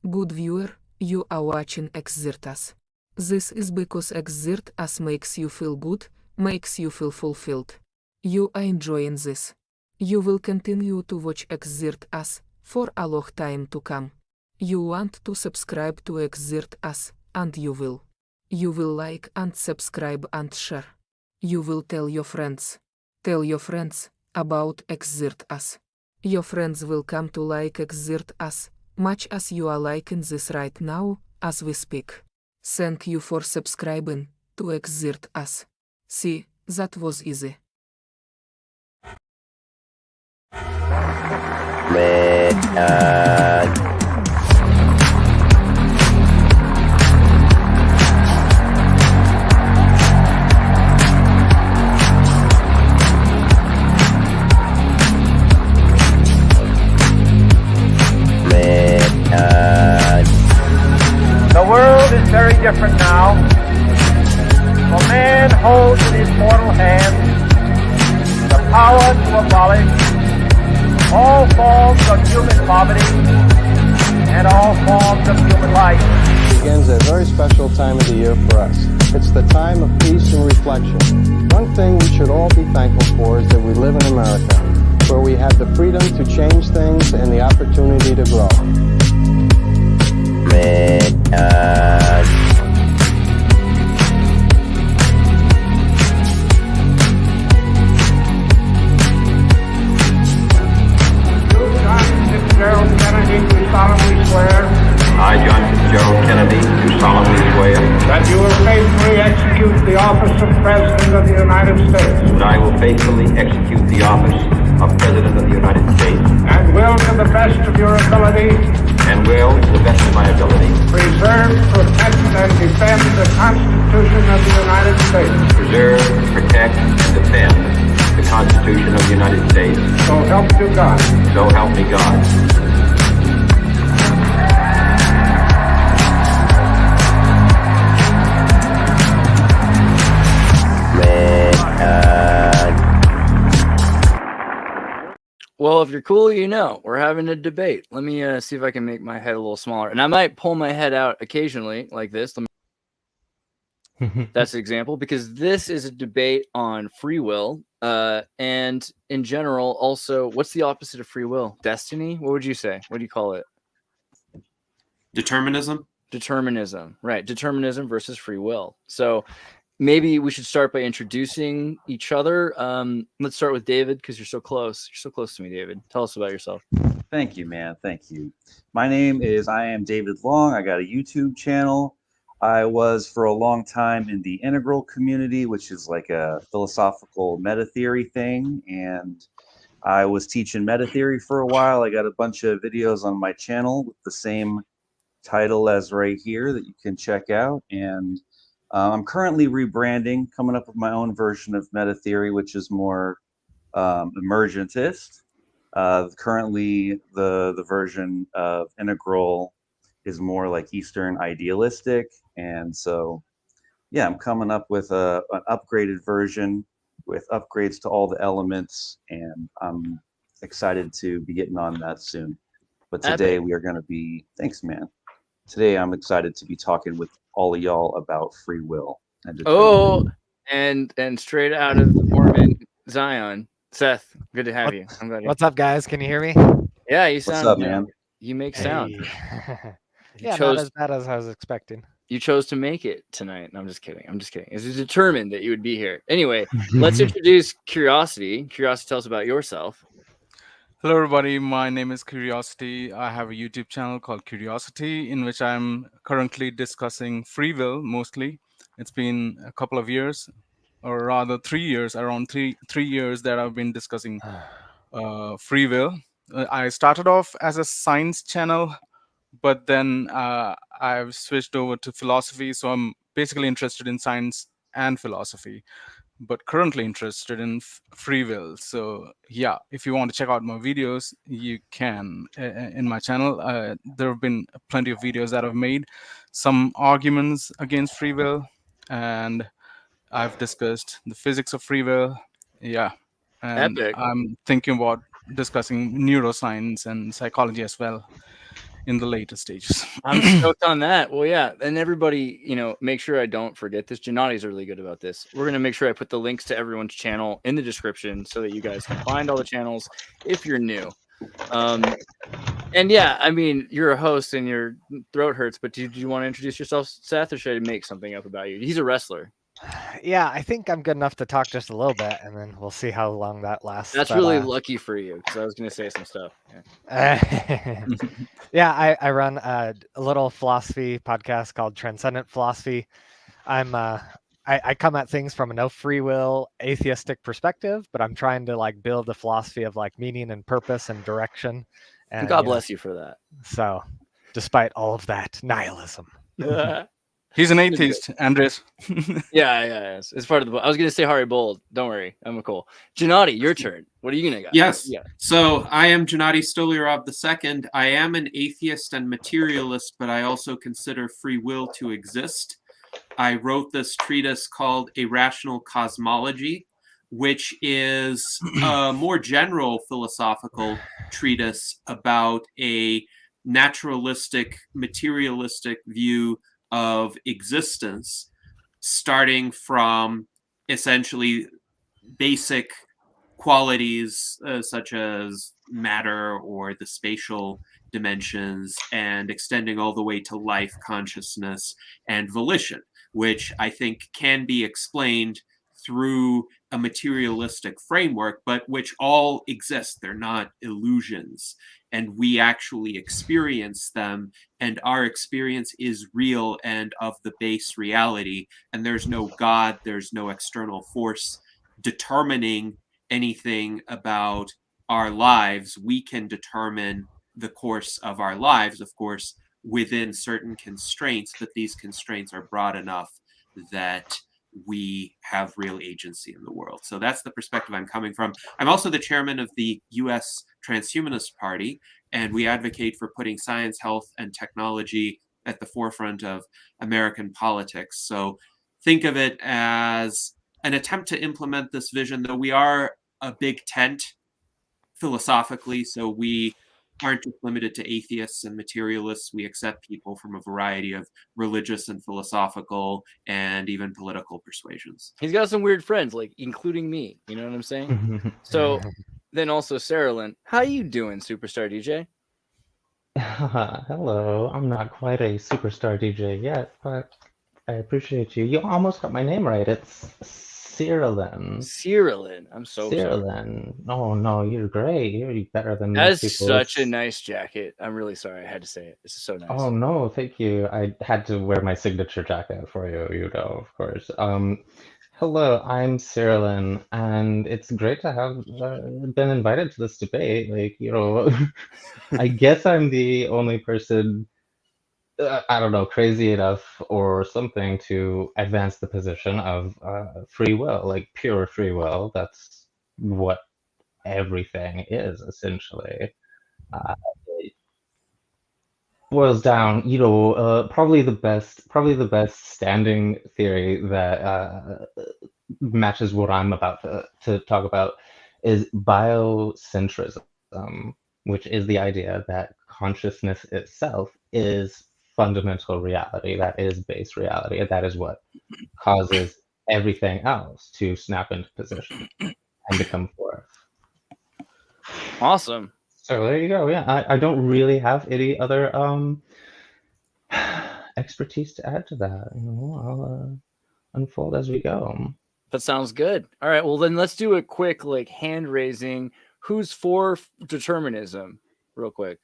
Good viewer, you are watching Xirtus. This is because Xirtus makes you feel good, makes you feel fulfilled. You are enjoying this. You will continue to watch Xirtus for a long time to come. You want to subscribe to Xirtus, and you will. You will like and subscribe and share. You will tell your friends. Tell your friends about Xirtus. Your friends will come to like Xirtus, much as you are liking this right now, as we speak. Thank you for subscribing to Xirtus. See, that was easy. The world is very different now. For man holds in his mortal hand the power to abolish all forms of human poverty and all forms of human life. It begins a very special time of the year for us. It's the time of peace and reflection. One thing we should all be thankful for is that we live in America, where we have the freedom to change things and the opportunity to grow. I, John Fitzgerald Kennedy, do solemnly swear that you will faithfully execute the office of President of the United States. that I will faithfully execute the office of President of the United States And will, to the best of your ability, and will, to the best of my ability, preserve, protect, and defend the Constitution of the United States. preserve, protect, and defend the Constitution of the United States. So help you God. So help me God. Well, if you're cool, you know, we're having a debate. Let me see if I can make my head a little smaller. And I might pull my head out occasionally like this. That's an example, because this is a debate on free will. And in general, also, what's the opposite of free will? Destiny? What would you say? What do you call it? Determinism. Determinism, right? Determinism versus free will. So maybe we should start by introducing each other. Let's start with David, because you're so close. You're so close to me, David. Tell us about yourself. Thank you, man. Thank you. My name is I am David Long. I got a YouTube channel. I was for a long time in the integral community, which is like a philosophical meta theory thing. And I was teaching meta theory for a while. I got a bunch of videos on my channel with the same title as right here that you can check out. And I'm currently rebranding, coming up with my own version of meta theory, which is more emergentist. Currently, the version of integral is more like Eastern idealistic. And so, yeah, I'm coming up with an upgraded version with upgrades to all the elements. And I'm excited to be getting on that soon. But today we are going to be, thanks, man. Today I'm excited to be talking with all of y'all about free will. And and straight out of Mormon Zion, Seth, good to have you. I'm glad. What's up, guys? Can you hear me? Yeah, you What's sound. up, man? You make sound. Yeah, chose- not as bad as I was expecting. You chose to make it tonight. No, I'm just kidding. I'm just kidding. It was determined that you would be here. Anyway, let's introduce Curiosity. Curiosity, tell us about yourself. Hello, everybody. My name is Curiosity. I have a YouTube channel called Curiosity, in which I'm currently discussing free will mostly. It's been a couple of years, or rather 3 years, around three years that I've been discussing free will. I started off as a science channel, but then I've switched over to philosophy. So I'm basically interested in science and philosophy, but currently interested in free will. So yeah, if you want to check out my videos, you can in my channel. There have been plenty of videos that I've made, some arguments against free will, and I've discussed the physics of free will. Yeah, and Epic. I'm thinking about discussing neuroscience and psychology as well. in the later stages. I'm stoked on that. Well, yeah, and everybody, make sure I don't forget this. Gennady's really good about this. We're gonna make sure I put the links to everyone's channel in the description so that you guys can find all the channels if you're new. And yeah, I mean, you're a host and your throat hurts, but do you want to introduce yourself, Seth, or should I make something up about you? He's a wrestler. Yeah, I think I'm good enough to talk just a little bit, and then we'll see how long that lasts. That's really lucky for you, because I was going to say some stuff. Yeah, yeah, I run a little philosophy podcast called Transcendent Philosophy. I come at things from a no free will atheistic perspective, but I'm trying to like build a philosophy of like meaning and purpose and direction. And God bless you for that. So, despite all of that nihilism. He's an atheist, Andreas. Yeah. It's part of the book. I was going to say Harry Bold. Don't worry. I'm cool. Gennady, your turn. What are you going to go? Yes. Yeah. So I am Gennady Stolyarov II. I am an atheist and materialist, but I also consider free will to exist. I wrote this treatise called A Rational Cosmology, which is a more general philosophical treatise about a naturalistic, materialistic view of existence, starting from essentially basic qualities such as matter or the spatial dimensions, and extending all the way to life, consciousness, and volition, which I think can be explained through a materialistic framework, but which all exist. They're not illusions, and we actually experience them, and our experience is real and of the base reality, and there's no God, there's no external force determining anything about our lives. We can determine the course of our lives, of course, within certain constraints, but these constraints are broad enough that we have real agency in the world. So that's the perspective I'm coming from. I'm also the chairman of the US Transhumanist Party, and we advocate for putting science, health, and technology at the forefront of American politics. So think of it as an attempt to implement this vision, though we are a big tent philosophically, so we aren't just limited to atheists and materialists. We accept people from a variety of religious and philosophical and even political persuasions. He's got some weird friends, like including me. You know what I'm saying? So then also Cyrelin, how you doing, Superstar DJ? Hello. I'm not quite a superstar DJ yet, but I appreciate you. You almost got my name right. It's Cyrelin. Cyrelin. I'm so Cyrelin. Oh no, you're great. You're better than most most people. That's such a nice jacket. I'm really sorry. I had to say it. This is so nice. Oh no, thank you. I had to wear my signature jacket for you, of course. Hello, I'm Cyrelin, and it's great to have been invited to this debate. I guess I'm the only person, I don't know, crazy enough or something to advance the position of free will, like pure free will. That's what everything is, essentially. It boils down, probably the best standing theory that matches what I'm about to talk about is biocentrism, which is the idea that consciousness itself is fundamental reality, that is base reality, and that is what causes everything else to snap into position and become forth. Awesome. So there you go. Yeah, I don't really have any other expertise to add to that. I'll unfold as we go. That sounds good. All right. Well, then let's do a quick hand raising. Who's for determinism? Real quick.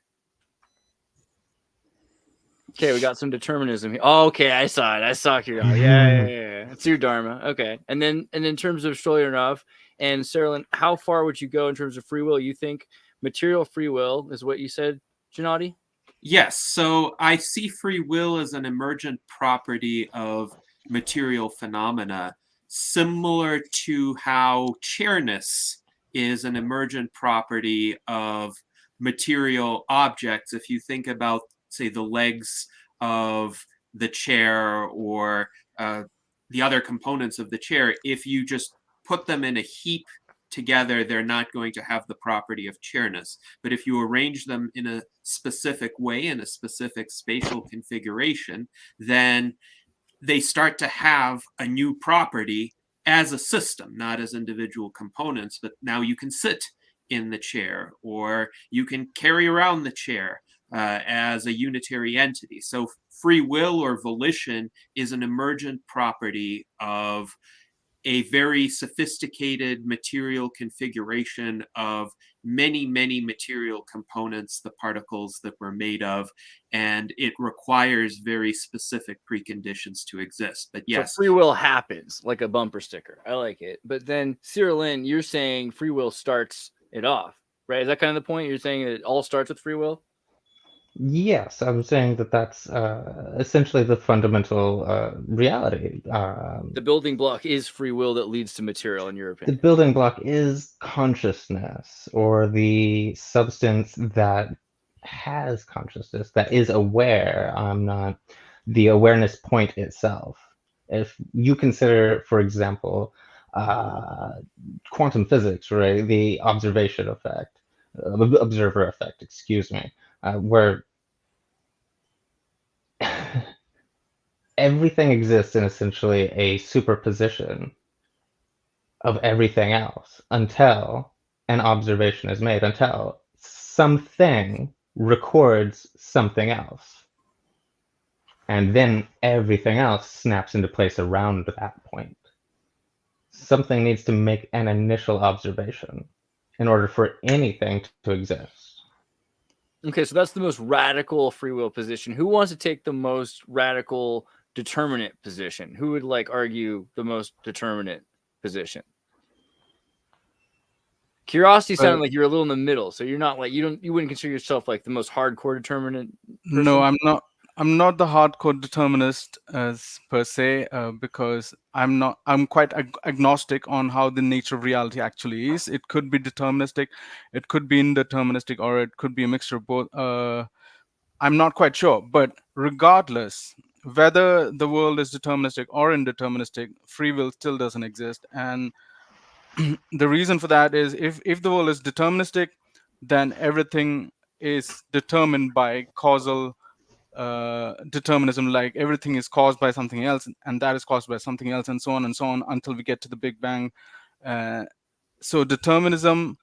Okay, we got some determinism here. Oh, okay, I saw it. I saw Kiril. Yeah. It's your dharma. Okay. And in terms of Stolyarov and Cyrelin, how far would you go in terms of free will? You think material free will is what you said, Gennady? Yes. So I see free will as an emergent property of material phenomena, similar to how chairness is an emergent property of material objects. If you think about, say, the legs of the chair or the other components of the chair, if you just put them in a heap together, they're not going to have the property of chairness. But if you arrange them in a specific way, in a specific spatial configuration, then they start to have a new property as a system, not as individual components, but now you can sit in the chair, or you can carry around the chair as a unitary entity. So free will or volition is an emergent property of a very sophisticated material configuration of many, many material components, the particles that we're made of, and it requires very specific preconditions to exist. But yes. So free will happens like a bumper sticker. I like it. But then, Cyrelin, you're saying free will starts it off, right? Is that kind of the point? You're saying that it all starts with free will? Yes, I'm saying that that's essentially the fundamental reality. The building block is free will that leads to material, in your The opinion. building block is consciousness, or the substance that has consciousness, that is aware. I'm not the awareness point itself. If you consider, for example, quantum physics, right, the observation effect, observer effect, excuse me, where everything exists in essentially a superposition of everything else until an observation is made, until something records something else. And then everything else snaps into place around that point. Something needs to make an initial observation in order for anything to exist. Okay, so that's the most radical free will position. Who wants to take the most radical determinate position? Who would like argue the most determinate position? Curiosity sounded like you're a little in the middle, so you're not like you wouldn't consider yourself like the most hardcore determinate person? No, I'm not. I'm not the hardcore determinist as per se, because I'm quite agnostic on how the nature of reality actually is. It could be deterministic, it could be indeterministic, or it could be a mixture of both. I'm not quite sure, but regardless, whether the world is deterministic or indeterministic, free will still doesn't exist. And the reason for that is if the world is deterministic, then everything is determined by causal determinism, like everything is caused by something else, and that is caused by something else, and so on until we get to the Big Bang. So determinism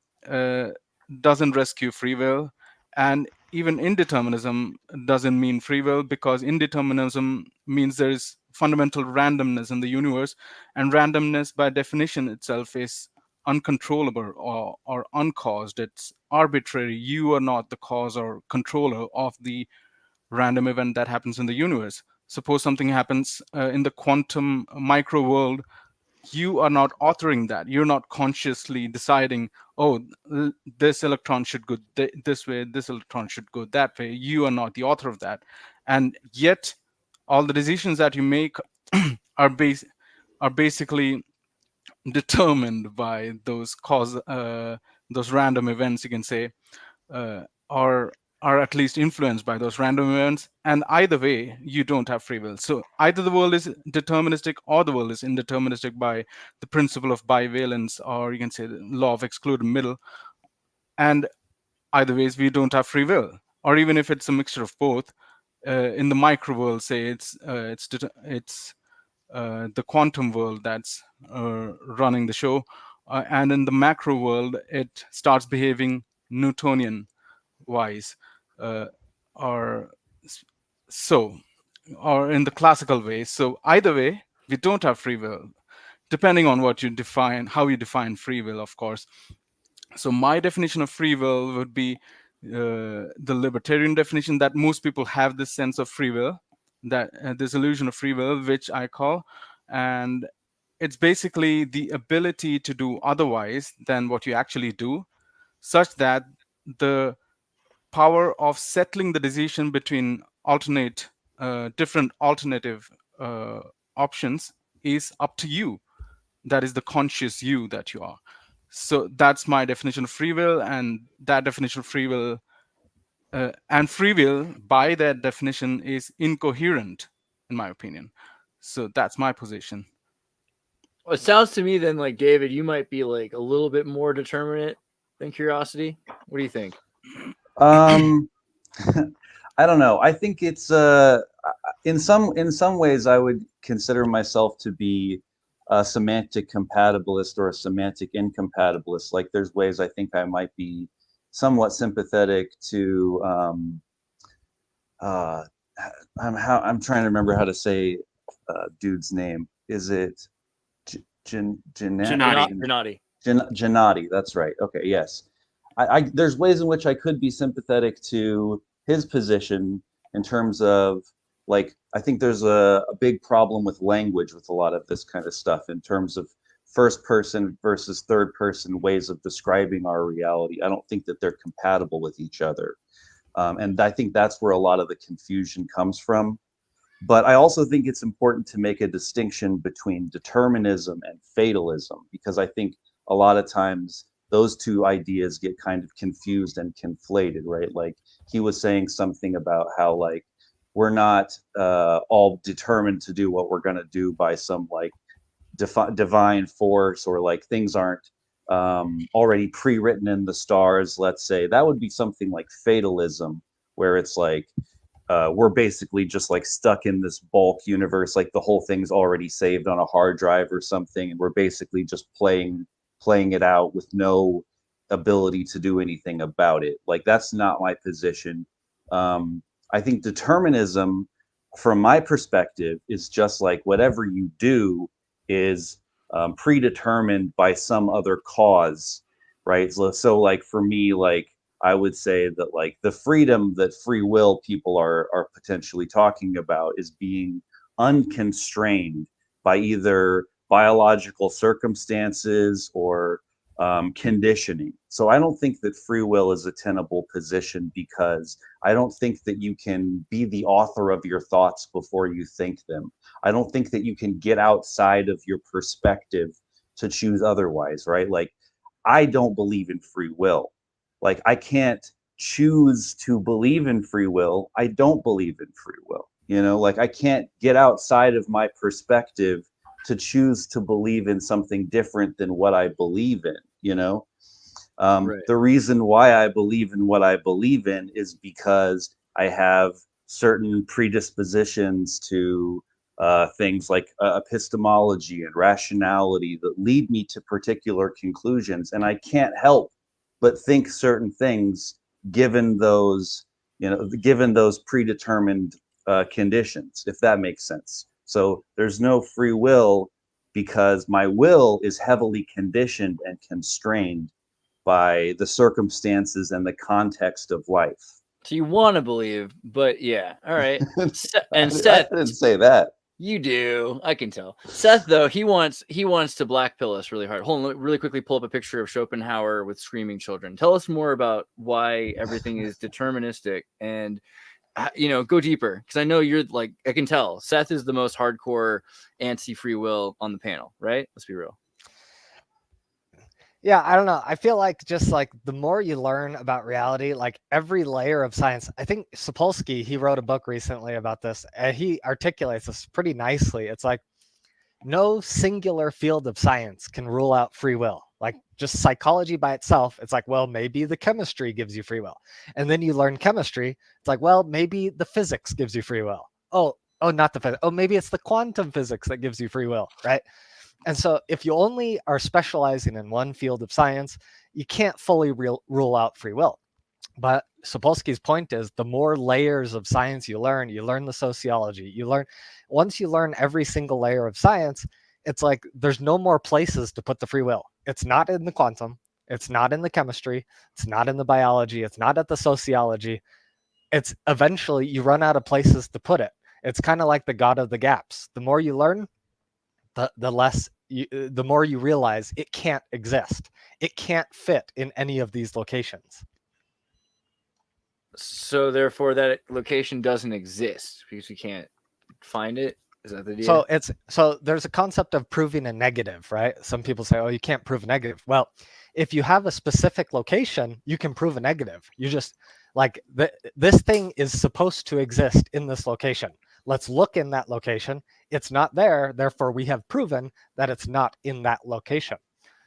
doesn't rescue free will, and even indeterminism doesn't mean free will, because indeterminism means there is fundamental randomness in the universe, and randomness by definition itself is uncontrollable or uncaused. It's arbitrary. You are not the cause or controller of the random event that happens in the universe. Suppose something happens in the quantum micro world. You are not authoring that. You're not consciously deciding, oh, this electron should go this way, this electron should go that way. You are not the author of that. And yet all the decisions that you make are basically determined by those random events, you can say, or are at least influenced by those random events. And either way, you don't have free will. So either the world is deterministic or the world is indeterministic by the principle of bivalence, or you can say the law of excluded middle. And either ways, we don't have free will. Or even if it's a mixture of both, in the micro world, say it's the quantum world that's running the show, and in the macro world, it starts behaving Newtonian wise, or in the classical way. So either way, we don't have free will, depending on what you define, how you define free will, of course. So my definition of free will would be the libertarian definition, that most people have this sense of free will, that this illusion of free will, which I call, and it's basically the ability to do otherwise than what you actually do, such that the power of settling the decision between different alternative options is up to you. That is the conscious you that you are. So that's my definition of free will, and that definition of free will, and free will by that definition is incoherent, in my opinion. So that's my position. Well, it sounds to me then like David, you might be like a little bit more determinate than curiosity. What do you think? I don't know. I think it's in some ways I would consider myself to be a semantic compatibilist or a semantic incompatibilist. Like there's ways I think I might be somewhat sympathetic to I'm trying to remember how to say dude's name. Is it Gennady. Gennady, that's right. Okay, yes. There's ways in which I could be sympathetic to his position in terms of, like, I think there's a big problem with language with a lot of this kind of stuff in terms of first person versus third person ways of describing our reality. I don't think that they're compatible with each other. And I think that's where a lot of the confusion comes from. But I also think it's important to make a distinction between determinism and fatalism, because I think a lot of times those two ideas get kind of confused and conflated, right? Like he was saying something about how like we're not all determined to do what we're going to do by some like divine force, or like things aren't already pre-written in the stars, let's say. That would be something like fatalism, where it's like we're basically just like stuck in this bulk universe, like the whole thing's already saved on a hard drive or something, and we're basically just playing it out with no ability to do anything about it. Like that's not my position. I think determinism, from my perspective, is just like whatever you do is predetermined by some other cause, right? So like for me, like I would say that like the freedom that free will people are potentially talking about is being unconstrained by either biological circumstances or conditioning. So I don't think that free will is a tenable position, because I don't think that you can be the author of your thoughts before you think them. I don't think that you can get outside of your perspective to choose otherwise, right? Like I don't believe in free will. Like I can't choose to believe in free will. I don't believe in free will. You know, like I can't get outside of my perspective to choose to believe in something different than what I believe in, you know? Right. The reason why I believe in what I believe in is because I have certain predispositions to things like epistemology and rationality that lead me to particular conclusions, and I can't help but think certain things given those, you know, given those predetermined conditions, if that makes sense. So there's no free will because my will is heavily conditioned and constrained by the circumstances and the context of life. So you want to believe, but yeah, all right. And I Seth, didn't say that. you do. I can tell. Seth, though, he wants to black pill us really hard. Hold on, let me really quickly pull up a picture of Schopenhauer with screaming children. Tell us more about why everything is deterministic, and you know, go deeper, because I know you're like, I can tell Seth is the most hardcore anti-free will on the panel, right? Let's be real. Yeah, I don't know. I feel like just like the more you learn about reality, like every layer of science, I think Sapolsky, he wrote a book recently about this, and he articulates this pretty nicely. It's like no singular field of science can rule out free will. Like just psychology by itself, it's like, well, maybe the chemistry gives you free will. And then you learn chemistry, it's like, well, maybe the physics gives you free will. Oh, not the physics. Oh, maybe it's the quantum physics that gives you free will, right? And so if you only are specializing in one field of science, you can't fully rule out free will. But Sapolsky's point is the more layers of science you learn the sociology, once you learn every single layer of science, it's like there's no more places to put the free will. It's not in the quantum, it's not in the chemistry, it's not in the biology, it's not at the sociology. It's eventually you run out of places to put it. It's kind of like the God of the gaps. The more you learn, the more you realize it can't exist. It can't fit in any of these locations. So therefore that location doesn't exist because you can't find it. Is that the deal? So there's a concept of proving a negative, right? Some people say, oh, you can't prove a negative. Well, if you have a specific location, you can prove a negative. You just like this thing is supposed to exist in this location. let's look in that location. It's not there, therefore we have proven that it's not in that location.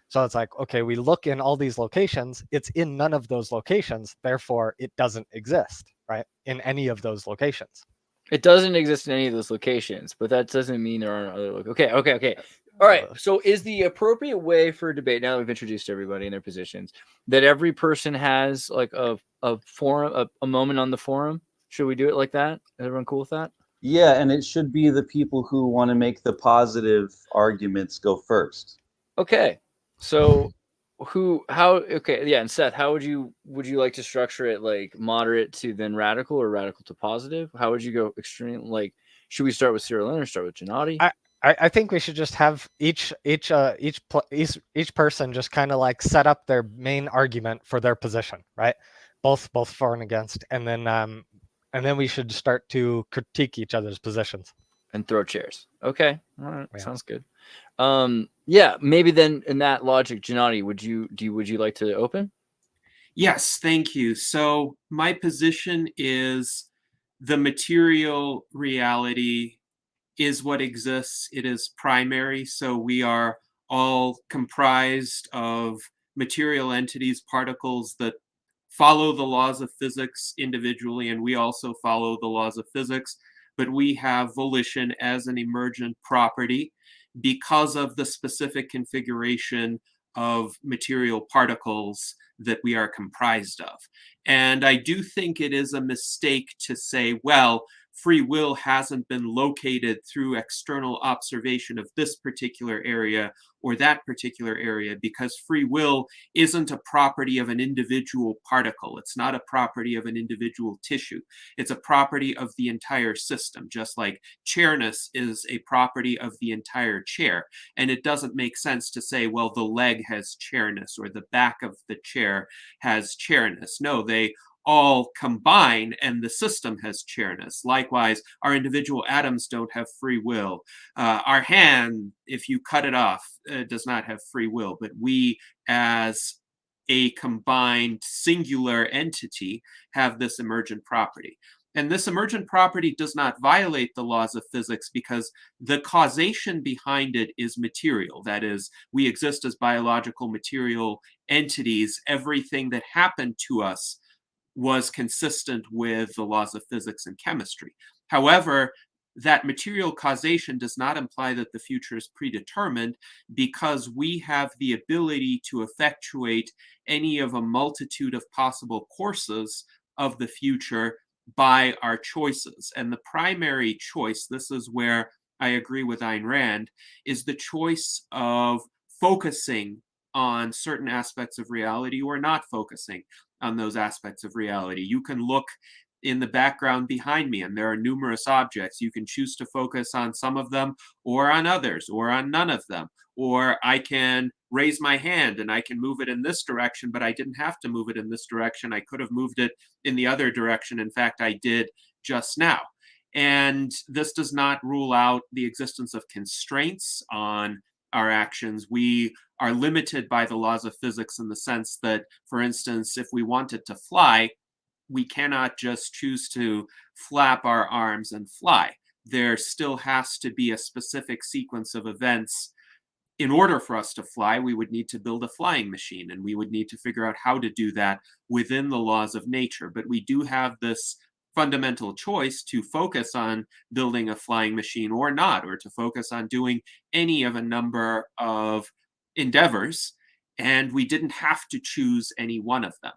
So it's like, okay, we look in all these locations, it's in none of those locations, therefore it doesn't exist, right? In any of those locations. It doesn't exist in any of those locations, but that doesn't mean there aren't other locations. Okay. All right. So is the appropriate way for debate, now that we've introduced everybody in their positions, that every person has like a forum, a moment on the forum? Should we do it like that? Is everyone cool with that? Yeah, and it should be the people who want to make the positive arguments go first. Okay. So and Seth, how would you like to structure it, like moderate to then radical or radical to positive? How would you go extreme? Like, should we start with Cyrelin or start with Gennady? I think we should just have each person just kind of like set up their main argument for their position, right? Both for and against, and then we should start to critique each other's positions and throw chairs. Okay, all right, yeah. Sounds good. Yeah, maybe then in that logic, Gennady, would you like to open? Yes, thank you. So my position is the material reality is what exists. It is primary. So we are all comprised of material entities, particles that follow the laws of physics individually, and we also follow the laws of physics, but we have volition as an emergent property because of the specific configuration of material particles that we are comprised of. And I do think it is a mistake to say, well, free will hasn't been located through external observation of this particular area or that particular area, because free will isn't a property of an individual particle. It's not a property of an individual tissue. It's a property of the entire system, just like chairness is a property of the entire chair. And it doesn't make sense to say, well, the leg has chairness or the back of the chair has chairness. No, they all combine and the system has chairness. Likewise, our individual atoms don't have free will. Our hand, if you cut it off, does not have free will, but we as a combined singular entity have this emergent property. And this emergent property does not violate the laws of physics because the causation behind it is material. That is, we exist as biological material entities. Everything that happened to us was consistent with the laws of physics and chemistry. However, that material causation does not imply that the future is predetermined, because we have the ability to effectuate any of a multitude of possible courses of the future by our choices. And the primary choice, this is where I agree with Ayn Rand, is the choice of focusing on certain aspects of reality or not focusing on those aspects of reality. You can look in the background behind me and there are numerous objects. You can choose to focus on some of them or on others or on none of them. Or I can raise my hand and I can move it in this direction, but I didn't have to move it in this direction. I could have moved it in the other direction. In fact, I did just now. And this does not rule out the existence of constraints on our actions. We are limited by the laws of physics in the sense that, for instance, if we wanted to fly, we cannot just choose to flap our arms and fly. There still has to be a specific sequence of events. In order for us to fly, we would need to build a flying machine, and we would need to figure out how to do that within the laws of nature. But we do have this fundamental choice to focus on building a flying machine or not, or to focus on doing any of a number of endeavors, and we didn't have to choose any one of them.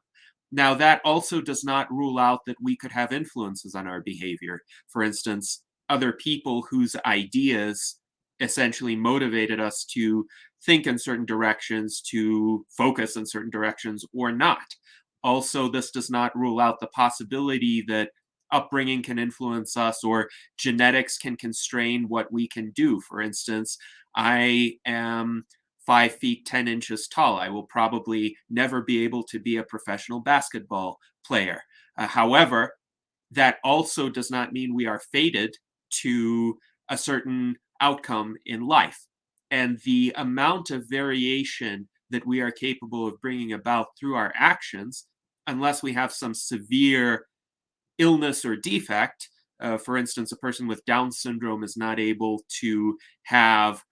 Now, that also does not rule out that we could have influences on our behavior. For instance, other people whose ideas essentially motivated us to think in certain directions, to focus in certain directions, or not. Also, this does not rule out the possibility that upbringing can influence us or genetics can constrain what we can do. For instance, I am 5 feet 10 inches tall. I will probably never be able to be a professional basketball player. However, that also does not mean we are fated to a certain outcome in life. And the amount of variation that we are capable of bringing about through our actions, unless we have some severe illness or defect, For instance, a person with Down syndrome is not able to have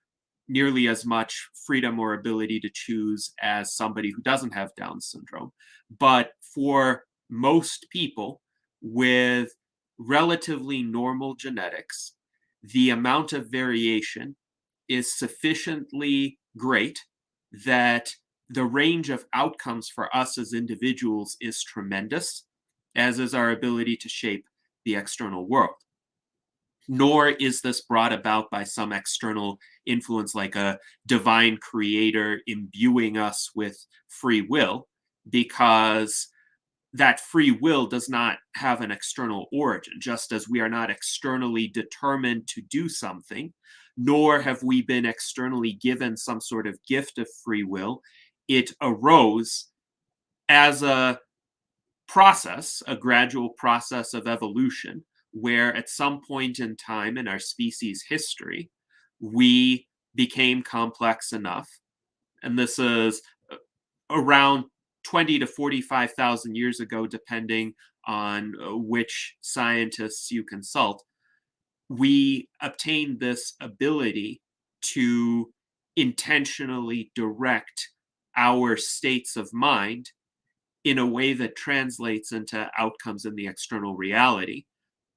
nearly as much freedom or ability to choose as somebody who doesn't have Down syndrome. But for most people with relatively normal genetics, the amount of variation is sufficiently great that the range of outcomes for us as individuals is tremendous, as is our ability to shape the external world. Nor is this brought about by some external influence like a divine creator imbuing us with free will, because that free will does not have an external origin, just as we are not externally determined to do something, nor have we been externally given some sort of gift of free will. It arose as a process, a gradual process of evolution, where at some point in time in our species history, we became complex enough, and this is around 20 to 45,000 years ago, depending on which scientists you consult, we obtained this ability to intentionally direct our states of mind in a way that translates into outcomes in the external reality.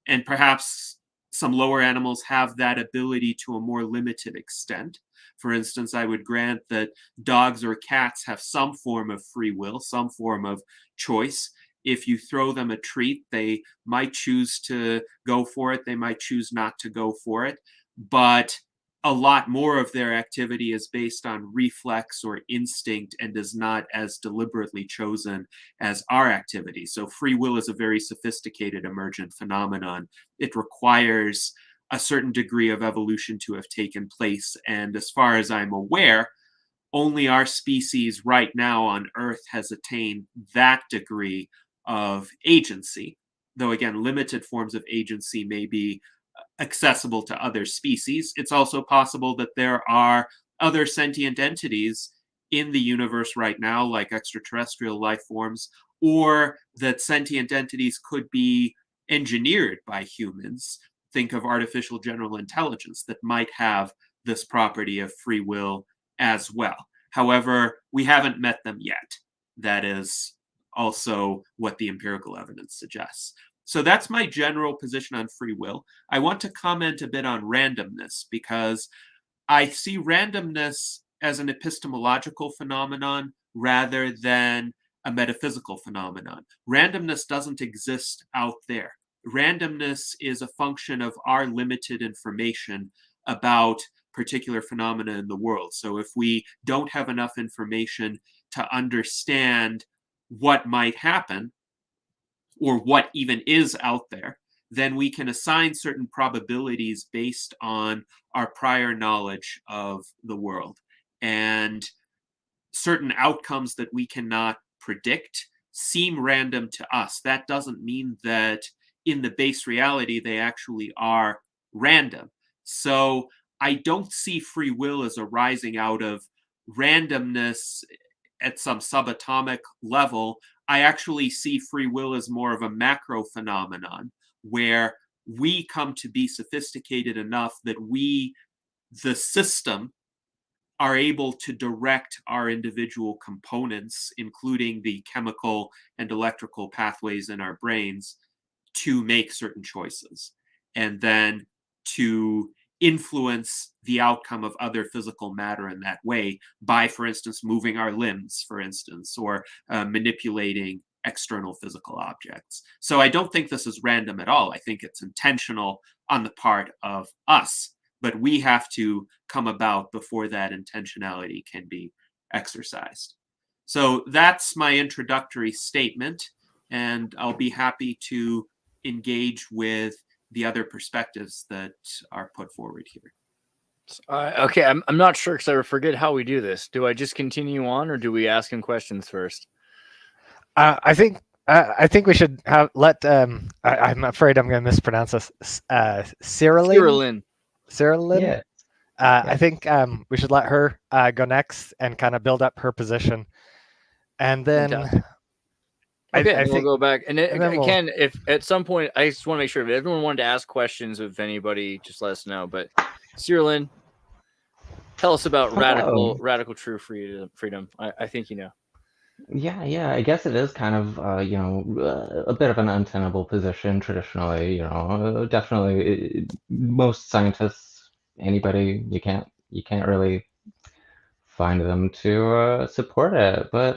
And perhaps some lower animals have that ability to a more limited extent. For instance, I would grant that dogs or cats have some form of free will, some form of choice. If you throw them a treat, they might choose to go for it. They might choose not to go for it. But a lot more of their activity is based on reflex or instinct and is not as deliberately chosen as our activity. So free will is a very sophisticated emergent phenomenon. It requires a certain degree of evolution to have taken place. And as far as I'm aware, only our species right now on Earth has attained that degree of agency. Though again, limited forms of agency may be accessible to other species. It's also possible that there are other sentient entities in the universe right now, like extraterrestrial life forms, or that sentient entities could be engineered by humans. Think of artificial general intelligence that might have this property of free will as well. However, we haven't met them yet. That is also what the empirical evidence suggests. So that's my general position on free will. I want to comment a bit on randomness, because I see randomness as an epistemological phenomenon rather than a metaphysical phenomenon. Randomness doesn't exist out there. Randomness is a function of our limited information about particular phenomena in the world. So if we don't have enough information to understand what might happen, or what even is out there, then we can assign certain probabilities based on our prior knowledge of the world. And certain outcomes that we cannot predict seem random to us. That doesn't mean that in the base reality they actually are random. So I don't see free will as arising out of randomness at some subatomic level. I actually see free will as more of a macro phenomenon, where we come to be sophisticated enough that we, the system, are able to direct our individual components, including the chemical and electrical pathways in our brains, to make certain choices, and then to influence the outcome of other physical matter in that way by, for instance, moving our limbs, for instance, or manipulating external physical objects. So I don't think this is random at all. I think it's intentional on the part of us, but we have to come about before that intentionality can be exercised. So that's my introductory statement, and I'll be happy to engage with the other perspectives that are put forward here. Okay, I'm not sure, because I forget how we do this. Do I just continue on, or do we ask him questions first? I think we should let. I'm afraid I'm going to mispronounce this. Cyrelin. Yeah. I think we should let her go next and kind of build up her position, and then Fantastic. Okay, I and we'll think, go back. And and then we'll. again, if at some point, I just want to make sure if everyone wanted to ask questions, if anybody, just let us know. But Cyrelin, tell us about Hello. radical true freedom. I think you know. Yeah, I guess it is kind of, a bit of an untenable position traditionally, definitely most scientists, anybody, you can't really find them to support it. But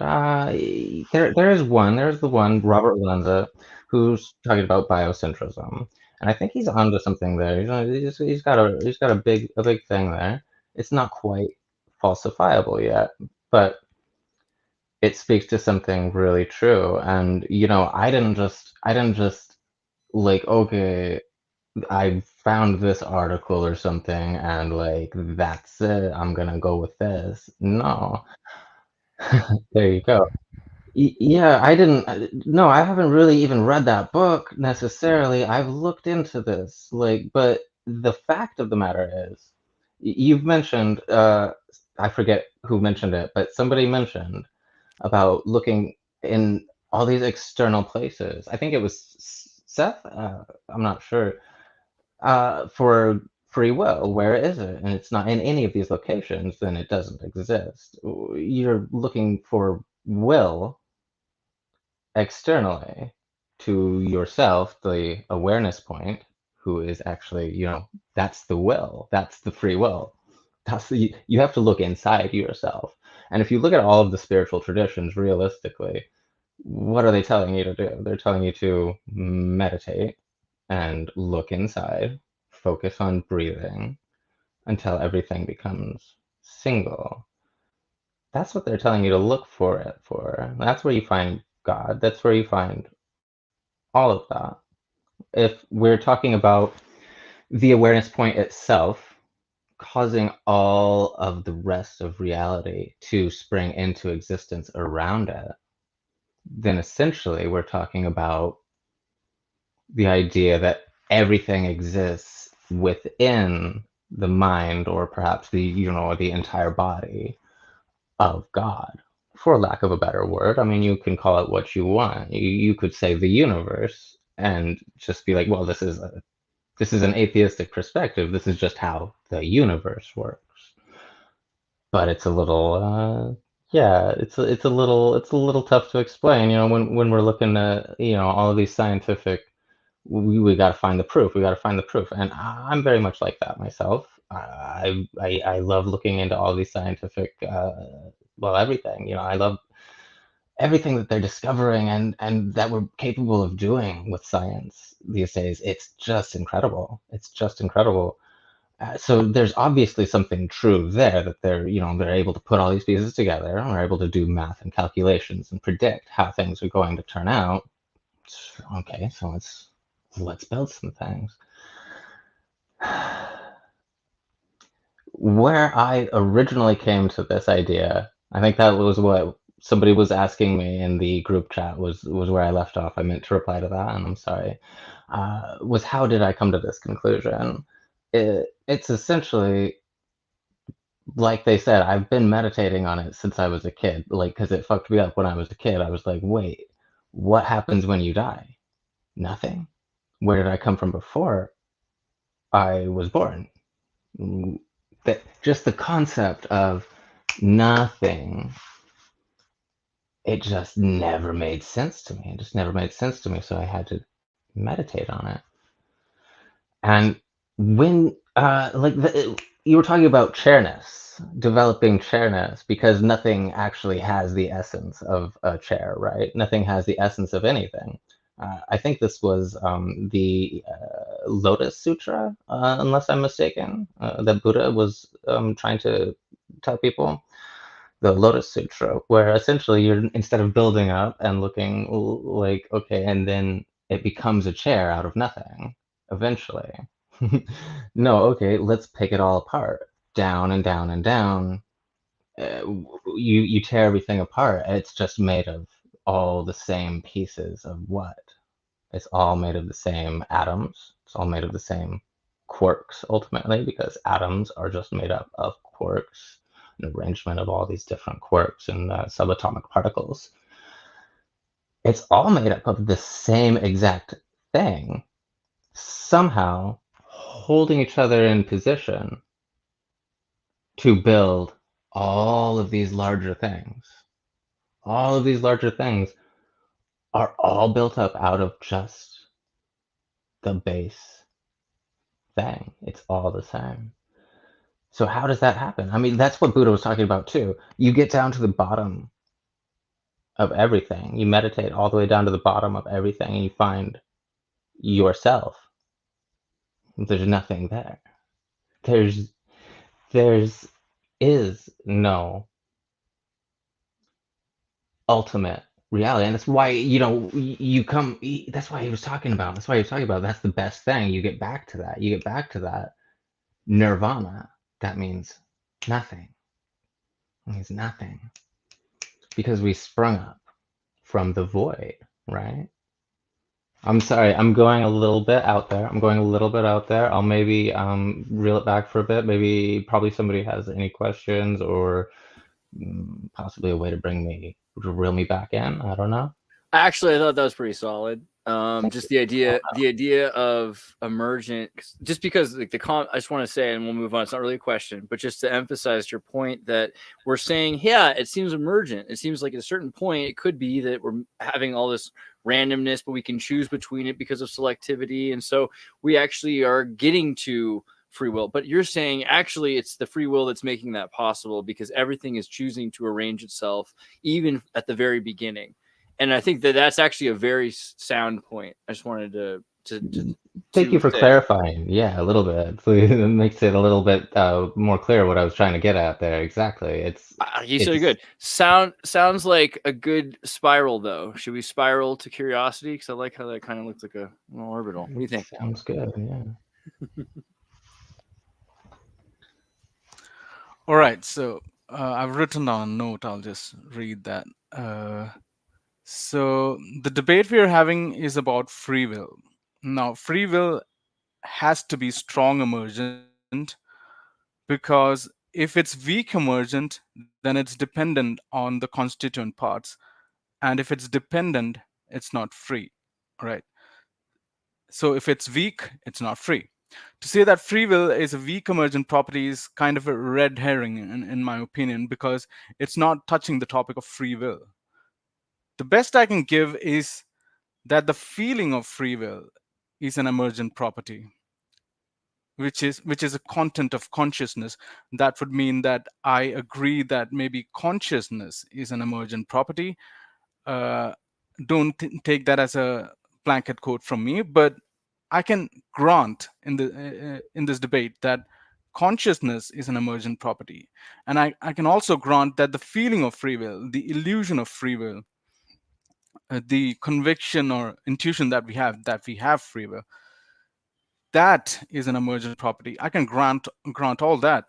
there's the one, Robert Lanza, who's talking about biocentrism, and I think he's onto something there. He's got a big thing there. It's not quite falsifiable yet, but it speaks to something really true. And I didn't just like, okay, I found this article or something and like that's it, I'm gonna go with this. No. There you go. Yeah, I didn't. No, I haven't really even read that book necessarily. I've looked into this, like, but the fact of the matter is, you've mentioned, I forget who mentioned it, but somebody mentioned about looking in all these external places. I think it was Seth. I'm not sure. For free will, where is it? And it's not in any of these locations, then it doesn't exist. You're looking for will externally to yourself, the awareness point, who is actually, that's the will, that's the free will. You have to look inside yourself. And if you look at all of the spiritual traditions realistically, what are they telling you to do? They're telling you to meditate and look inside, focus on breathing until everything becomes single. That's what they're telling you to look for it for. That's where you find God. That's where you find all of that. If we're talking about the awareness point itself causing all of the rest of reality to spring into existence around it, then essentially we're talking about the idea that everything exists within the mind, or perhaps the entire body of God, for lack of a better word. I mean, you can call it what you want. You could say the universe and just be like, well, this is an atheistic perspective. This is just how the universe works. But it's a little, yeah, it's a little tough to explain. When we're looking at all of these scientific, we got to find the proof. We got to find the proof, and I'm very much like that myself. I love looking into all these scientific, well, everything. I love everything that they're discovering and that we're capable of doing with science these days. It's just incredible. It's just incredible. So there's obviously something true there, that they're able to put all these pieces together and are able to do math and calculations and predict how things are going to turn out. Okay, so let's build some things. Where I originally came to this idea, I think that was what somebody was asking me in the group chat, was where I left off. I meant to reply to that, and I'm sorry. Was how did I come to this conclusion? It's essentially, like they said, I've been meditating on it since I was a kid, like, because it fucked me up when I was a kid. I was like, wait, what happens when you die? Nothing. Where did I come from before I was born? That just the concept of nothing, it just never made sense to me. It just never made sense to me. So I had to meditate on it. And when, you were talking about chairness, developing chairness, because nothing actually has the essence of a chair, right? Nothing has the essence of anything. I think this was the Lotus Sutra, unless I'm mistaken, that Buddha was trying to tell people. The Lotus Sutra, where essentially instead of building up and looking like, okay, and then it becomes a chair out of nothing, eventually. No, okay, let's pick it all apart, down and down and down. You tear everything apart, and it's just made of all the same pieces of what? It's all made of the same atoms. It's all made of the same quarks, ultimately, because atoms are just made up of quarks, an arrangement of all these different quarks and subatomic particles. it's all made up of the same exact thing, somehow holding each other in position to build all of these larger things. All of these larger things are all built up out of just the base thing. It's all the same. So how does that happen? I mean, that's what Buddha was talking about too. You get down to the bottom of everything. You meditate all the way down to the bottom of everything and you find yourself. There's nothing there. There's is no ultimate reality, and that's why you come. That's why he was talking about. That's why he was talking about. That's the best thing. You get back to that. You get back to that nirvana. That means nothing. It means nothing because we sprung up from the void, right? I'm sorry, I'm going a little bit out there. I'll maybe reel it back for a bit. Maybe probably somebody has any questions or possibly a way to reel me back in. I don't know. Actually, I thought that was pretty solid. Just the idea of emergent, just because like I just want to say, and we'll move on. It's not really a question, but just to emphasize your point that we're saying, yeah, it seems emergent. It seems like at a certain point, it could be that we're having all this randomness, but we can choose between it because of selectivity. And so we actually are getting to free will. But you're saying actually it's the free will that's making that possible because everything is choosing to arrange itself, even at the very beginning. And I think that that's actually a very sound point. I just wanted to thank you for clarifying. Yeah, a little bit. So it makes it a little bit more clear what I was trying to get at there. Exactly. It's so good. Sounds like a good spiral, though. Should we spiral to curiosity? Because I like how that kind of looks like a little orbital. What do you think? Sounds good. Yeah. All right. So I've written down a note. I'll just read that. So the debate we are having is about free will. Now, free will has to be strong emergent because if it's weak emergent, then it's dependent on the constituent parts. And if it's dependent, it's not free. All right. So if it's weak, it's not free. To say that free will is a weak emergent property is kind of a red herring, in my opinion, because it's not touching the topic of free will. The best I can give is that the feeling of free will is an emergent property, which is a content of consciousness. That would mean that I agree that maybe consciousness is an emergent property. Don't take that as a blanket quote from me, but I can grant in this debate that consciousness is an emergent property, and I can also grant that the feeling of free will, the illusion of free will, the conviction or intuition that we have free will, that is an emergent property. I can grant all that.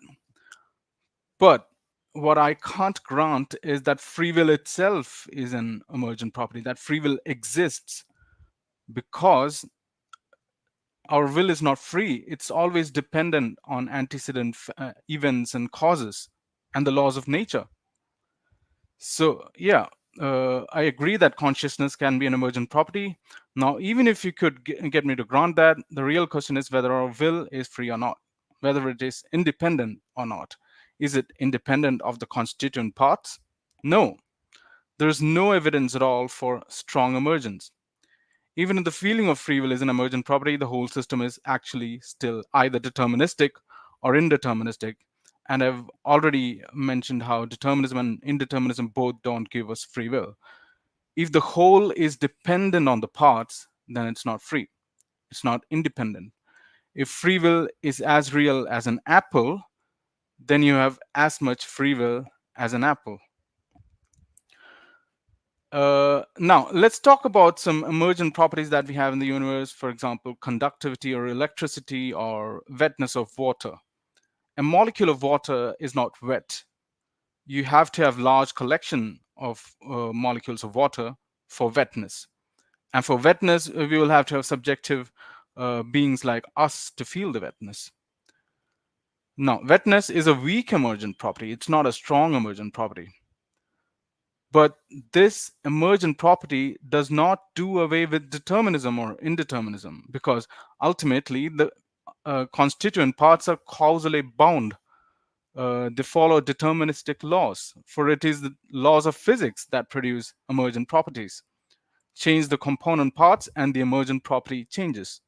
But what I can't grant is that free will itself is an emergent property, that free will exists, because our will is not free. It's always dependent on antecedent events and causes and the laws of nature. So yeah, I agree that consciousness can be an emergent property. Now, even if you could get me to grant that, the real question is whether our will is free or not, whether it is independent or not. Is it independent of the constituent parts? No. There's no evidence at all for strong emergence. Even if the feeling of free will is an emergent property, the whole system is actually still either deterministic or indeterministic. And I've already mentioned how determinism and indeterminism both don't give us free will. If the whole is dependent on the parts, then it's not free. It's not independent. If free will is as real as an apple, then you have as much free will as an apple. Now, let's talk about some emergent properties that we have in the universe. For example, conductivity or electricity or wetness of water. A molecule of water is not wet. You have to have large collection of molecules of water for wetness. And for wetness, we will have to have subjective beings like us to feel the wetness. Now, wetness is a weak emergent property. It's not a strong emergent property. But this emergent property does not do away with determinism or indeterminism, because ultimately the constituent parts are causally bound. They follow deterministic laws, for it is the laws of physics that produce emergent properties. Change the component parts and the emergent property changes.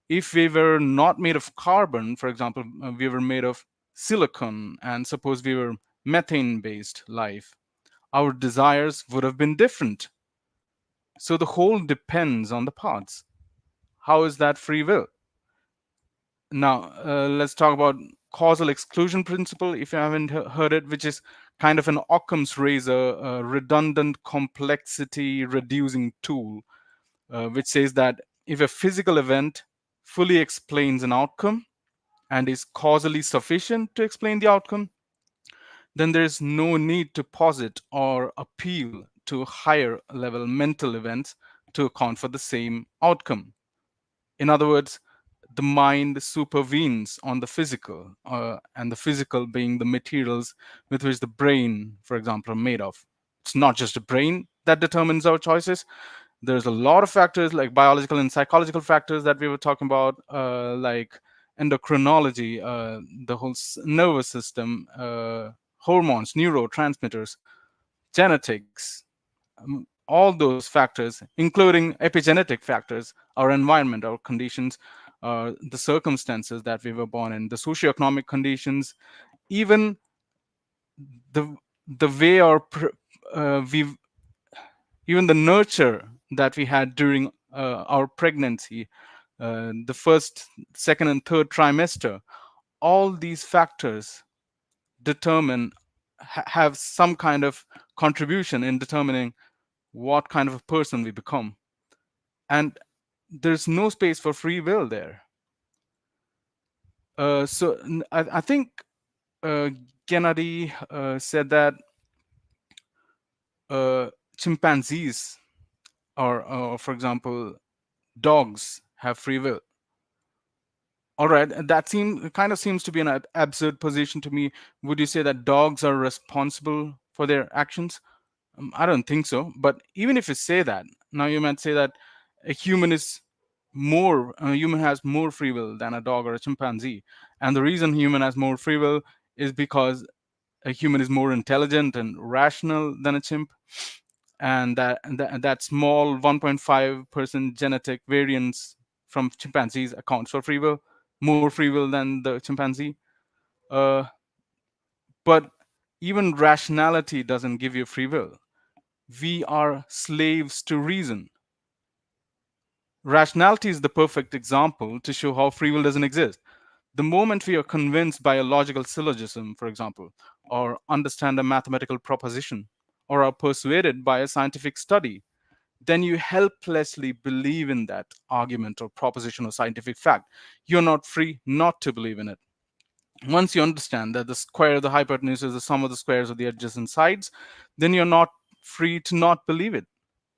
If we were not made of carbon, for example, we were made of silicon, and suppose we were methane based life, our desires would have been different. So the whole depends on the parts. How is that free will? Now, let's talk about causal exclusion principle, if you haven't heard it, which is kind of an Occam's razor, redundant complexity reducing tool, which says that if a physical event fully explains an outcome and is causally sufficient to explain the outcome, then there is no need to posit or appeal to higher level mental events to account for the same outcome. In other words, the mind supervenes on the physical, and the physical being the materials with which the brain, for example, are made of. It's not just the brain that determines our choices. There's a lot of factors like biological and psychological factors that we were talking about, like endocrinology, the whole nervous system, hormones, neurotransmitters, genetics, all those factors, including epigenetic factors, our environment, our conditions, the circumstances that we were born in, the socioeconomic conditions, even the way we even the nurture that we had during our pregnancy, the first, second, and third trimester, all these factors determine have some kind of contribution in determining what kind of a person we become. And there's no space for free will there. I think Gennady said that chimpanzees or, for example, dogs have free will. All right, that kind of seems to be an absurd position to me. Would you say that dogs are responsible for their actions? I don't think so. But even if you say that, now you might say that a human has more free will than a dog or a chimpanzee, and the reason human has more free will is because a human is more intelligent and rational than a chimp, and that small 1.5% genetic variance from chimpanzees accounts for free will, more free will than the chimpanzee. Uh, but even rationality doesn't give you free will. We are slaves to reason. Rationality is the perfect example to show how free will doesn't exist. The moment we are convinced by a logical syllogism, for example, or understand a mathematical proposition, or are persuaded by a scientific study, then you helplessly believe in that argument or proposition or scientific fact. You're not free not to believe in it. Once you understand that the square of the hypotenuse is the sum of the squares of the adjacent sides, then you're not free to not believe it.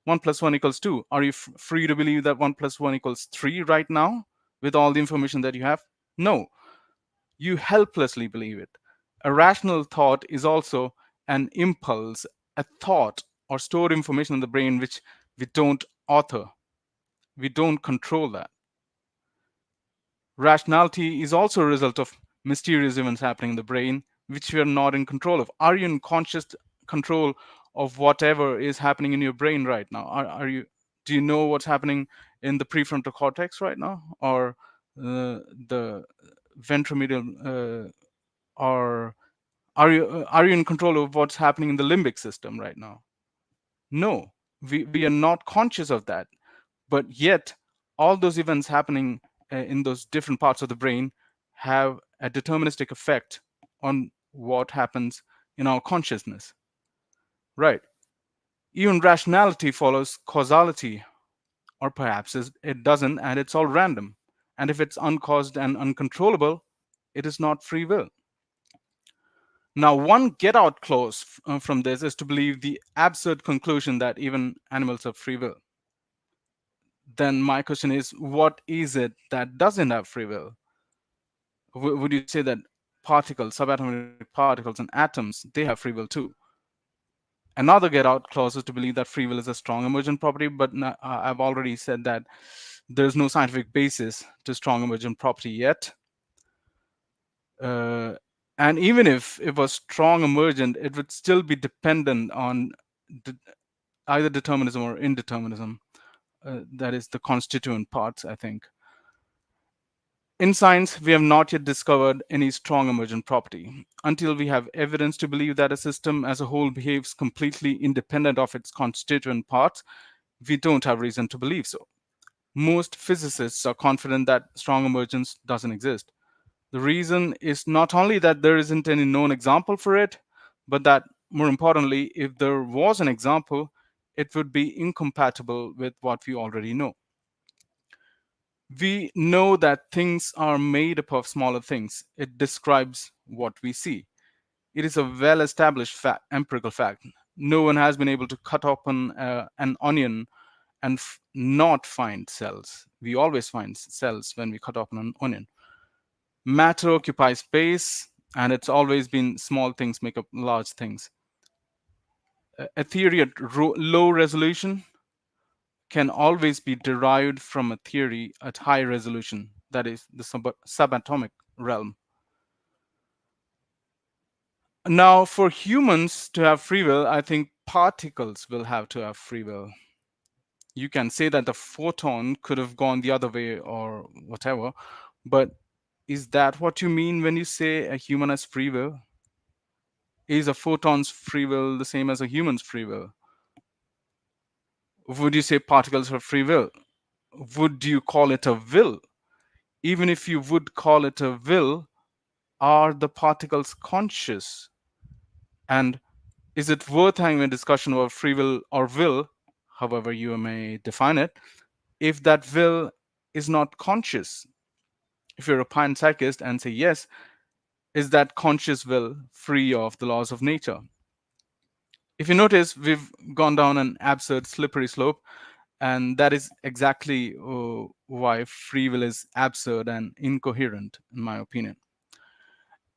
1 plus 1 equals 2. Are you free to believe that 1 plus 1 equals 3 right now with all the information that you have? No. You helplessly believe it. A rational thought is also an impulse, a thought or stored information in the brain which we don't author. We don't control that. Rationality is also a result of mysterious events happening in the brain which we are not in control of. Are you in conscious control of whatever is happening in your brain right now? Do you know what's happening in the prefrontal cortex right now, or the ventromedial, or are you in control of what's happening in the limbic system right now? No, we are not conscious of that. But yet all those events happening in those different parts of the brain have a deterministic effect on what happens in our consciousness. Right. Even rationality follows causality, or perhaps it doesn't, and it's all random. And if it's uncaused and uncontrollable, it is not free will. Now, one get out clause from this is to believe the absurd conclusion that even animals have free will. Then my question is, what is it that doesn't have free will? Would you say that particles, subatomic particles, and atoms, they have free will too? another get out clause is to believe that free will is a strong emergent property, but I've already said that there's no scientific basis to strong emergent property yet. And even if it was strong emergent, it would still be dependent on either determinism or indeterminism. That is the constituent parts, I think. In science, we have not yet discovered any strong emergent property. Until we have evidence to believe that a system as a whole behaves completely independent of its constituent parts, we don't have reason to believe so. Most physicists are confident that strong emergence doesn't exist. The reason is not only that there isn't any known example for it, but that, more importantly, if there was an example, it would be incompatible with what we already know. We know that things are made up of smaller things. It describes what we see. It is a well-established empirical fact. No one has been able to cut open an onion and not find cells. We always find cells when we cut open an onion. Matter occupies space, and it's always been small things make up large things. A theory at low resolution can always be derived from a theory at high resolution, that is the subatomic realm. Now, for humans to have free will, I think particles will have to have free will. You can say that the photon could have gone the other way or whatever, but is that what you mean when you say a human has free will? Is a photon's free will the same as a human's free will? Would you say particles have free will? Would you call it a will? Even if you would call it a will, are the particles conscious? And is it worth having a discussion about free will or will, however you may define it, if that will is not conscious? If you're a panpsychist and say yes, is that conscious will free of the laws of nature? If you notice, we've gone down an absurd slippery slope, and that is exactly why free will is absurd and incoherent, in my opinion.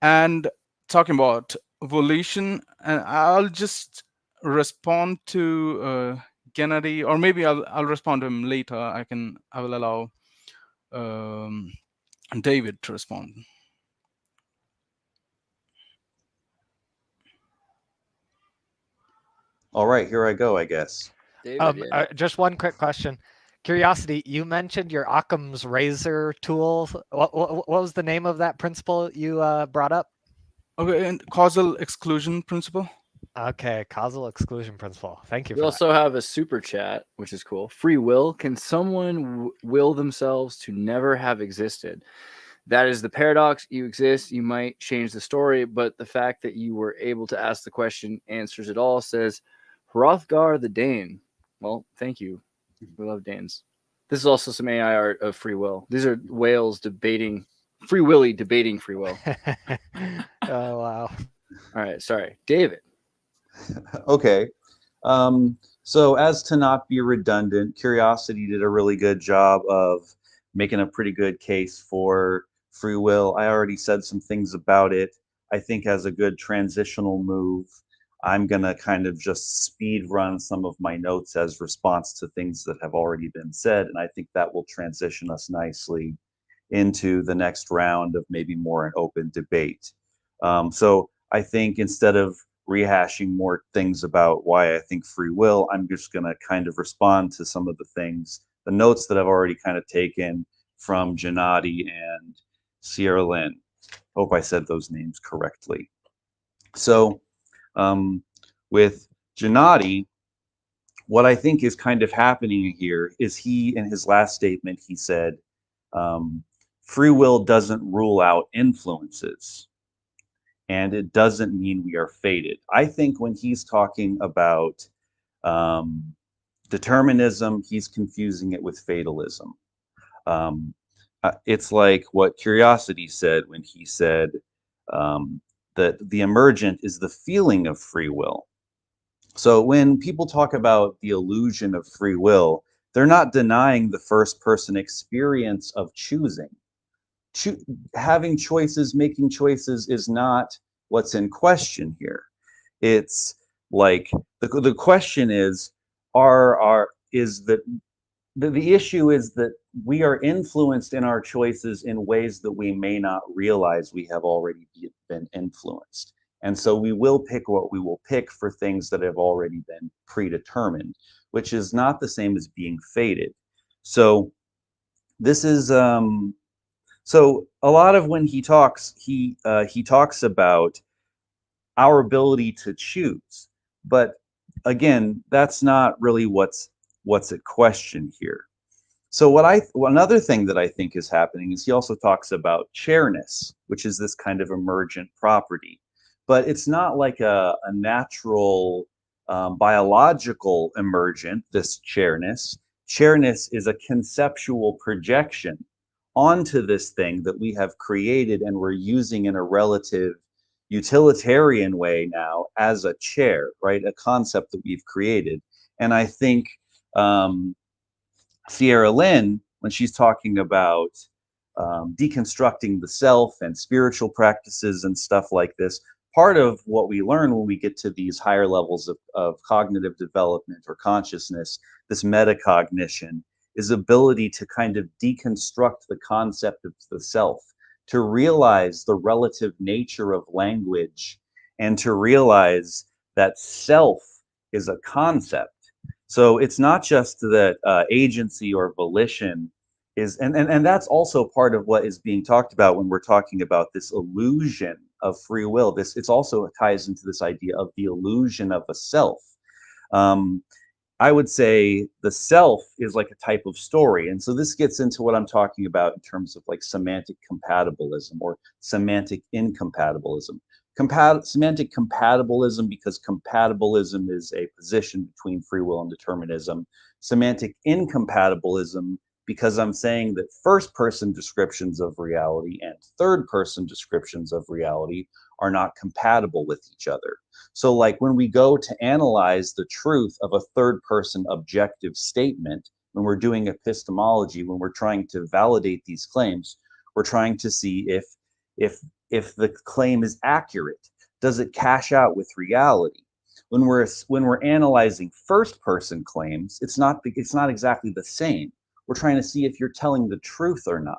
And talking about volition, and I'll just respond to Gennady, or maybe I'll respond to him later. I will allow David to respond. All right, here I go, I guess. David, Just one quick question. Curiosity, you mentioned your Occam's razor tool. What was the name of that principle you brought up? Okay, and causal exclusion principle. Okay, causal exclusion principle. Thank you. We also have a super chat, which is cool. Free will. Can someone will themselves to never have existed? That is the paradox. You exist. You might change the story, but the fact that you were able to ask the question answers it all. Says Hrothgar the Dane. Well, thank you. We love Danes. This is also some AI art of free will. These are whales debating Free Willy debating free will. Oh, wow. All right. Sorry. David. Okay. So as to not be redundant, Curiosity did a really good job of making a pretty good case for free will. I already said some things about it. I think as a good transitional move, I'm going to kind of just speed run some of my notes as response to things that have already been said. And I think that will transition us nicely into the next round of maybe more an open debate. So I think instead of rehashing more things about why I think free will, I'm just going to kind of respond to some of the things, the notes that I've already kind of taken from Gennady and Cyrelin. Hope I said those names correctly. So with Gennady, what I think is kind of happening here is he, in his last statement, he said, free will doesn't rule out influences, and it doesn't mean we are fated. I think when he's talking about determinism, he's confusing it with fatalism. It's like what Curiosity said when he said that the emergent is the feeling of free will. So when people talk about the illusion of free will, they're not denying the first person experience of choosing. Having choices, making choices is not what's in question here. It's Like the question is, is that the issue is that we are influenced in our choices in ways that we may not realize we have already been influenced. And so we will pick what we will pick for things that have already been predetermined, which is not the same as being fated. So this is so a lot of when he talks about our ability to choose, but again, that's not really what's at question here. So another thing that I think is happening is he also talks about chairness, which is this kind of emergent property, but it's not like a natural biological emergent, this chairness. Chairness is a conceptual projection onto this thing that we have created and we're using in a relative utilitarian way now as a chair, right? A concept that we've created. And I think Cyrelin, when she's talking about deconstructing the self and spiritual practices and stuff like this, part of what we learn when we get to these higher levels of cognitive development or consciousness, this metacognition, is ability to kind of deconstruct the concept of the self, to realize the relative nature of language, and to realize that self is a concept. So it's not just that agency or volition is, and that's also part of what is being talked about when we're talking about this illusion of free will. It's also ties into this idea of the illusion of a self. I would say the self is like a type of story. And so this gets into what I'm talking about in terms of like semantic compatibilism or semantic incompatibilism. Semantic compatibilism, because compatibilism is a position between free will and determinism. Semantic incompatibilism, because I'm saying that first-person descriptions of reality and third-person descriptions of reality are not compatible with each other. So like when we go to analyze the truth of a third-person objective statement, when we're doing epistemology, when we're trying to validate these claims, we're trying to see if the claim is accurate. Does it cash out with reality? When we're analyzing first-person claims, it's not exactly the same. We're trying to see if you're telling the truth or not,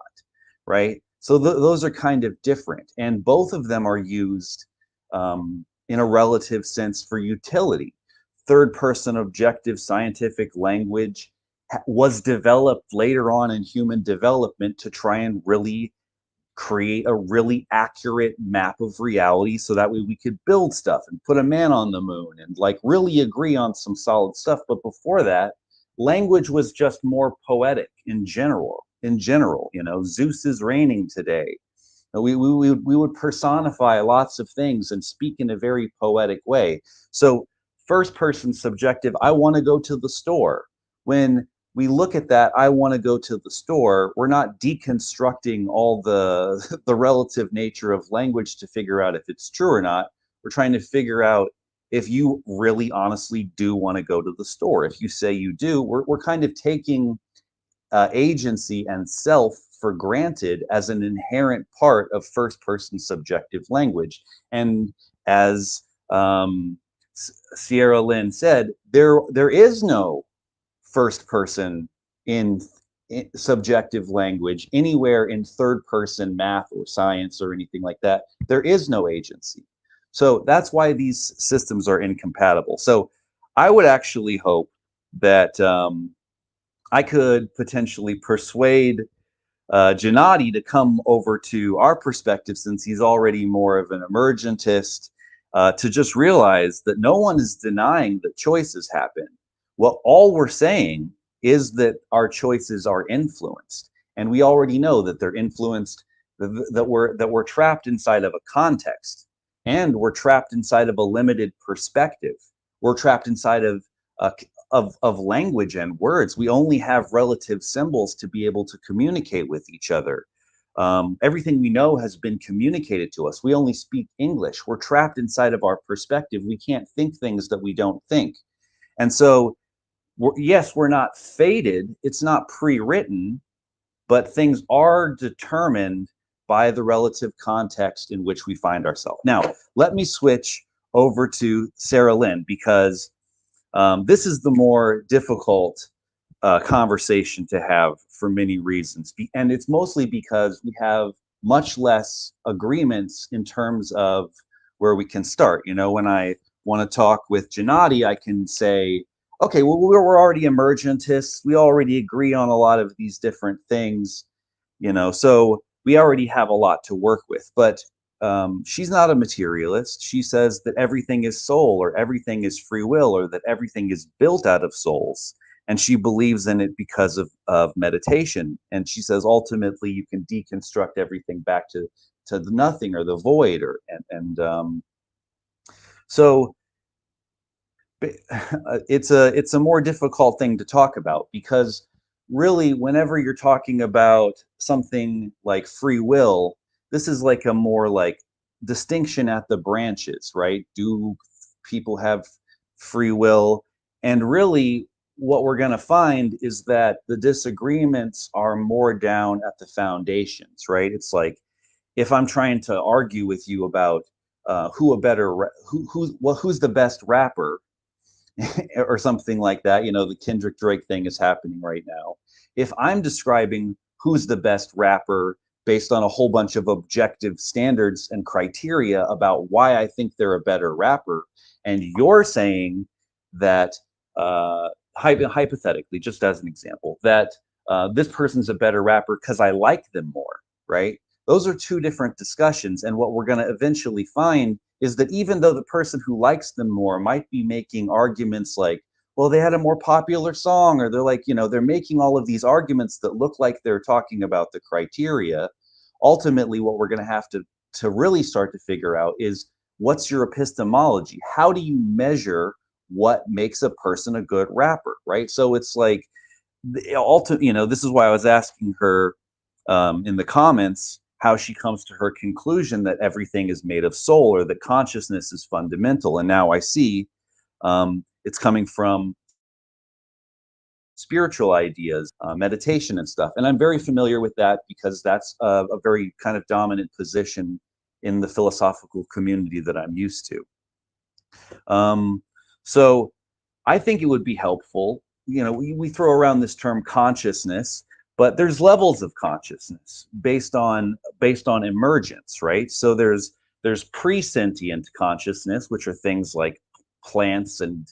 right? So those are kind of different, and both of them are used in a relative sense for utility. Third-person objective scientific language was developed later on in human development to try and really create a really accurate map of reality so that way we could build stuff and put a man on the moon and like really agree on some solid stuff. But before that, language was just more poetic in general, you know, Zeus is reigning today. We would personify lots of things and speak in a very poetic way. So first person subjective, I want to go to the store. When we look at that, I want to go to the store, we're not deconstructing all the relative nature of language to figure out if it's true or not. We're trying to figure out if you really honestly do want to go to the store. If you say you do, we're kind of taking agency and self for granted as an inherent part of first-person subjective language. And as Cyrelin said, there is no first person in subjective language anywhere in third person math or science or anything like that. There is no agency. So that's why these systems are incompatible. So I would actually hope that I could potentially persuade Gennady to come over to our perspective, since he's already more of an emergentist, to just realize that no one is denying that choices happen. Well, all we're saying is that our choices are influenced, and we already know that they're influenced, that we're trapped inside of a context, and we're trapped inside of a limited perspective. We're trapped inside of language and words. We only have relative symbols to be able to communicate with each other. Everything we know has been communicated to us. We only speak English. We're trapped inside of our perspective. We can't think things that we don't think. And so, yes, we're not fated. It's not pre-written, but things are determined by the relative context in which we find ourselves. Now, let me switch over to Cyrelin, because this is the more difficult conversation to have for many reasons. And it's mostly because we have much less agreements in terms of where we can start. You know, when I want to talk with Gennady, I can say, okay, well, we're already emergentists. We already agree on a lot of these different things, you know, so we already have a lot to work with. But she's not a materialist. She says that everything is soul, or everything is free will, or that everything is built out of souls. And she believes in it because of meditation. And she says ultimately you can deconstruct everything back to the nothing or the void, or so it's a more difficult thing to talk about, because really whenever you're talking about something like free will, this is like a more like distinction at the branches, right? Do people have free will? And really what we're going to find is that the disagreements are more down at the foundations, right? It's like, if I'm trying to argue with you about who's the best rapper, or something like that, you know, the Kendrick Drake thing is happening right now. If I'm describing who's the best rapper based on a whole bunch of objective standards and criteria about why I think they're a better rapper, and you're saying that, hypothetically, just as an example, that this person's a better rapper because I like them more, right? Those are two different discussions. And what we're going to eventually find is that even though the person who likes them more might be making arguments like, well, they had a more popular song, or they're like, you know, they're making all of these arguments that look like they're talking about the criteria. Ultimately, what we're going to have to really start to figure out is, what's your epistemology? How do you measure what makes a person a good rapper, right? So it's like, you know, this is why I was asking her in the comments how she comes to her conclusion that everything is made of soul, or that consciousness is fundamental. And now I see it's coming from spiritual ideas, meditation and stuff. And I'm very familiar with that, because that's a very kind of dominant position in the philosophical community that I'm used to. So I think it would be helpful, you know, we throw around this term consciousness, but there's levels of consciousness based on emergence, right? So there's pre-sentient consciousness, which are things like plants and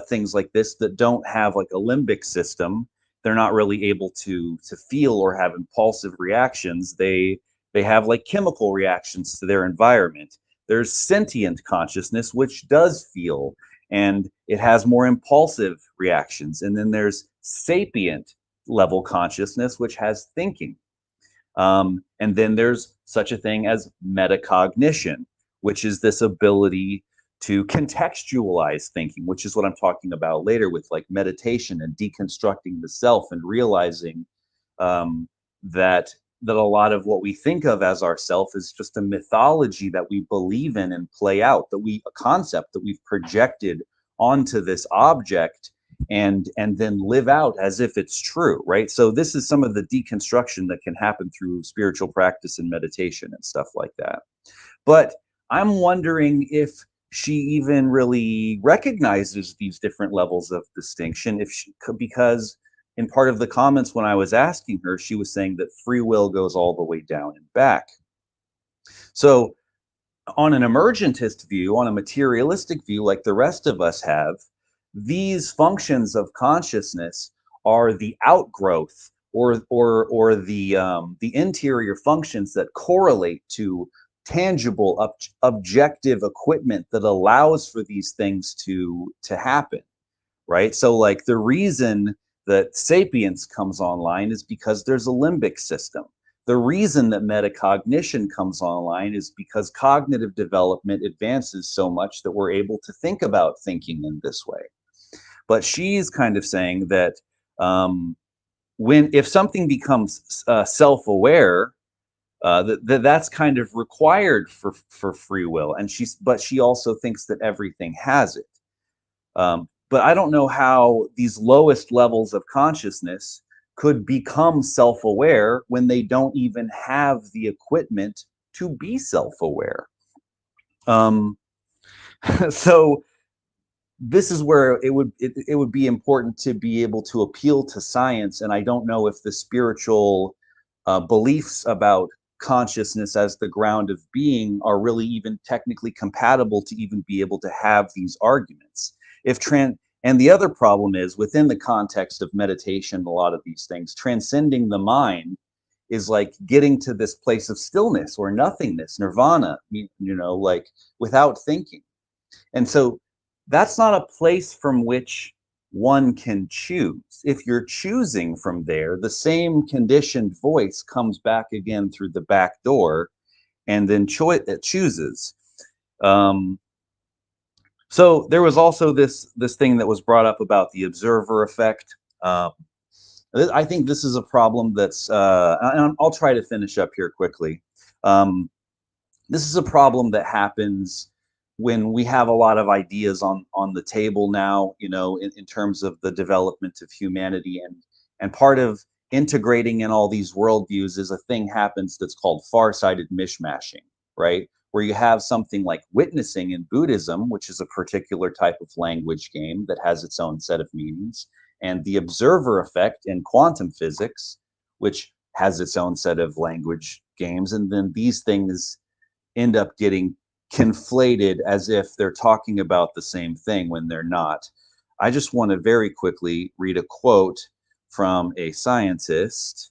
things like this that don't have like a limbic system. They're not really able to feel or have impulsive reactions. They have like chemical reactions to their environment. There's sentient consciousness, which does feel, and it has more impulsive reactions. And then there's sapient level consciousness, which has thinking. And then there's such a thing as metacognition, which is this ability to contextualize thinking, which is what I'm talking about later with like meditation and deconstructing the self, and realizing that a lot of what we think of as ourself is just a mythology that we believe in and play out, a concept that we've projected onto this object and then live out as if it's true, right? So this is some of the deconstruction that can happen through spiritual practice and meditation and stuff like that. But I'm wondering if she even really recognizes these different levels of distinction, because in part of the comments when I was asking her, she was saying that free will goes all the way down and back. So on an emergentist view, on a materialistic view, like the rest of us have, these functions of consciousness are the outgrowth or the interior functions that correlate to tangible, objective equipment that allows for these things to happen, right? So like the reason that sapience comes online is because there's a limbic system. The reason that metacognition comes online is because cognitive development advances so much that we're able to think about thinking in this way. But she's kind of saying that if something becomes self-aware, that's kind of required for free will, but she also thinks that everything has it. But I don't know how these lowest levels of consciousness could become self-aware when they don't even have the equipment to be self-aware. So this is where it would be important to be able to appeal to science, and I don't know if the spiritual beliefs about consciousness as the ground of being are really even technically compatible to even be able to have these arguments. And the other problem is, within the context of meditation, a lot of these things, transcending the mind is like getting to this place of stillness or nothingness, nirvana, like without thinking. And so that's not a place from which one can choose. If you're choosing from there, the same conditioned voice comes back again through the back door and then it chooses. So there was also this thing that was brought up about the observer effect. I think this is a problem that's, and I'll try to finish up here quickly. This is a problem that happens when we have a lot of ideas on the table now, in terms of the development of humanity, and part of integrating in all these worldviews is a thing happens that's called far-sighted mishmashing, right? Where you have something like witnessing in Buddhism, which is a particular type of language game that has its own set of meanings, and the observer effect in quantum physics, which has its own set of language games, and then these things end up getting conflated as if they're talking about the same thing when they're not. I just want to very quickly read a quote from a scientist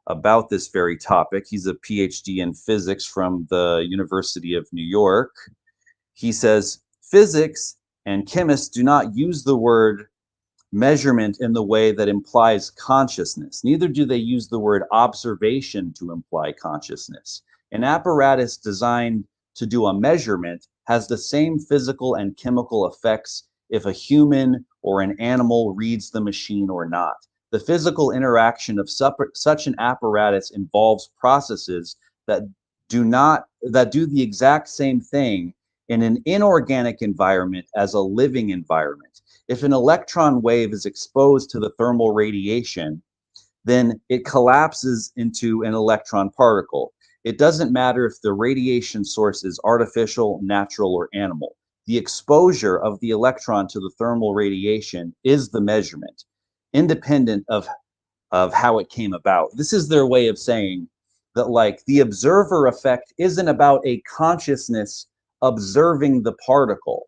about this very topic. He's a PhD in physics from the University of New York. He says, "Physics and chemists do not use the word measurement in the way that implies consciousness. Neither do they use the word observation to imply consciousness. An apparatus designed to do a measurement has the same physical and chemical effects if a human or an animal reads the machine or not. The physical interaction of such an apparatus involves processes that do the exact same thing in an inorganic environment as a living environment. If an electron wave is exposed to the thermal radiation, then it collapses into an electron particle. It doesn't matter if the radiation source is artificial, natural, or animal. The exposure of the electron to the thermal radiation is the measurement, independent of how it came about." This is their way of saying that, like, the observer effect isn't about a consciousness observing the particle.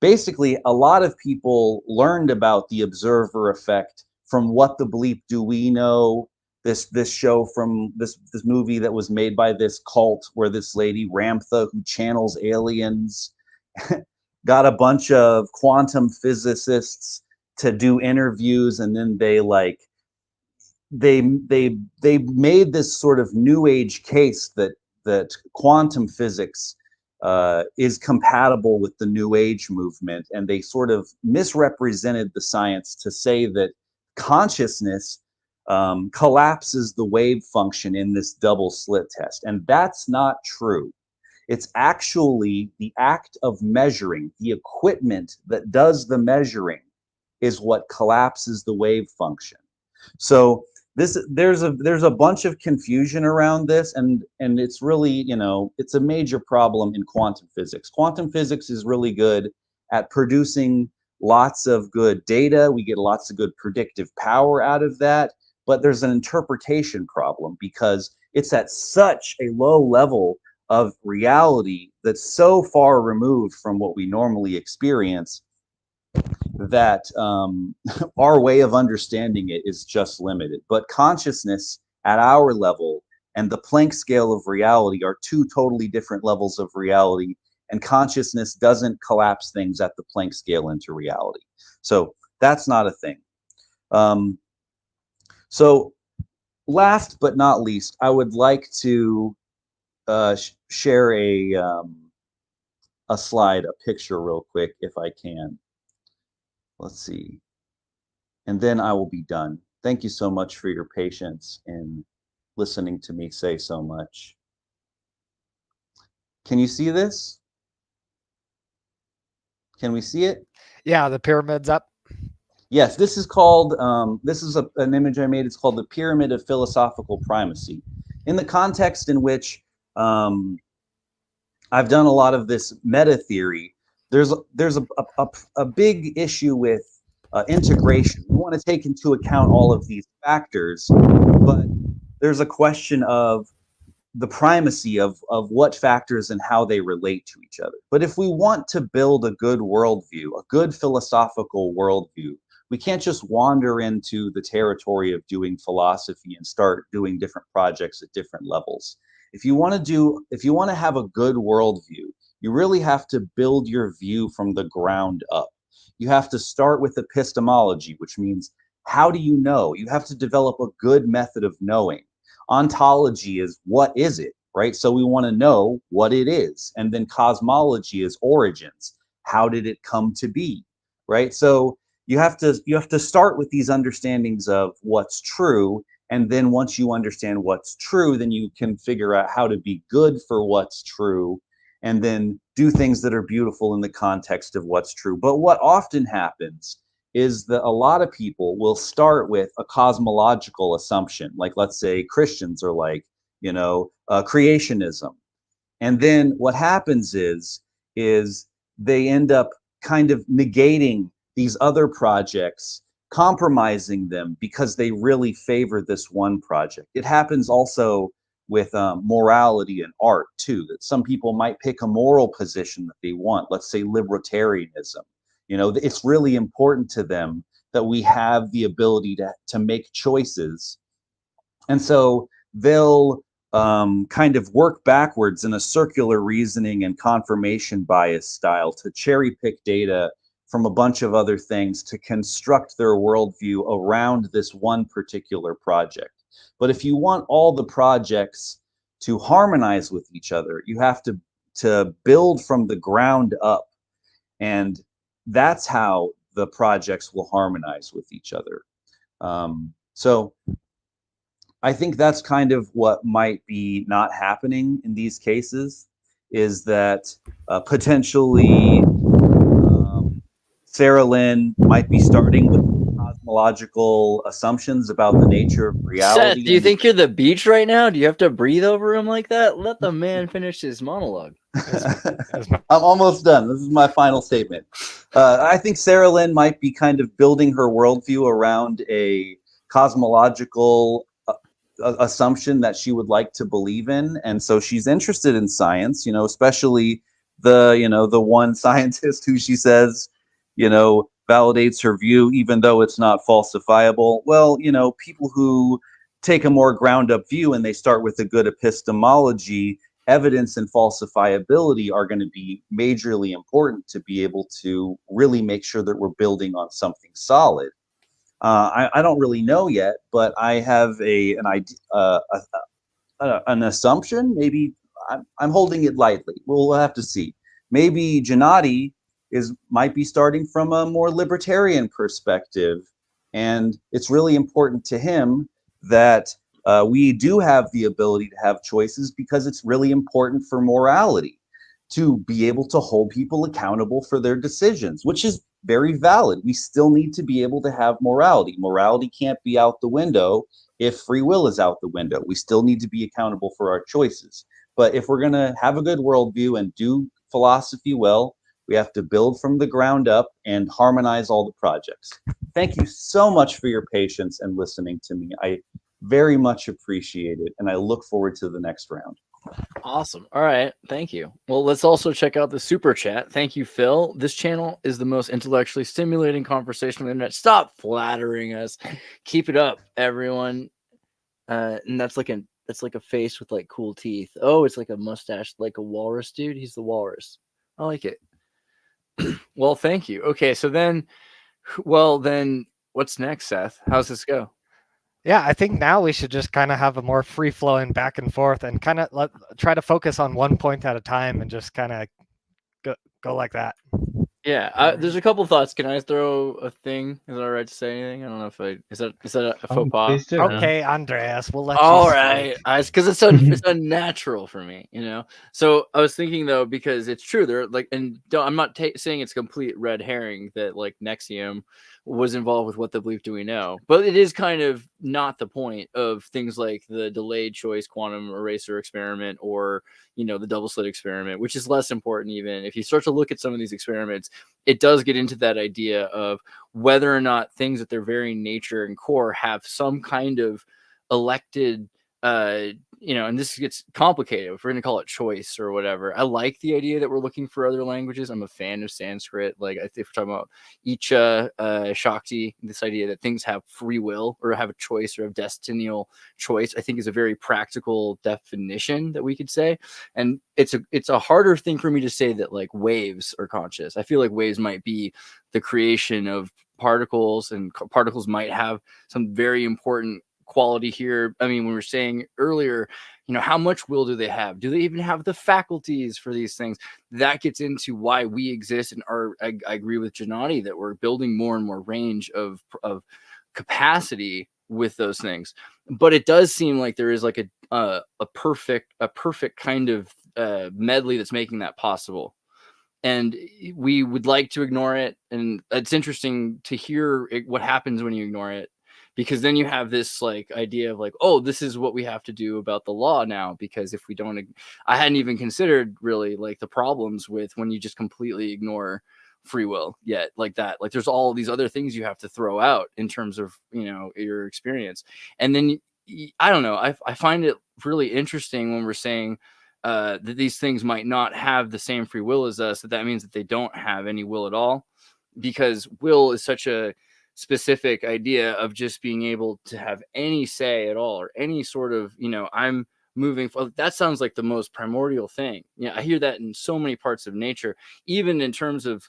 Basically, a lot of people learned about the observer effect from What the Bleep Do We Know, this show from this movie that was made by this cult where this lady Ramtha, who channels aliens, got a bunch of quantum physicists to do interviews, and then they made this sort of new age case that quantum physics is compatible with the new age movement, and they sort of misrepresented the science to say that consciousness collapses the wave function in this double slit test, and that's not true. It's actually the act of measuring, the equipment that does the measuring is what collapses the wave function. So there's a bunch of confusion around this, and it's really, it's a major problem in quantum physics. Quantum physics is really good at producing lots of good data. We get lots of good predictive power out of that, but there's an interpretation problem because it's at such a low level of reality that's so far removed from what we normally experience that our way of understanding it is just limited. But consciousness at our level and the Planck scale of reality are two totally different levels of reality, and consciousness doesn't collapse things at the Planck scale into reality. So that's not a thing. So last but not least, I would like to share a slide, a picture real quick, if I can. Let's see. And then I will be done. Thank you so much for your patience in listening to me say so much. Can you see this? Can we see it? Yeah, the pyramid's up. Yes, this is called, this is an image I made. It's called the Pyramid of Philosophical Primacy. In the context in which I've done a lot of this meta theory, there's a big issue with integration. We want to take into account all of these factors, but there's a question of the primacy of what factors and how they relate to each other. But if we want to build a good worldview, a good philosophical worldview, we can't just wander into the territory of doing philosophy and start doing different projects at different levels. If you want to have a good worldview, you really have to build your view from the ground up. You have to start with epistemology, which means how do you know? You have to develop a good method of knowing. Ontology is what is it, right? So we want to know what it is. And then cosmology is origins. How did it come to be, right? So you have to start with these understandings of what's true, and then once you understand what's true, then you can figure out how to be good for what's true, and then do things that are beautiful in the context of what's true. But what often happens is that a lot of people will start with a cosmological assumption, like let's say Christians are like, creationism. And then what happens is they end up kind of negating these other projects, compromising them because they really favor this one project. It happens also with morality and art too, that some people might pick a moral position that they want, let's say libertarianism. It's really important to them that we have the ability to make choices. And so they'll kind of work backwards in a circular reasoning and confirmation bias style to cherry pick data from a bunch of other things to construct their worldview around this one particular project. But if you want all the projects to harmonize with each other, you have to build from the ground up. And that's how the projects will harmonize with each other. So I think that's kind of what might be not happening in these cases, is that potentially Cyrelin might be starting with cosmological assumptions about the nature of reality. Seth, do you think you're the beach right now? Do you have to breathe over him like that? Let the man finish his monologue. I'm almost done. This is my final statement. I think Cyrelin might be kind of building her worldview around a cosmological assumption that she would like to believe in, and so she's interested in science. Especially the one scientist who she says, validates her view, even though it's not falsifiable. Well, people who take a more ground up view and they start with a good epistemology, evidence and falsifiability are going to be majorly important to be able to really make sure that we're building on something solid. I don't really know yet, but I have an assumption. Maybe I'm holding it lightly. We'll have to see. Maybe Gennady might be starting from a more libertarian perspective, and it's really important to him that we do have the ability to have choices, because it's really important for morality to be able to hold people accountable for their decisions, which is very valid. We still need to be able to have morality. Morality can't be out the window if free will is out the window. We still need to be accountable for our choices. But if we're going to have a good worldview and do philosophy well, we have to build from the ground up and harmonize all the projects. Thank you so much for your patience and listening to me. I very much appreciate it, and I look forward to the next round. Awesome. All right. Thank you. Well, let's also check out the super chat. Thank you, Phil. This channel is the most intellectually stimulating conversation on the internet. Stop flattering us. Keep it up, everyone. And that's like a face with like cool teeth. Oh, it's like a mustache, like a walrus dude. He's the walrus. I like it. Well, thank you. Okay, so then what's next, Seth? How's this go? Yeah, I think now we should just kind of have a more free-flowing back and forth and kind of try to focus on one point at a time and just kind of go like that. Yeah, there's a couple thoughts. Can I throw a thing? Is it all right to say anything? I don't know if is that a faux pas? Please do, Okay, Andreas, we'll let all you right, because it's unnatural for me, So I was thinking though, because it's true. They're like, and I'm not saying it's complete red herring that like Nexium was involved with What the Bleep Do We Know, but it is kind of not the point of things like the delayed choice quantum eraser experiment, or, the double slit experiment, which is less important. Even if you start to look at some of these experiments, it does get into that idea of whether or not things at their very nature and core have some kind of elected, and this gets complicated if we're going to call it choice or whatever. I like the idea that we're looking for other languages. I'm a fan of Sanskrit. Like, if we're talking about Icha, Shakti, this idea that things have free will or have a choice or have destinial choice, I think is a very practical definition that we could say. And it's a harder thing for me to say that like waves are conscious. I feel like waves might be the creation of particles, and particles might have some very important quality here. I mean, when we were saying earlier, how much will do they have? Do they even have the faculties for these things? That gets into why we exist. And I agree with Gennady that we're building more and more range of capacity with those things. But it does seem like there is like a perfect kind of medley that's making that possible. And we would like to ignore it. And it's interesting to hear what happens when you ignore it, because then you have this like idea of like, oh, this is what we have to do about the law now, because if we don't, I hadn't even considered really like the problems with when you just completely ignore free will yet, like that. Like there's all these other things you have to throw out in terms of, your experience. And then I don't know, I find it really interesting when we're saying that these things might not have the same free will as us, that means that they don't have any will at all, because will is such a specific idea of just being able to have any say at all, or any sort of, I'm moving. That sounds like the most primordial thing. I hear that in so many parts of nature, even in terms of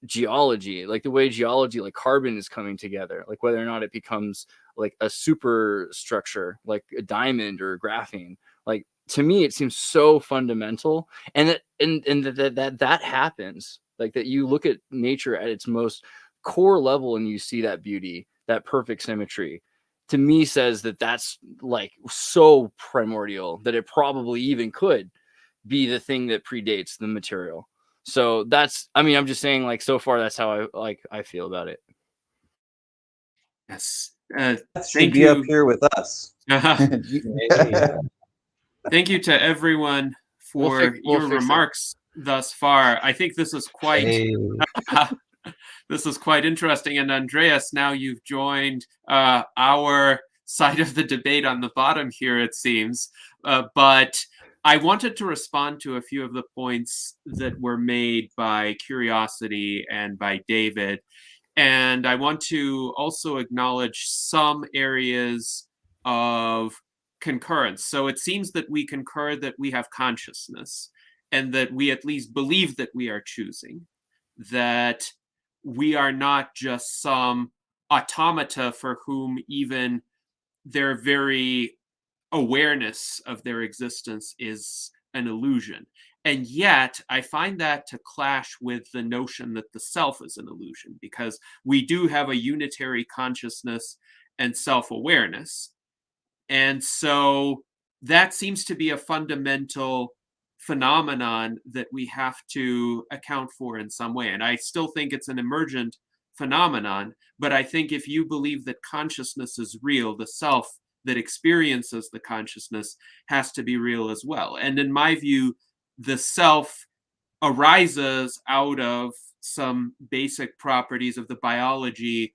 geology, like the way geology, like carbon is coming together, like whether or not it becomes like a superstructure, like a diamond or graphene. Like, to me, it seems so fundamental, and that happens, like that you look at nature at its most core level and you see that beauty, that perfect symmetry, to me says that that's like so primordial that it probably even could be the thing that predates the material. So that's, I'm just saying, like, so far that's how I feel about it. Yes. That should Thank be you. up here with us. Thank you to everyone for your remarks thus far. I think this is quite this is quite interesting. And Andreas, now you've joined our side of the debate on the bottom here, it seems. But I wanted to respond to a few of the points that were made by Curiosity and by David. And I want to also acknowledge some areas of concurrence. So it seems that we concur that we have consciousness, and that we at least believe that we are choosing, that we are not just some automata for whom even their very awareness of their existence is an illusion. And yet, I find that to clash with the notion that the self is an illusion, because we do have a unitary consciousness and self-awareness. And so that seems to be a fundamental phenomenon that we have to account for in some way. And I still think it's an emergent phenomenon, but I think if you believe that consciousness is real, the self that experiences the consciousness has to be real as well. And in my view, the self arises out of some basic properties of the biology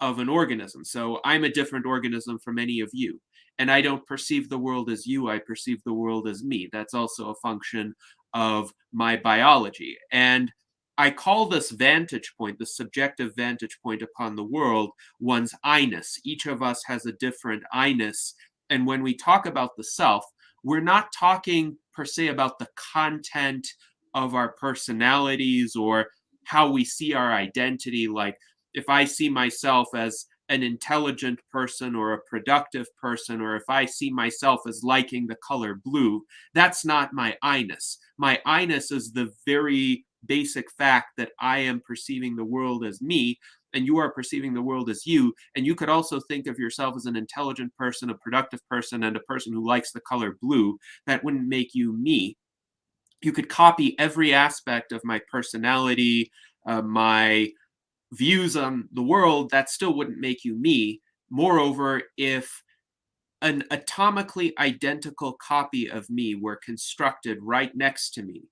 of an organism. So I'm a different organism from any of you, and I don't perceive the world as you, I perceive the world as me. That's also a function of my biology. And I call this vantage point, the subjective vantage point upon the world, one's I-ness. Each of us has a different I-ness. And when we talk about the self, we're not talking per se about the content of our personalities or how we see our identity. Like, if I see myself as an intelligent person or a productive person, or if I see myself as liking the color blue, that's not my I-ness. My I-ness is the very basic fact that I am perceiving the world as me, and you are perceiving the world as you. And you could also think of yourself as an intelligent person, a productive person, and a person who likes the color blue. That wouldn't make you me. You could copy every aspect of my personality, my views on the world. That still wouldn't make you me. Moreover, if an atomically identical copy of me were constructed right next to me,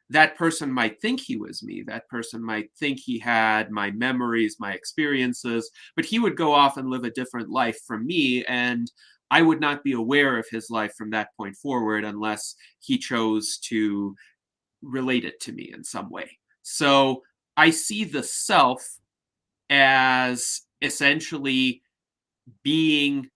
that person might think he was me. That person might think he had my memories, my experiences, but he would go off and live a different life from me, and I would not be aware of his life from that point forward unless he chose to relate it to me in some way. So I see the self as essentially being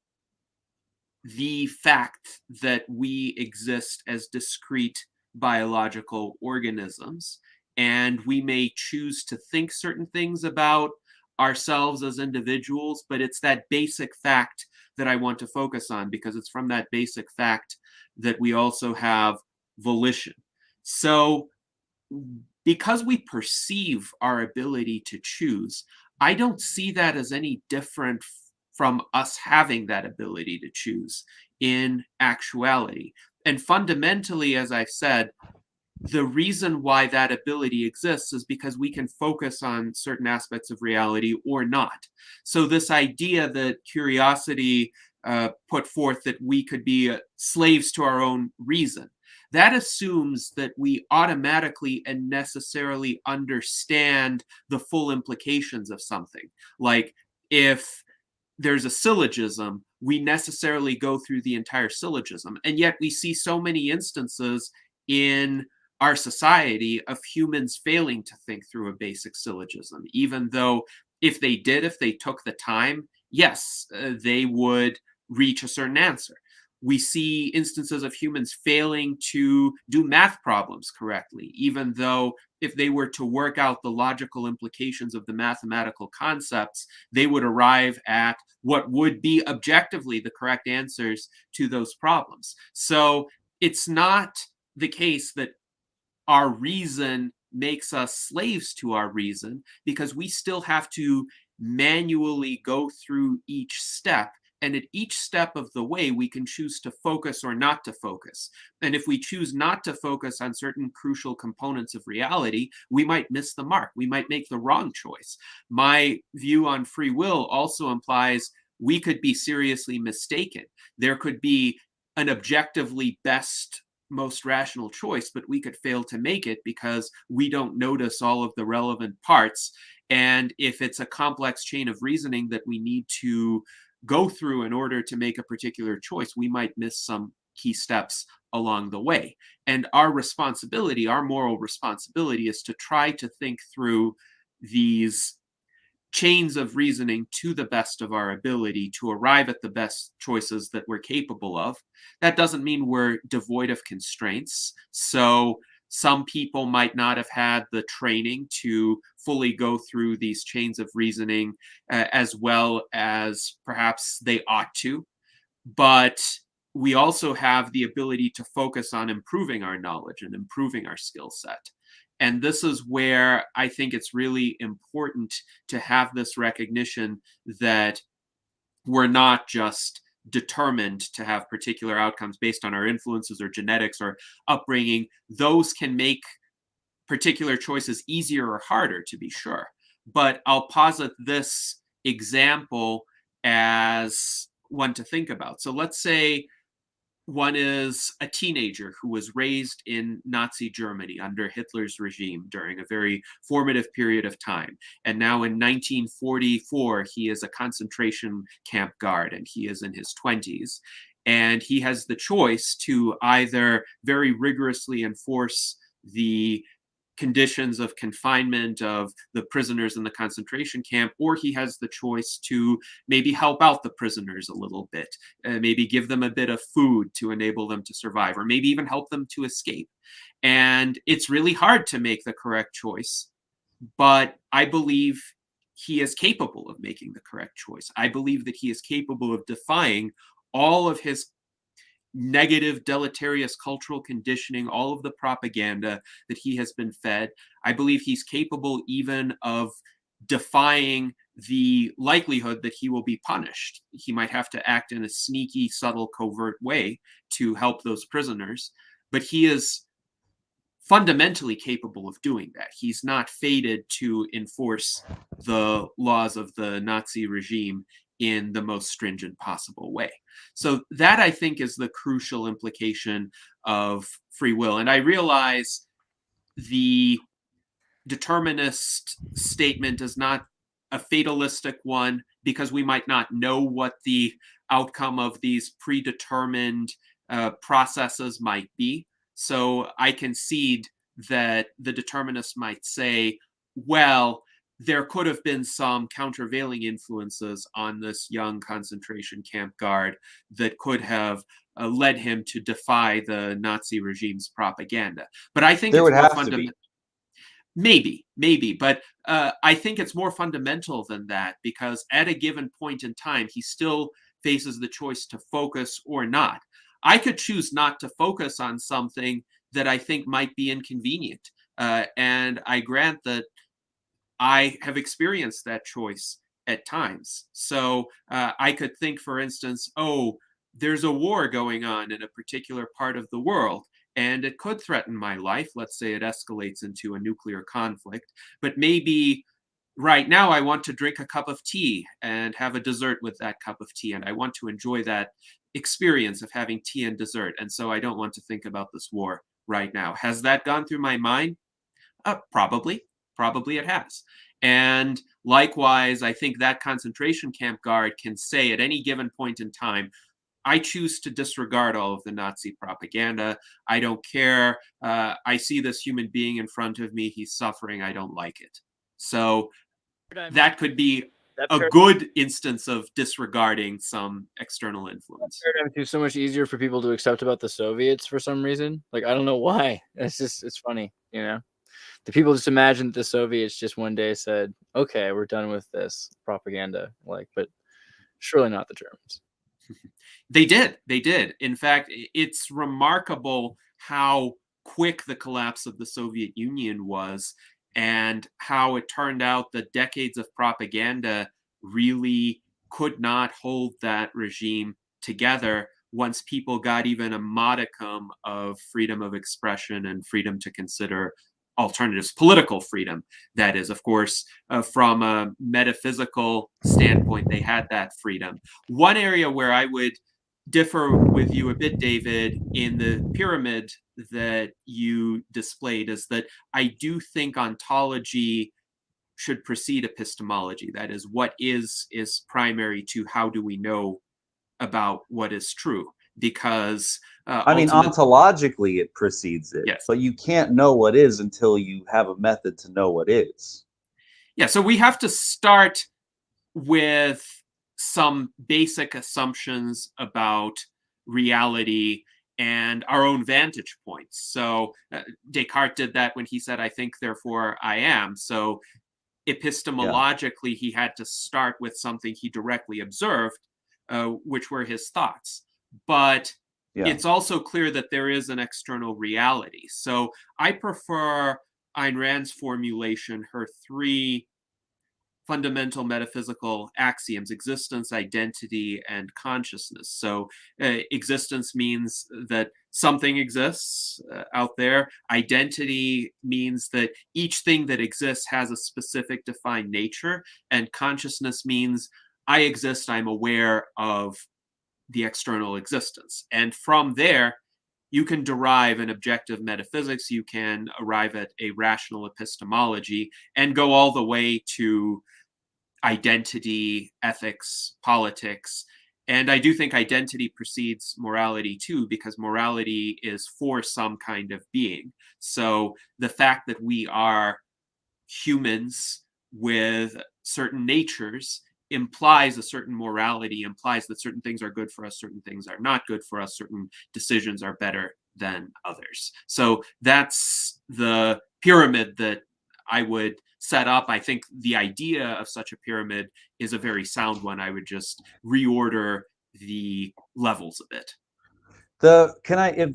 the fact that we exist as discrete biological organisms, and we may choose to think certain things about ourselves as individuals, but it's that basic fact that I want to focus on, because it's from that basic fact that we also have volition. So because we perceive our ability to choose, I don't see that as any different from us having that ability to choose in actuality. And fundamentally, as I've said, the reason why that ability exists is because we can focus on certain aspects of reality or not. So this idea that curiosity put forth, that we could be slaves to our own reason, that assumes that we automatically and necessarily understand the full implications of something. Like, if there's a syllogism, we necessarily go through the entire syllogism. And yet we see so many instances in our society of humans failing to think through a basic syllogism, even though if they took the time, yes, they would reach a certain answer. We see instances of humans failing to do math problems correctly, even though if they were to work out the logical implications of the mathematical concepts, they would arrive at what would be objectively the correct answers to those problems. So it's not the case that our reason makes us slaves to our reason, because we still have to manually go through each step. And at each step of the way, we can choose to focus or not to focus. And if we choose not to focus on certain crucial components of reality, we might miss the mark. We might make the wrong choice. My view on free will also implies we could be seriously mistaken. There could be an objectively best, most rational choice, but we could fail to make it because we don't notice all of the relevant parts. And if it's a complex chain of reasoning that we need to go through in order to make a particular choice, we might miss some key steps along the way. And our responsibility, our moral responsibility, is to try to think through these chains of reasoning to the best of our ability to arrive at the best choices that we're capable of. That doesn't mean we're devoid of constraints. So some people might not have had the training to fully go through these chains of reasoning as well as perhaps they ought to. But we also have the ability to focus on improving our knowledge and improving our skill set. And this is where I think it's really important to have this recognition that we're not just determined to have particular outcomes based on our influences or genetics or upbringing. Those can make particular choices easier or harder, to be sure. But I'll posit this example as one to think about. So let's say one is a teenager who was raised in Nazi Germany under Hitler's regime during a very formative period of time. And now in 1944, he is a concentration camp guard and he is in his 20s. And he has the choice to either very rigorously enforce the conditions of confinement of the prisoners in the concentration camp, or he has the choice to maybe help out the prisoners a little bit, maybe give them a bit of food to enable them to survive, or maybe even help them to escape. And it's really hard to make the correct choice, but I believe he is capable of making the correct choice. I believe that he is capable of defying all of his negative, deleterious cultural conditioning, all of the propaganda that he has been fed. I believe he's capable even of defying the likelihood that he will be punished. He might have to act in a sneaky, subtle, covert way to help those prisoners, but he is fundamentally capable of doing that. He's not fated to enforce the laws of the Nazi regime in the most stringent possible way. So that, I think, is the crucial implication of free will. And I realize the determinist statement is not a fatalistic one, because we might not know what the outcome of these predetermined processes might be. So I concede that the determinist might say, well, there could have been some countervailing influences on this young concentration camp guard that could have led him to defy the Nazi regime's propaganda. But I think There it's would more have to fundamental. be. Maybe, but I think it's more fundamental than that, because at a given point in time, he still faces the choice to focus or not. I could choose not to focus on something that I think might be inconvenient. And I grant that I have experienced that choice at times. So I could think, for instance, oh, there's a war going on in a particular part of the world, and it could threaten my life. Let's say it escalates into a nuclear conflict, but maybe right now I want to drink a cup of tea and have a dessert with that cup of tea, and I want to enjoy that experience of having tea and dessert, and so I don't want to think about this war right now. Has that gone through my mind? Probably it has. And likewise, I think that concentration camp guard can say at any given point in time, I choose to disregard all of the Nazi propaganda. I don't care. I see this human being in front of me. He's suffering. I don't like it. So that could be a good instance of disregarding some external influence. It's so much easier for people to accept about the Soviets for some reason. Like, I don't know why. It's funny, you know? The people just imagine that the Soviets just one day said, okay, we're done with this propaganda. Like, but surely not the Germans. They did. In fact, it's remarkable how quick the collapse of the Soviet Union was, and how it turned out that decades of propaganda really could not hold that regime together once people got even a modicum of freedom of expression and freedom to consider alternatives, political freedom. That is, of course, from a metaphysical standpoint, they had that freedom. One area where I would differ with you a bit, David, in the pyramid that you displayed, is that I do think ontology should precede epistemology. That is, what is primary to how do we know about what is true. Because I mean, ontologically it precedes it, yes. But you can't know what is until you have a method to know what is. Yeah, so we have to start with some basic assumptions about reality and our own vantage points. So Descartes did that when he said, I think, therefore I am. So epistemologically, he had to start with something he directly observed, which were his thoughts. But it's also clear that there is an external reality. So I prefer Ayn Rand's formulation, her three fundamental metaphysical axioms: existence, identity, and consciousness. So existence means that something exists out there. Identity means that each thing that exists has a specific defined nature. And consciousness means I exist, I'm aware of the external existence. And from there, you can derive an objective metaphysics, you can arrive at a rational epistemology, and go all the way to identity, ethics, politics. And I do think identity precedes morality too, because morality is for some kind of being. So the fact that we are humans with certain natures implies a certain morality, implies that certain things are good for us, certain things are not good for us, certain decisions are better than others. So that's the pyramid that I would set up. I think the idea of such a pyramid is a very sound one. I would just reorder the levels a bit.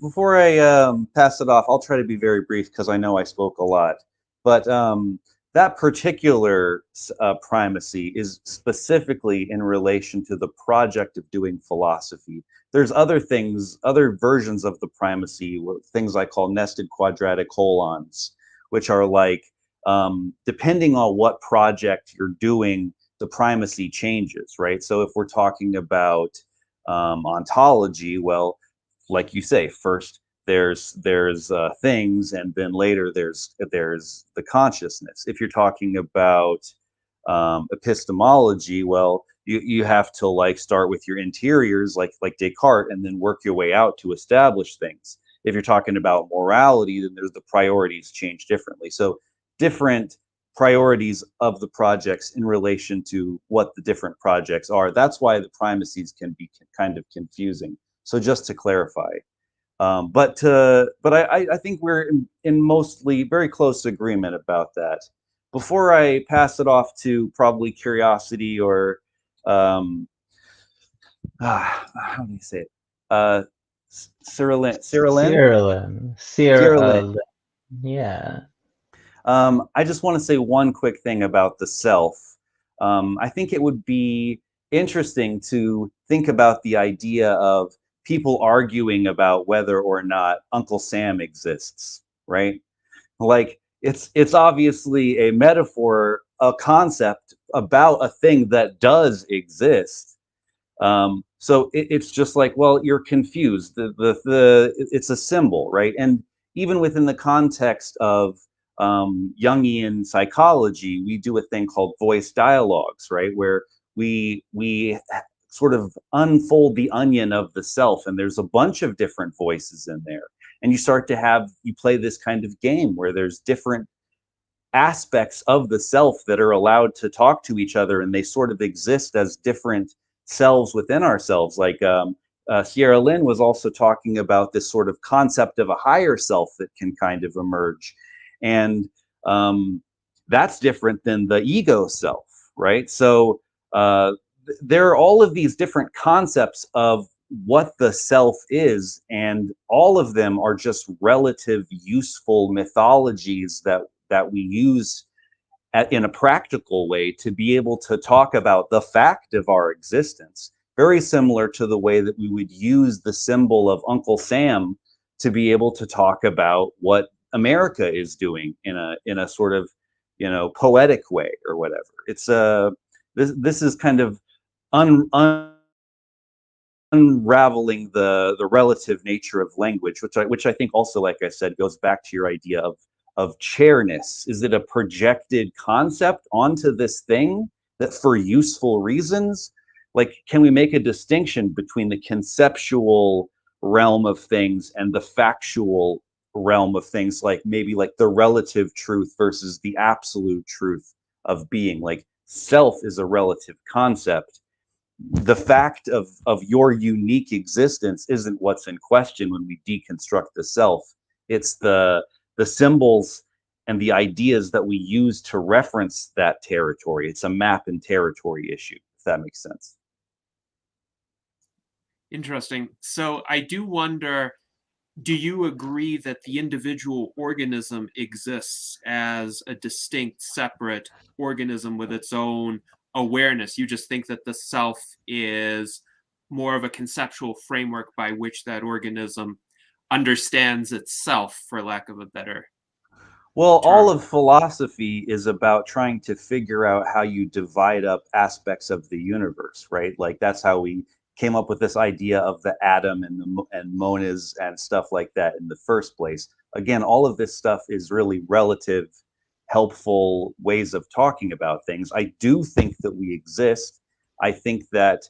Before I pass it off, I'll try to be very brief because I know I spoke a lot. But that particular primacy is specifically in relation to the project of doing philosophy. There's other things, other versions of the primacy, things I call nested quadratic holons, which are like, depending on what project you're doing, the primacy changes, right? So if we're talking about ontology, well, like you say, first there's things, and then later there's the consciousness. If you're talking about epistemology, well, you have to like start with your interiors, like Descartes, and then work your way out to establish things. If you're talking about morality, then there's the priorities change differently. So different priorities of the projects in relation to what the different projects are. That's why the primacies can be kind of confusing. So just to clarify, but I think we're in mostly very close agreement about that. Before I pass it off to probably Curiosity or how do you say it? Cyrelin. Yeah. I just want to say one quick thing about the self. I think it would be interesting to think about the idea of people arguing about whether or not Uncle Sam exists, right? Like it's obviously a metaphor, a concept about a thing that does exist. So it's just like, well, you're confused. It's a symbol, right? And even within the context of Jungian psychology, we do a thing called voice dialogues, right? Where we sort of unfold the onion of the self, and there's a bunch of different voices in there. And you play this kind of game where there's different aspects of the self that are allowed to talk to each other, and they sort of exist as different selves within ourselves. Like Cyrelin was also talking about this sort of concept of a higher self that can kind of emerge. And that's different than the ego self, right? So there are all of these different concepts of what the self is, and all of them are just relative useful mythologies that we use in a practical way to be able to talk about the fact of our existence. Very similar to the way that we would use the symbol of Uncle Sam to be able to talk about what America is doing in a sort of, poetic way or whatever. It's this is kind of unraveling the relative nature of language, which I think also, like I said, goes back to your idea of chairness. Is it a projected concept onto this thing that for useful reasons? Like, can we make a distinction between the conceptual realm of things and the factual realm of things, like maybe like the relative truth versus the absolute truth of being? Like, self is a relative concept. The fact of your unique existence isn't what's in question when we deconstruct the self. It's the symbols and the ideas that we use to reference that territory. It's a map and territory issue, if that makes sense. Interesting. So I do wonder, do you agree that the individual organism exists as a distinct, separate organism with its own awareness? You just think that the self is more of a conceptual framework by which that organism understands itself, for lack of a better Well, term. all of philosophy is about trying to figure out how you divide up aspects of the universe, right? Like, that's how we came up with this idea of the atom and monas and stuff like that in the first place. Again, all of this stuff is really relative, helpful ways of talking about things. I do think that we exist. I think that,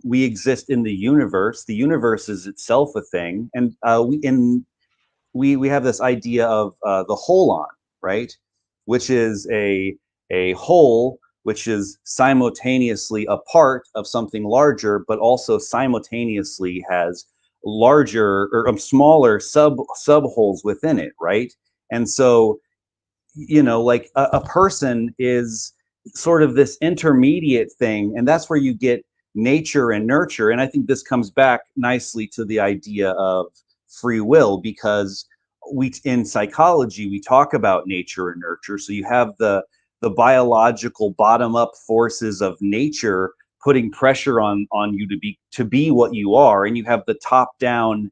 we exist in the universe. The universe is itself a thing, and we have this idea of the holon, right? Which is a whole, which is simultaneously a part of something larger, but also simultaneously has larger or smaller sub holes within it, right? And so, like a person is sort of this intermediate thing, and that's where you get nature and nurture. And I think this comes back nicely to the idea of free will, because in psychology we talk about nature and nurture. So you have the biological bottom-up forces of nature putting pressure on you to be what you are, and you have the top-down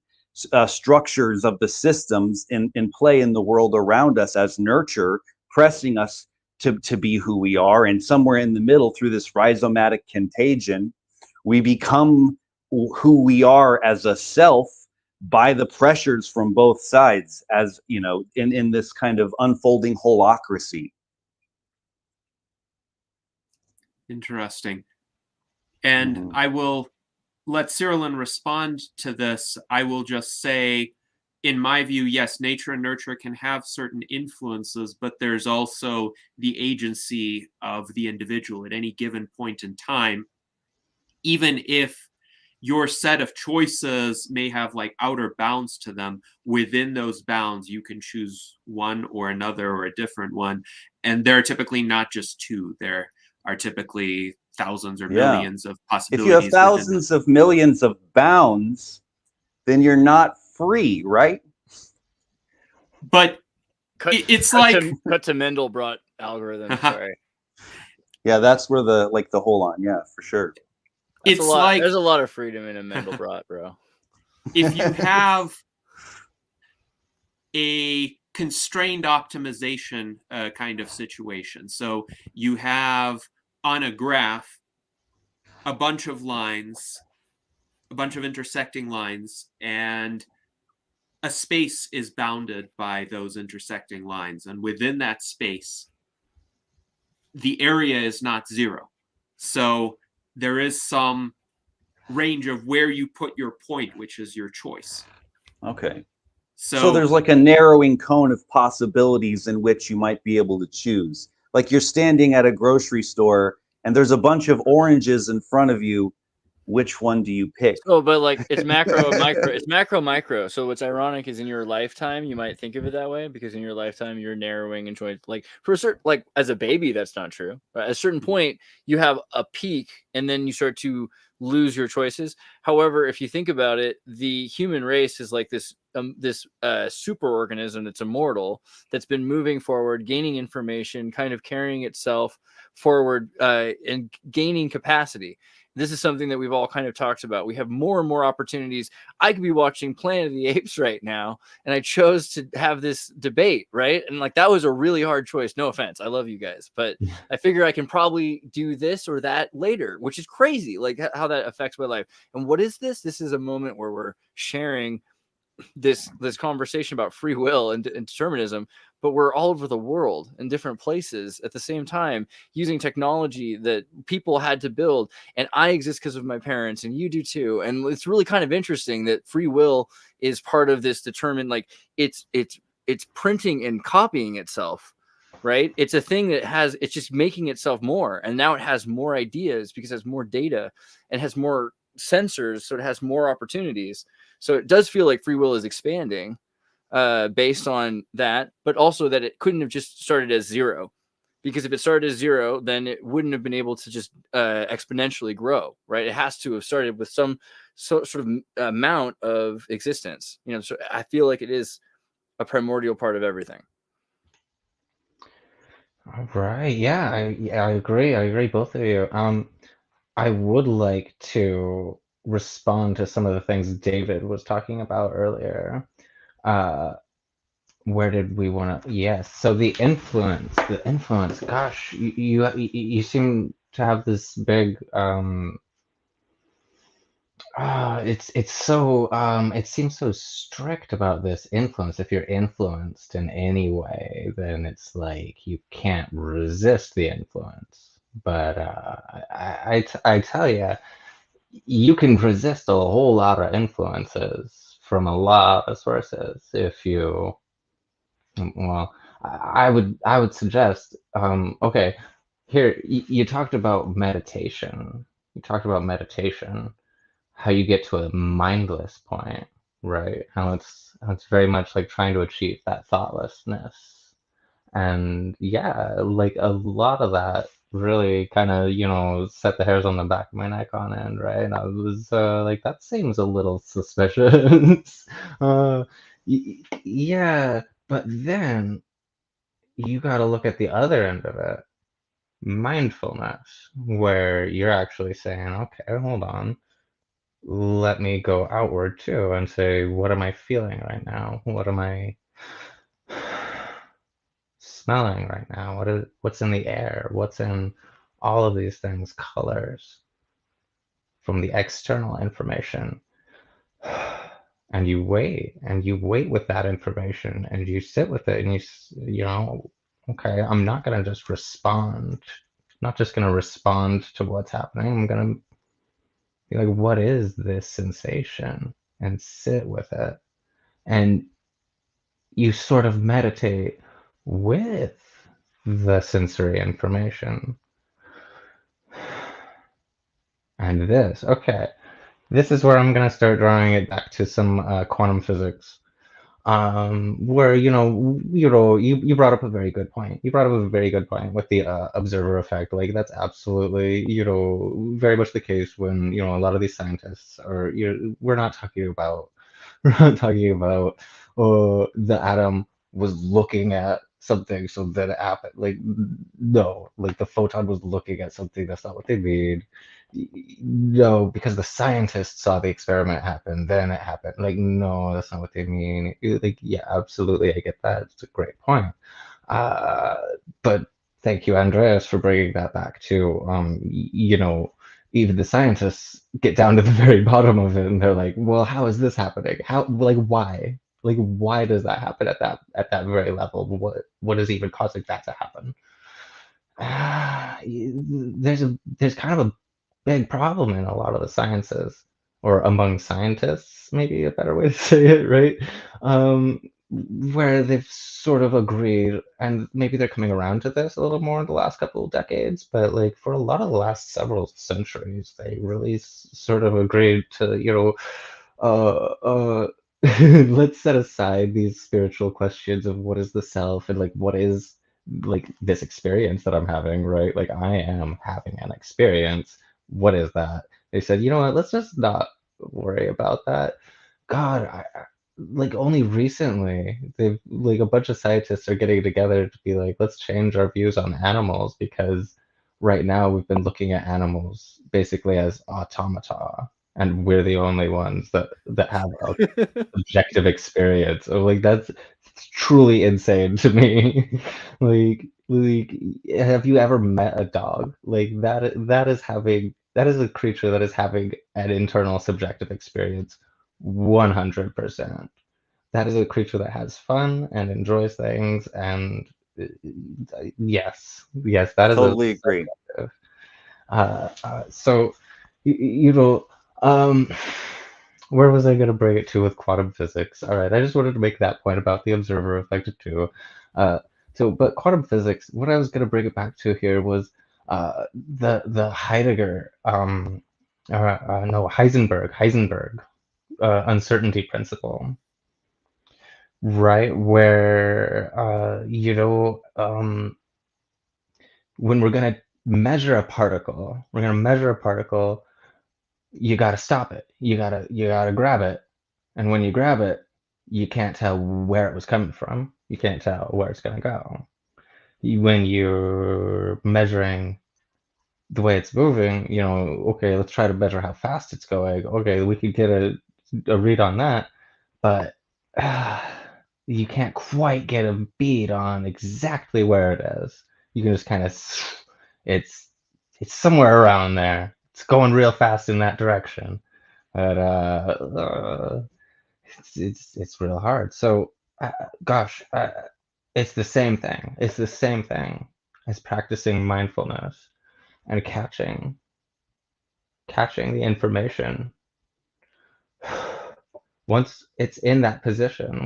structures of the systems in play in the world around us as nurture, pressing us to be who we are, and somewhere in the middle, through this rhizomatic contagion, we become who we are as a self by the pressures from both sides, as you know, in this kind of unfolding holacracy. Interesting. And I will let Cyrelin respond to this. I will just say, in my view, yes, nature and nurture can have certain influences, but there's also the agency of the individual at any given point in time. Even if your set of choices may have like outer bounds to them, within those bounds, you can choose one or another or a different one. And there are typically not just two. There are typically thousands or millions of possibilities. If you have thousands of millions of bounds, then you're not free, right? But it's like cut to Mendelbrot algorithm. Sorry. Yeah, that's where the hold on. Yeah, for sure. It's like there's a lot of freedom in a Mendelbrot, bro. If you have a constrained optimization kind of situation, so you have on a graph a bunch of lines, a bunch of intersecting lines, and a space is bounded by those intersecting lines, and within that space, the area is not zero. So there is some range of where you put your point, which is your choice. Okay. So there's like a narrowing cone of possibilities in which you might be able to choose. Like you're standing at a grocery store and there's a bunch of oranges in front of you. Which one do you pick? Oh, but like it's macro, micro. It's macro, micro. So what's ironic is in your lifetime, you might think of it that way because in your lifetime, you're narrowing and trying. Like for a certain, like as a baby, that's not true. Right? At a certain point, you have a peak, and then you start to lose your choices. However, if you think about it, the human race is like this super organism that's immortal, that's been moving forward, gaining information, kind of carrying itself forward, and gaining capacity. This is something that we've all kind of talked about. We have more and more opportunities. I could be watching Planet of the Apes right now, and I chose to have this debate, right? And like that was a really hard choice. No offense, I love you guys, but I figure I can probably do this or that later, which is crazy, like how that affects my life. And what is this? This is a moment where we're sharing this conversation about free will and determinism, but we're all over the world in different places at the same time using technology that people had to build, and I exist because of my parents and you do too. And it's really kind of interesting that free will is part of this determined, like it's printing and copying itself, right? It's a thing that it's just making itself more, and now it has more ideas because it has more data and has more sensors, so it has more opportunities. So it does feel like free will is expanding based on that, but also that it couldn't have just started as zero, because if it started as zero, then it wouldn't have been able to just exponentially grow, right? It has to have started with some sort of amount of existence, you know. So I feel like it is a primordial part of everything. All right. Yeah, I agree. I agree, both of you. I would like to respond to some of the things David was talking about earlier. Where did we want to? Yes. So the influence. Gosh, you seem to have this big. It's so it seems so strict about this influence. If you're influenced in any way, then it's like you can't resist the influence. But I tell you, you can resist a whole lot of influences from a lot of sources if you. Well, I would suggest. Okay, here you talked about meditation. You talked about meditation, how you get to a mindless point, right? How it's very much like trying to achieve that thoughtlessness. And yeah, like a lot of that really kind of, set the hairs on the back of my neck on end, right? I was like, that seems a little suspicious. Yeah, but then you got to look at the other end of it, mindfulness, where you're actually saying, okay, hold on. Let me go outward too and say, what am I feeling right now? What am I smelling right now? What's in the air? What's in all of these things? Colors from the external information. And you wait with that information, and you sit with it, and you know, okay, I'm not gonna just respond, not just gonna respond to what's happening. I'm gonna be like, what is this sensation? And sit with it. And you sort of meditate with the sensory information. And this, okay, this is where I'm going to start drawing it back to some quantum physics, where you brought up a very good point. You brought up a very good point with the observer effect. Like that's absolutely very much the case when a lot of these scientists are. We're not talking about the atom was looking at something, so then it happened. Like no, like the photon was looking at something. That's not what they mean. No, because the scientists saw the experiment happen, then it happened. Like, no, that's not what they mean. Like, yeah, absolutely, I get that. It's a great point. But thank you, Andreas, for bringing that back to, even the scientists get down to the very bottom of it, and they're like, well, how is this happening? How, like, why? Like, why does that happen at that very level? What is even causing that to happen? There's kind of a big problem in a lot of the sciences, or among scientists, maybe a better way to say it, right? Where they've sort of agreed, and maybe they're coming around to this a little more in the last couple of decades, but like for a lot of the last several centuries, they really sort of agreed to, let's set aside these spiritual questions of what is the self and like what is like this experience that I'm having, right? Like I am having an experience. What is that? They said, you know what, let's just not worry about that. God, like only recently they've like a bunch of scientists are getting together to be like, let's change our views on animals, because right now we've been looking at animals basically as automata, and we're the only ones that have a objective experience. So like that's truly insane to me. like have you ever met a dog? Like that is a creature that is having an internal subjective experience 100%. That is a creature that has fun and enjoys things, and yes, that is Totally agree. subjective. So you know, where was I going to bring it to with quantum physics? All right, I just wanted to make that point about the observer effect too. But quantum physics, what I was going to bring it back to here was the Heidegger, Heisenberg uncertainty principle, right? Where when we're going to measure a particle, you got to stop it. You got to grab it. And when you grab it, you can't tell where it was coming from. You can't tell where it's going to go. When you're measuring the way it's moving, okay, let's try to measure how fast it's going. Okay, we could get a read on that, but you can't quite get a bead on exactly where it is. You can just kind of, it's somewhere around there. It's going real fast in that direction, but it's real hard. So, gosh, it's the same thing. It's the same thing as practicing mindfulness and catching the information. Once it's in that position,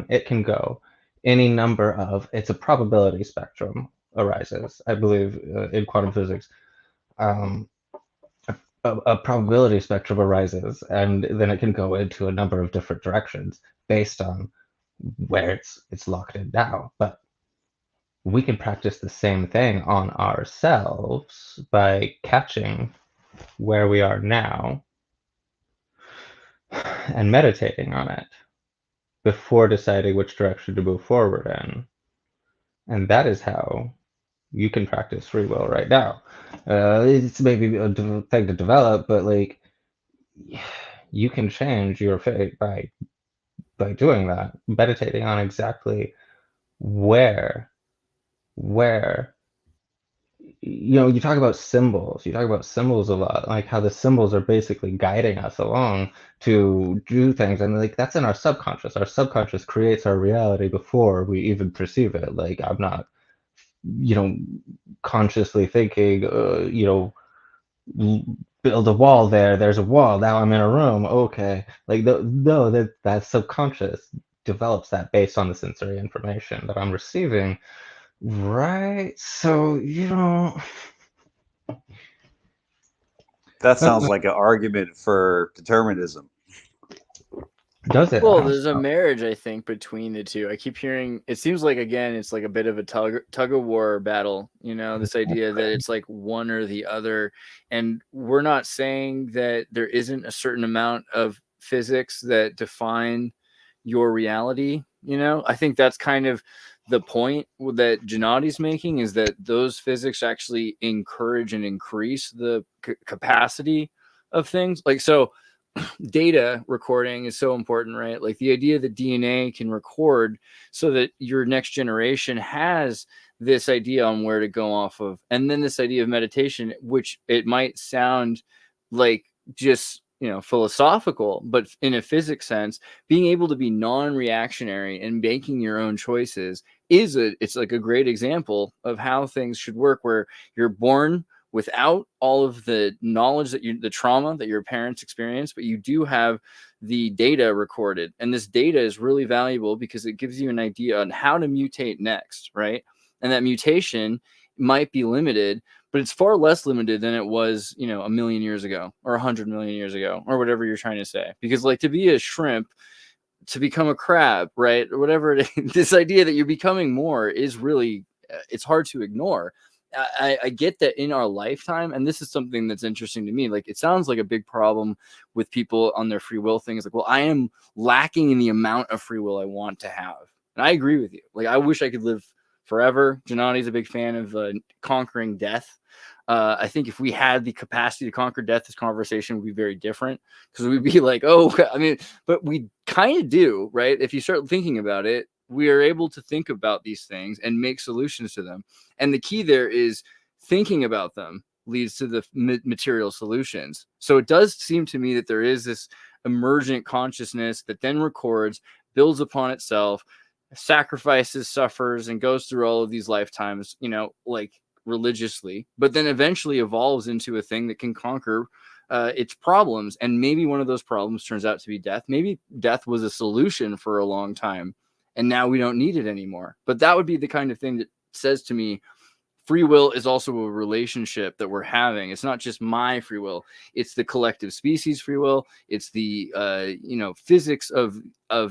it can go any number of, it's a probability spectrum arises, I believe, in quantum physics. A probability spectrum arises, and then it can go into a number of different directions based on where it's locked in now. But we can practice the same thing on ourselves by catching where we are now and meditating on it before deciding which direction to move forward in. And that is how you can practice free will right now. It's maybe a thing to develop, but like you can change your fate by doing that, meditating on exactly where you talk about symbols. You talk about symbols a lot, like how the symbols are basically guiding us along to do things, and like that's in our subconscious. Our subconscious creates our reality before we even perceive it. Like I'm not, consciously thinking, build a wall there. There's a wall. Now I'm in a room. Okay, like no, that subconscious develops that based on the sensory information that I'm receiving. Right. So, That sounds like an argument for determinism. does it? Well, there's a marriage, I think, between the two. I keep hearing it seems like again it's like a bit of a tug of war battle, this idea that it's like one or the other. And we're not saying that there isn't a certain amount of physics that define your reality. I think that's kind of the point that Gennady's making, is that those physics actually encourage and increase the capacity of things. Like, so data recording is so important, right? Like the idea that DNA can record so that your next generation has this idea on where to go off of. And then this idea of meditation, which it might sound like just, philosophical, but in a physics sense, being able to be non-reactionary and making your own choices it's like a great example of how things should work, where you're born without all of the knowledge the trauma that your parents experienced, but you do have the data recorded. And this data is really valuable because it gives you an idea on how to mutate next, right? And that mutation might be limited, but it's far less limited than it was, a million years ago or 100 million years ago, or whatever you're trying to say. Because like to be a shrimp, to become a crab, right? Or whatever it is, this idea that you're becoming more is really, it's hard to ignore. I get that in our lifetime, and this is something that's interesting to me. Like, it sounds like a big problem with people on their free will things. Like, well, I am lacking in the amount of free will I want to have. And I agree with you. Like, I wish I could live forever. Gennady's a big fan of conquering death. I think if we had the capacity to conquer death, this conversation would be very different, because we'd be like, oh, I mean, but we kind of do, right? If you start thinking about it, we are able to think about these things and make solutions to them. And the key there is thinking about them leads to the material solutions. So it does seem to me that there is this emergent consciousness that then records, builds upon itself, sacrifices, suffers, and goes through all of these lifetimes, like religiously, but then eventually evolves into a thing that can conquer its problems. And maybe one of those problems turns out to be death. Maybe death was a solution for a long time, and now we don't need it anymore. But that would be the kind of thing that says to me, free will is also a relationship that we're having. It's not just my free will. It's the collective species free will. It's the, physics of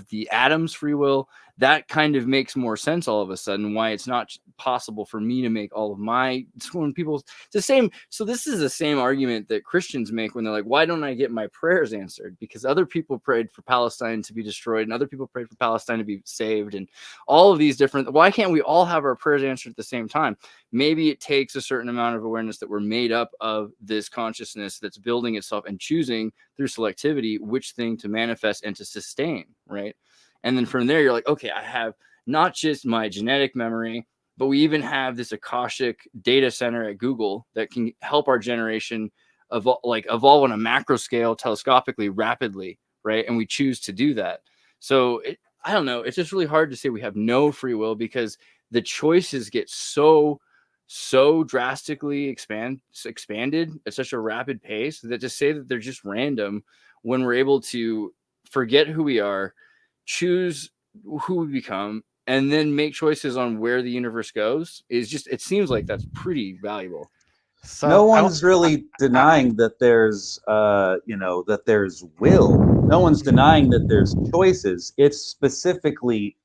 the atom's free will. That kind of makes more sense all of a sudden, why it's not possible for me to make all of my, when people, it's the same. So this is the same argument that Christians make when they're like, why don't I get my prayers answered? Because other people prayed for Palestine to be destroyed, and other people prayed for Palestine to be saved, and all of these different, why can't we all have our prayers answered at the same time? Maybe it takes a certain amount of awareness that we're made up of this consciousness that's building itself and choosing through selectivity which thing to manifest and to sustain, right? And then from there, you're like, okay, I have not just my genetic memory, but we even have this Akashic data center at Google that can help our generation evolve on a macro scale telescopically rapidly, right? And we choose to do that. So I don't know. It's just really hard to say we have no free will, because the choices get so drastically expanded at such a rapid pace that to say that they're just random, when we're able to forget who we are, choose who we become, and then make choices on where the universe goes, is just, it seems like that's pretty valuable. So no one's really denying that there's that there's will. No one's denying that there's choices. It's specifically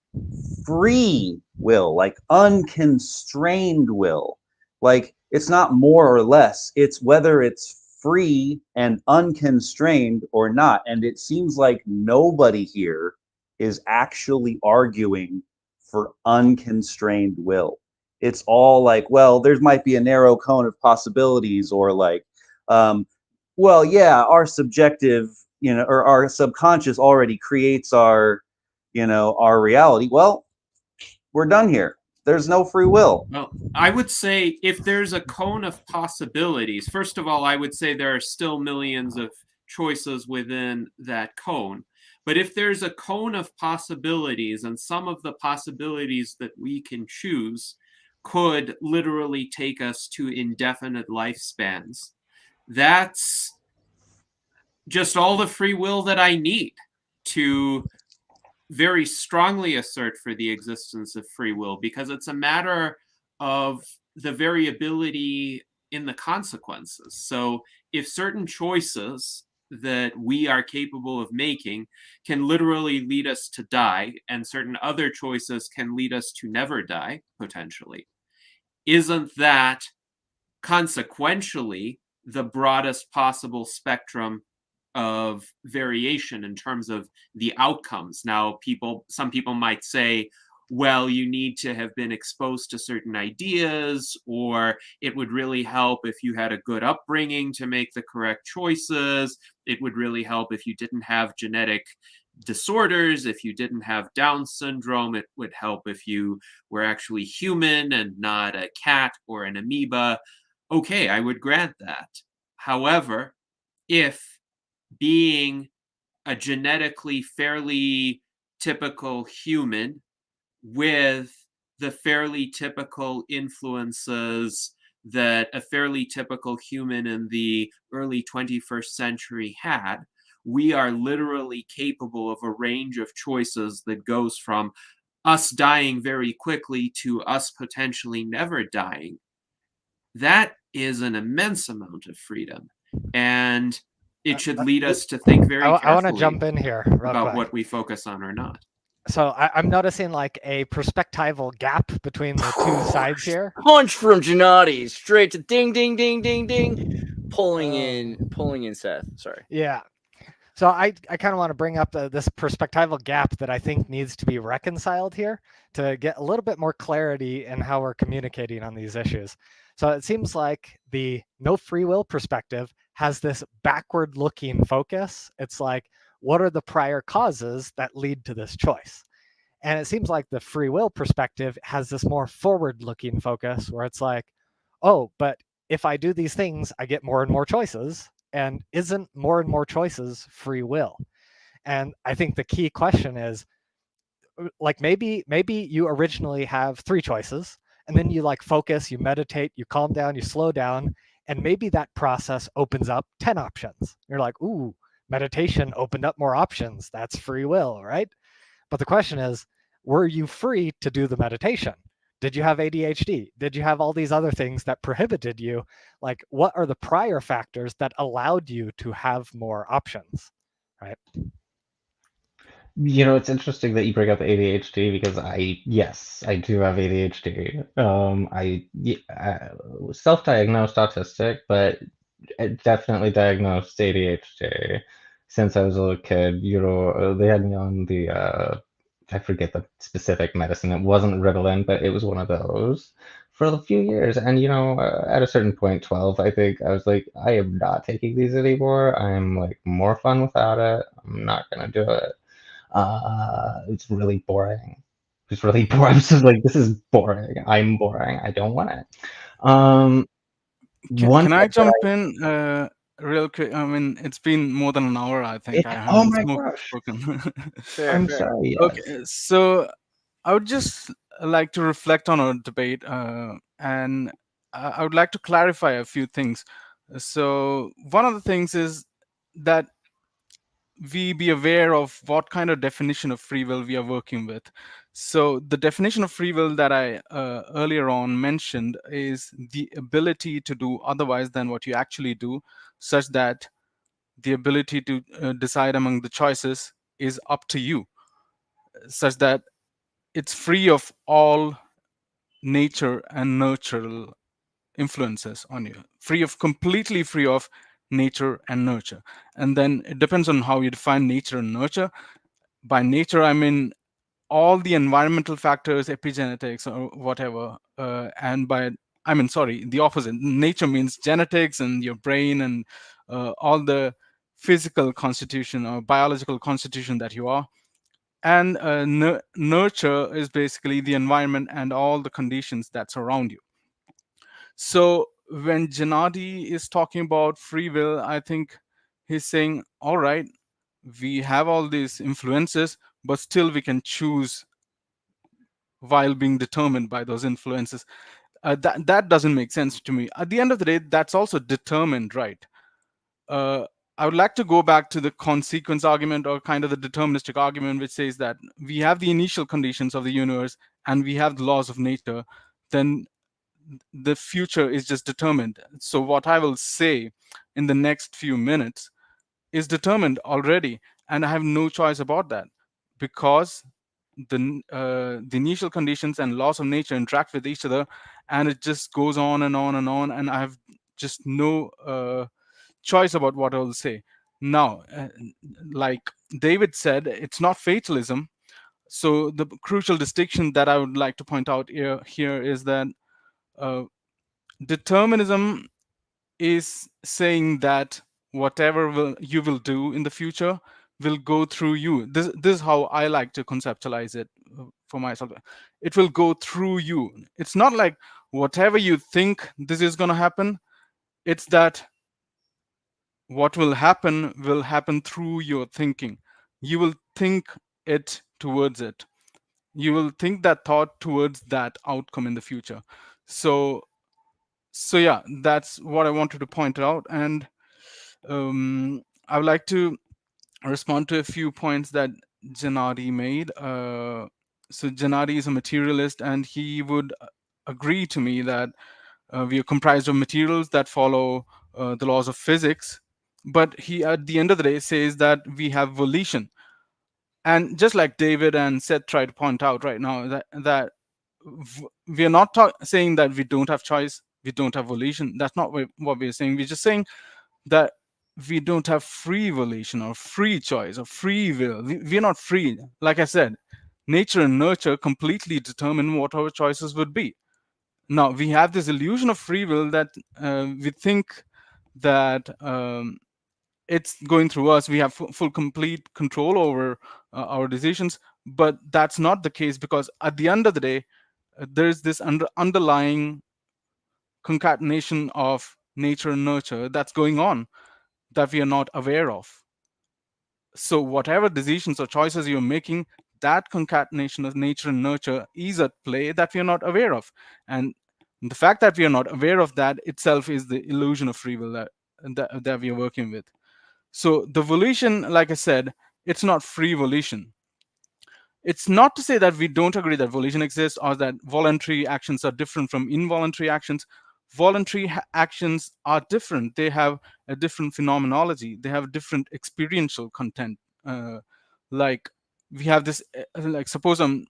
free will, like unconstrained will. Like, it's not more or less, it's whether it's free and unconstrained or not. And it seems like nobody here is actually arguing for unconstrained will. It's all like, well, there might be a narrow cone of possibilities, or like, well, yeah, our subjective, or our subconscious already creates our, our reality. Well, we're done here. There's no free will. Well, I would say if there's a cone of possibilities, first of all, I would say there are still millions of choices within that cone. But if there's a cone of possibilities, and some of the possibilities that we can choose could literally take us to indefinite lifespans, that's just all the free will that I need to very strongly assert for the existence of free will, because it's a matter of the variability in the consequences. So if certain choices that we are capable of making can literally lead us to die, and certain other choices can lead us to never die, potentially, isn't that consequentially the broadest possible spectrum of variation in terms of the outcomes? Now, some people might say, well, you need to have been exposed to certain ideas, or it would really help if you had a good upbringing to make the correct choices. It would really help if you didn't have genetic disorders, if you didn't have Down syndrome. It would help if you were actually human and not a cat or an amoeba. Okay, I would grant that. However, if being a genetically fairly typical human with the fairly typical influences that a fairly typical human in the early 21st century had, we are literally capable of a range of choices that goes from us dying very quickly to us potentially never dying. That is an immense amount of freedom, and it should lead us to think very carefully I want to jump in here real about quick. what we focus on or not. So I'm noticing like a perspectival gap between the two sides here. Punch from Gennady, straight to ding, ding, ding, ding, ding, pulling in Seth. Sorry. Yeah. So I kind of want to bring up this perspectival gap that I think needs to be reconciled here to get a little bit more clarity in how we're communicating on these issues. So it seems like the no free will perspective has this backward looking focus. It's like, what are the prior causes that lead to this choice? And it seems like the free will perspective has this more forward looking focus where it's like, oh, but if I do these things, I get more and more choices. And isn't more and more choices free will? And I think the key question is, like, maybe you originally have 3 choices, and then you like focus, you meditate, you calm down, you slow down, and maybe that process opens up 10 options. You're like, ooh, meditation opened up more options. That's free will, right? But the question is, were you free to do the meditation? Did you have ADHD? Did you have all these other things that prohibited you? Like, what are the prior factors that allowed you to have more options, right? You know, it's interesting that you bring up ADHD because yes, I do have ADHD. Self-diagnosed autistic, but definitely diagnosed ADHD since I was a little kid. You know, they had me on the I forget the specific medicine. It wasn't Ritalin, but it was one of those for a few years. And you know, at a certain point, 12, I think, I was like, I am not taking these anymore. I'm like more fun without it. I'm not gonna do it. It's really boring. It's really boring. I'm just like, this is boring. I'm boring. I don't want it. Can I jump in real quick? I mean, it's been more than an hour, I think. I Oh haven't my gosh. spoken. I'm sorry. Yes. Okay, so I would just like to reflect on our debate, and I would like to clarify a few things. So one of the things is that we be aware of what kind of definition of free will we are working with. So the definition of free will that I earlier on mentioned is the ability to do otherwise than what you actually do, such that the ability to decide among the choices is up to you, such that it's free of all nature and nurture influences on you, completely free of nature and nurture. And then it depends on how you define nature and nurture. By nature, I mean all the environmental factors, epigenetics or whatever. The opposite. Nature means genetics and your brain and all the physical constitution or biological constitution that you are. and nurture is basically the environment and all the conditions that surround you. So when Gennady is talking about free will, I think he's saying, all right, we have all these influences, but still we can choose while being determined by those influences. That doesn't make sense to me. At the end of the day, that's also determined, right? I would like to go back to the consequence argument, or kind of the deterministic argument, which says that we have the initial conditions of the universe and we have the laws of nature. Then the future is just determined. So what I will say in the next few minutes is determined already, and I have no choice about that, because the initial conditions and laws of nature interact with each other, and it just goes on and on and on, and I have just no choice about what I will say. Now, like David said, it's not fatalism. So the crucial distinction that I would like to point out here is that uh, determinism is saying that whatever you will do in the future will go through you. This is how I like to conceptualize it for myself. It will go through you. It's not like whatever you think this is going to happen. It's that what will happen through your thinking. You will think it towards it. You will think that thought towards that outcome in the future. So yeah, that's what I wanted to point out. And I would like to respond to a few points that Gennady made. So Gennady is a materialist, and he would agree to me that we are comprised of materials that follow the laws of physics. But he, at the end of the day, says that we have volition. And just like David and Seth tried to point out right now, that we are not saying that we don't have choice, we don't have volition. That's not what we're saying. We're just saying that we don't have free volition or free choice or free will. We're not free. Like I said, nature and nurture completely determine what our choices would be. Now, we have this illusion of free will that we think that it's going through us. We have full complete control over our decisions, but that's not the case, because at the end of the day, there's this underlying concatenation of nature and nurture that's going on that we are not aware of. So whatever decisions or choices you're making, that concatenation of nature and nurture is at play that we are not aware of. And the fact that we are not aware of that itself is the illusion of free will that we are working with. So the volition, like I said, it's not free volition. It's not to say that we don't agree that volition exists or that voluntary actions are different from involuntary actions. Voluntary actions are different. They have a different phenomenology. They have different experiential content. Like we have this, like suppose I'm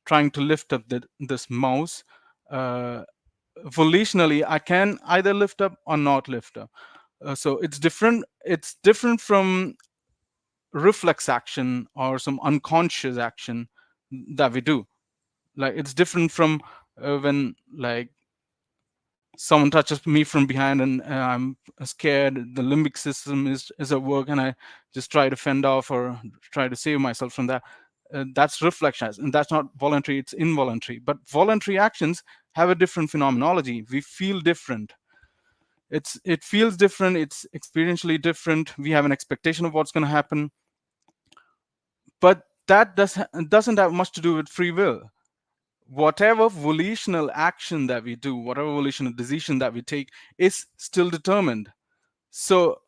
trying to lift up this mouse. Volitionally, I can either lift up or not lift up. So it's different. It's different from reflex action or some unconscious action that we do. Like it's different from when like someone touches me from behind and I'm scared, the limbic system is at work, and I just try to fend off or try to save myself from that. That's reflex, and that's not voluntary, it's involuntary. But voluntary actions have a different phenomenology. We feel different. It feels different, it's experientially different. We have an expectation of what's going to happen, but that doesn't have much to do with free will. Whatever volitional action that we do, whatever volitional decision that we take, is still determined. So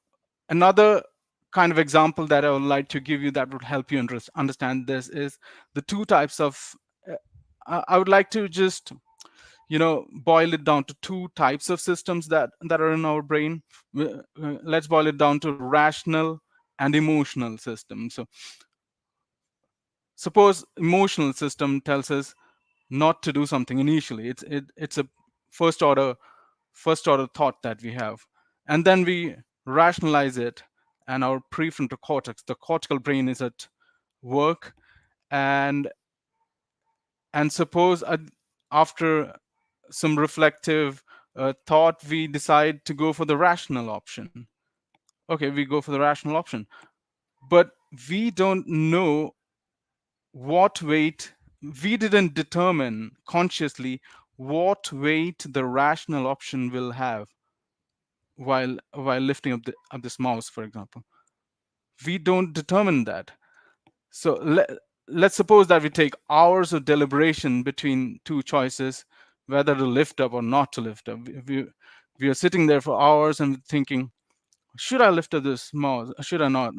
another kind of example that I would like to give you that would help you understand this is the two types of I would like to just boil it down to two types of systems that are in our brain. Let's boil it down to rational and emotional system. So suppose emotional system tells us not to do something initially. It's a first order thought that we have, and then we rationalize it, and our prefrontal cortex, the cortical brain, is at work, and suppose after some reflective thought, we decide to go for the rational option. Okay, we go for the rational option, but we don't know what weight, we didn't determine consciously what weight the rational option will have while lifting up this mouse, for example. We don't determine that. So let's suppose that we take hours of deliberation between two choices, whether to lift up or not to lift up. We are sitting there for hours and thinking, should I lift up this mouse? Should I not?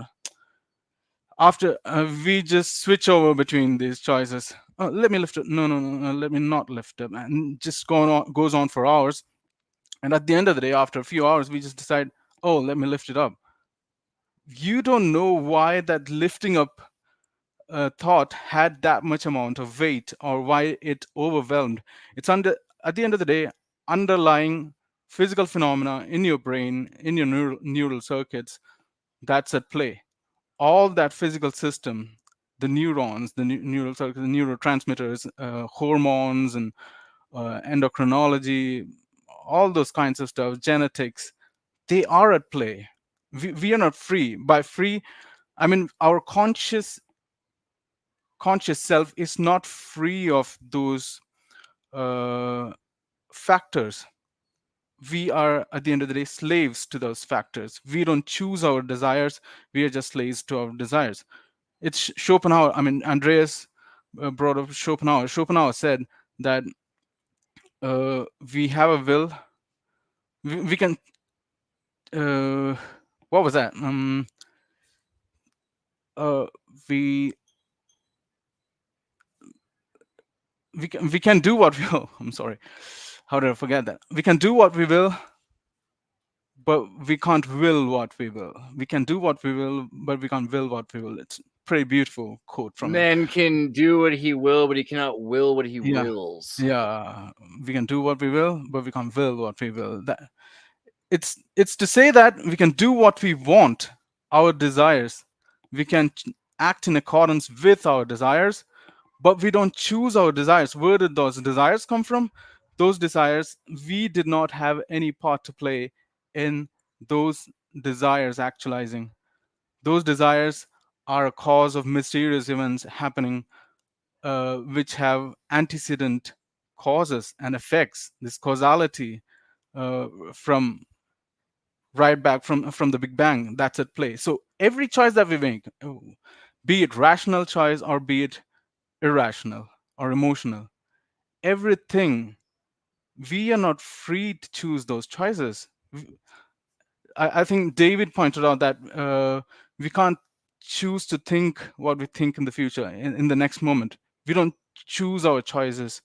After we just switch over between these choices. Oh, let me lift it. No, let me not lift it. And just goes on for hours. And at the end of the day, after a few hours, we just decide, oh, let me lift it up. You don't know why that lifting up thought had that much amount of weight or why it overwhelmed. It's at the end of the day, underlying physical phenomena in your brain, in your neural circuits, that's at play. All that physical system, the neurons, the neural circuits, the neurotransmitters, hormones, and endocrinology, all those kinds of stuff, genetics, they are at play. We are not free. By free, I mean our conscious self is not free of those factors. We are, at the end of the day, slaves to those factors. We don't choose our desires. We are just slaves to our desires. It's Schopenhauer. I mean, Andreas brought up Schopenhauer. Schopenhauer said that we have a will. We can. What was that? We can do what we will. I'm sorry. How did I forget that? We can do what we will, but we can't will what we will. We can do what we will, but we can't will what we will. It's a pretty beautiful quote from Man can do what he will, but he cannot will what he wills. Yeah, we can do what we will, but we can't will what we will. That it's to say that we can do what we want, our desires. We can act in accordance with our desires, but we don't choose our desires. Where did those desires come from? Those desires, we did not have any part to play in those desires actualizing. Those desires are a cause of mysterious events happening, which have antecedent causes and effects. This causality from right back from the Big Bang, that's at play. So every choice that we make, be it rational choice or be it irrational or emotional, everything, we are not free to choose those choices. I think David pointed out that we can't choose to think what we think in the future, in the next moment. We don't choose our choices.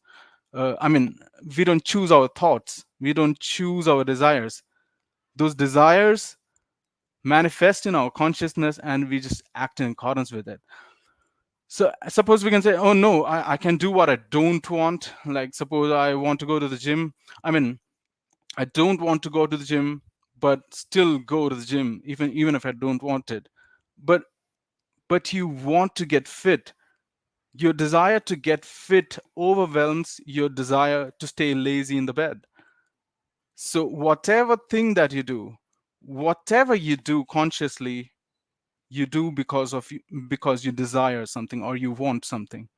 I mean, we don't choose our thoughts. We don't choose our desires. Those desires manifest in our consciousness and we just act in accordance with it. So suppose we can say, oh no, I can do what I don't want. Like suppose I want to go to the gym. I mean, I don't want to go to the gym, but still go to the gym, even if I don't want it. But you want to get fit. Your desire to get fit overwhelms your desire to stay lazy in the bed. So whatever thing that you do, whatever you do consciously, you do because you desire something or you want something,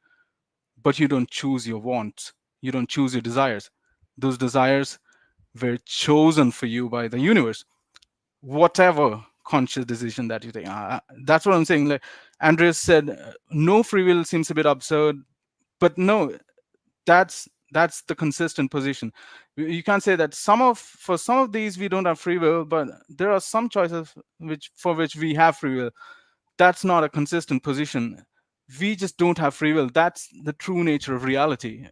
but you don't choose your wants. You don't choose your desires. Those desires were chosen for you by the universe. Whatever conscious decision that you take, that's what I'm saying. Like Andreas said, no free will seems a bit absurd, but no, that's the consistent position. You can't say that for some of these we don't have free will, but there are some choices for which we have free will. That's not a consistent position. We just don't have free will. That's the true nature of reality.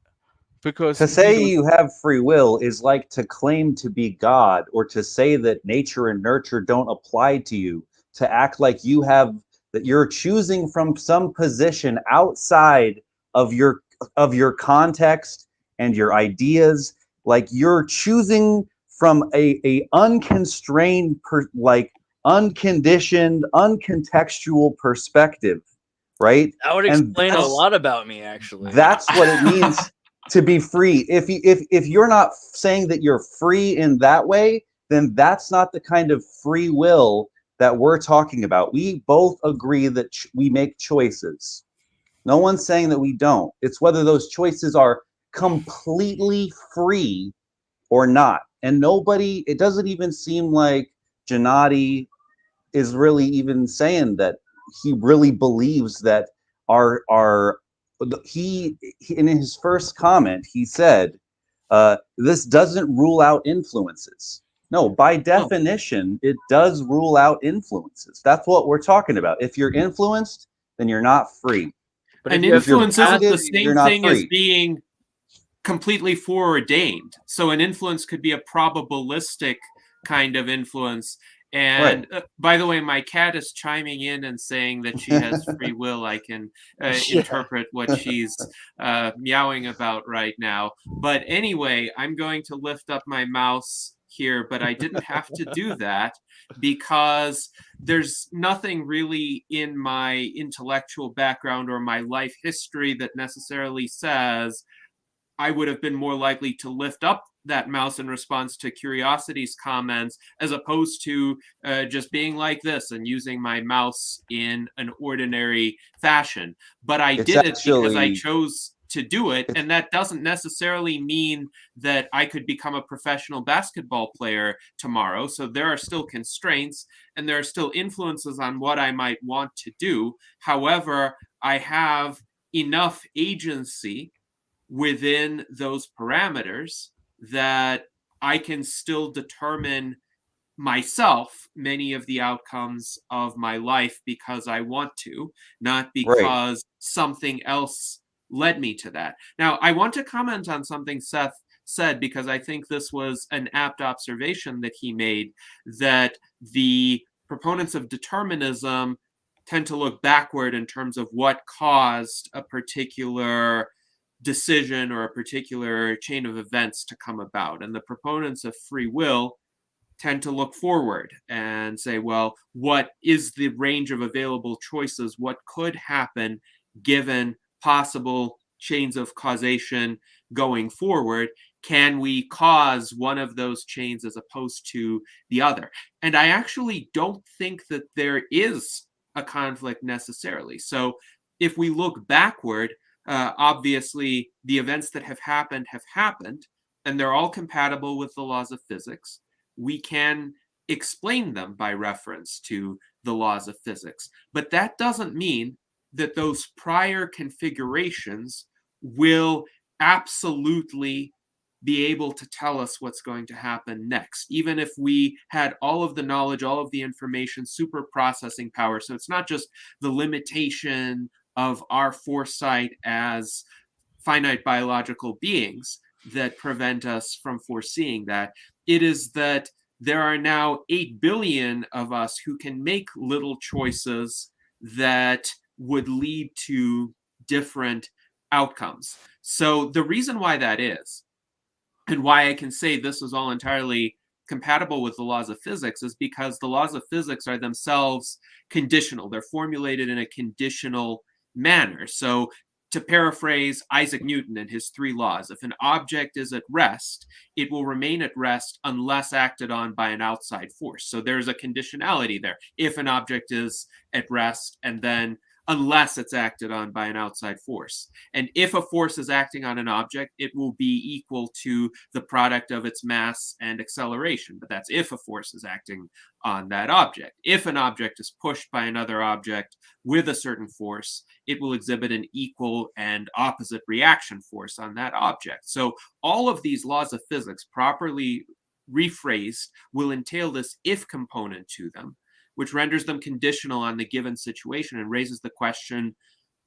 Because to say you have free will is like to claim to be God, or to say that nature and nurture don't apply to you, to act like that you're choosing from some position outside of your context and your ideas, like you're choosing from a unconstrained, unconditioned, uncontextual perspective, right? That would explain a lot about me, actually. That's what it means to be free. If you're not saying that you're free in that way, then that's not the kind of free will that we're talking about. We both agree that we make choices. No one's saying that we don't. It's whether those choices are completely free or not. And nobody, it doesn't even seem like Gennady is really even saying that he really believes that he in his first comment, he said, this doesn't rule out influences. No, by definition, it does rule out influences. That's what we're talking about. If you're influenced, then you're not free. But an if you have influence isn't the you're same not thing as free. being completely foreordained. So an influence could be a probabilistic kind of influence. And by the way, my cat is chiming in and saying that she has free will. I can interpret what she's meowing about right now. But anyway, I'm going to lift up my mouse here, but I didn't have to do that because there's nothing really in my intellectual background or my life history that necessarily says I would have been more likely to lift up that mouse in response to Curiosity's comments, as opposed to just being like this and using my mouse in an ordinary fashion. But I did it because I chose to do it, and that doesn't necessarily mean that I could become a professional basketball player tomorrow. So there are still constraints, and there are still influences on what I might want to do. However, I have enough agency within those parameters that I can still determine myself many of the outcomes of my life because I want to, not because something else led me to that. Now, I want to comment on something Seth said, because I think this was an apt observation that he made, that the proponents of determinism tend to look backward in terms of what caused a particular decision or a particular chain of events to come about. And the proponents of free will tend to look forward and say, well, what is the range of available choices? What could happen given possible chains of causation going forward? Can we cause one of those chains as opposed to the other? And I actually don't think that there is a conflict necessarily. So if we look backward, obviously, the events that have happened, and they're all compatible with the laws of physics. We can explain them by reference to the laws of physics. But that doesn't mean that those prior configurations will absolutely be able to tell us what's going to happen next, even if we had all of the knowledge, all of the information, super processing power. So it's not just the limitation of our foresight as finite biological beings that prevent us from foreseeing that. It is that there are now 8 billion of us who can make little choices that would lead to different outcomes. So the reason why that is, and why I can say this is all entirely compatible with the laws of physics, is because the laws of physics are themselves conditional. They're formulated in a conditional manner. So to paraphrase Isaac Newton and his 3 laws, if an object is at rest, it will remain at rest unless acted on by an outside force. So there's a conditionality there. If an object is at rest, and then unless it's acted on by an outside force. And if a force is acting on an object, it will be equal to the product of its mass and acceleration. But that's if a force is acting on that object. If an object is pushed by another object with a certain force, it will exhibit an equal and opposite reaction force on that object. So all of these laws of physics, properly rephrased, will entail this if component to them, which renders them conditional on the given situation and raises the question,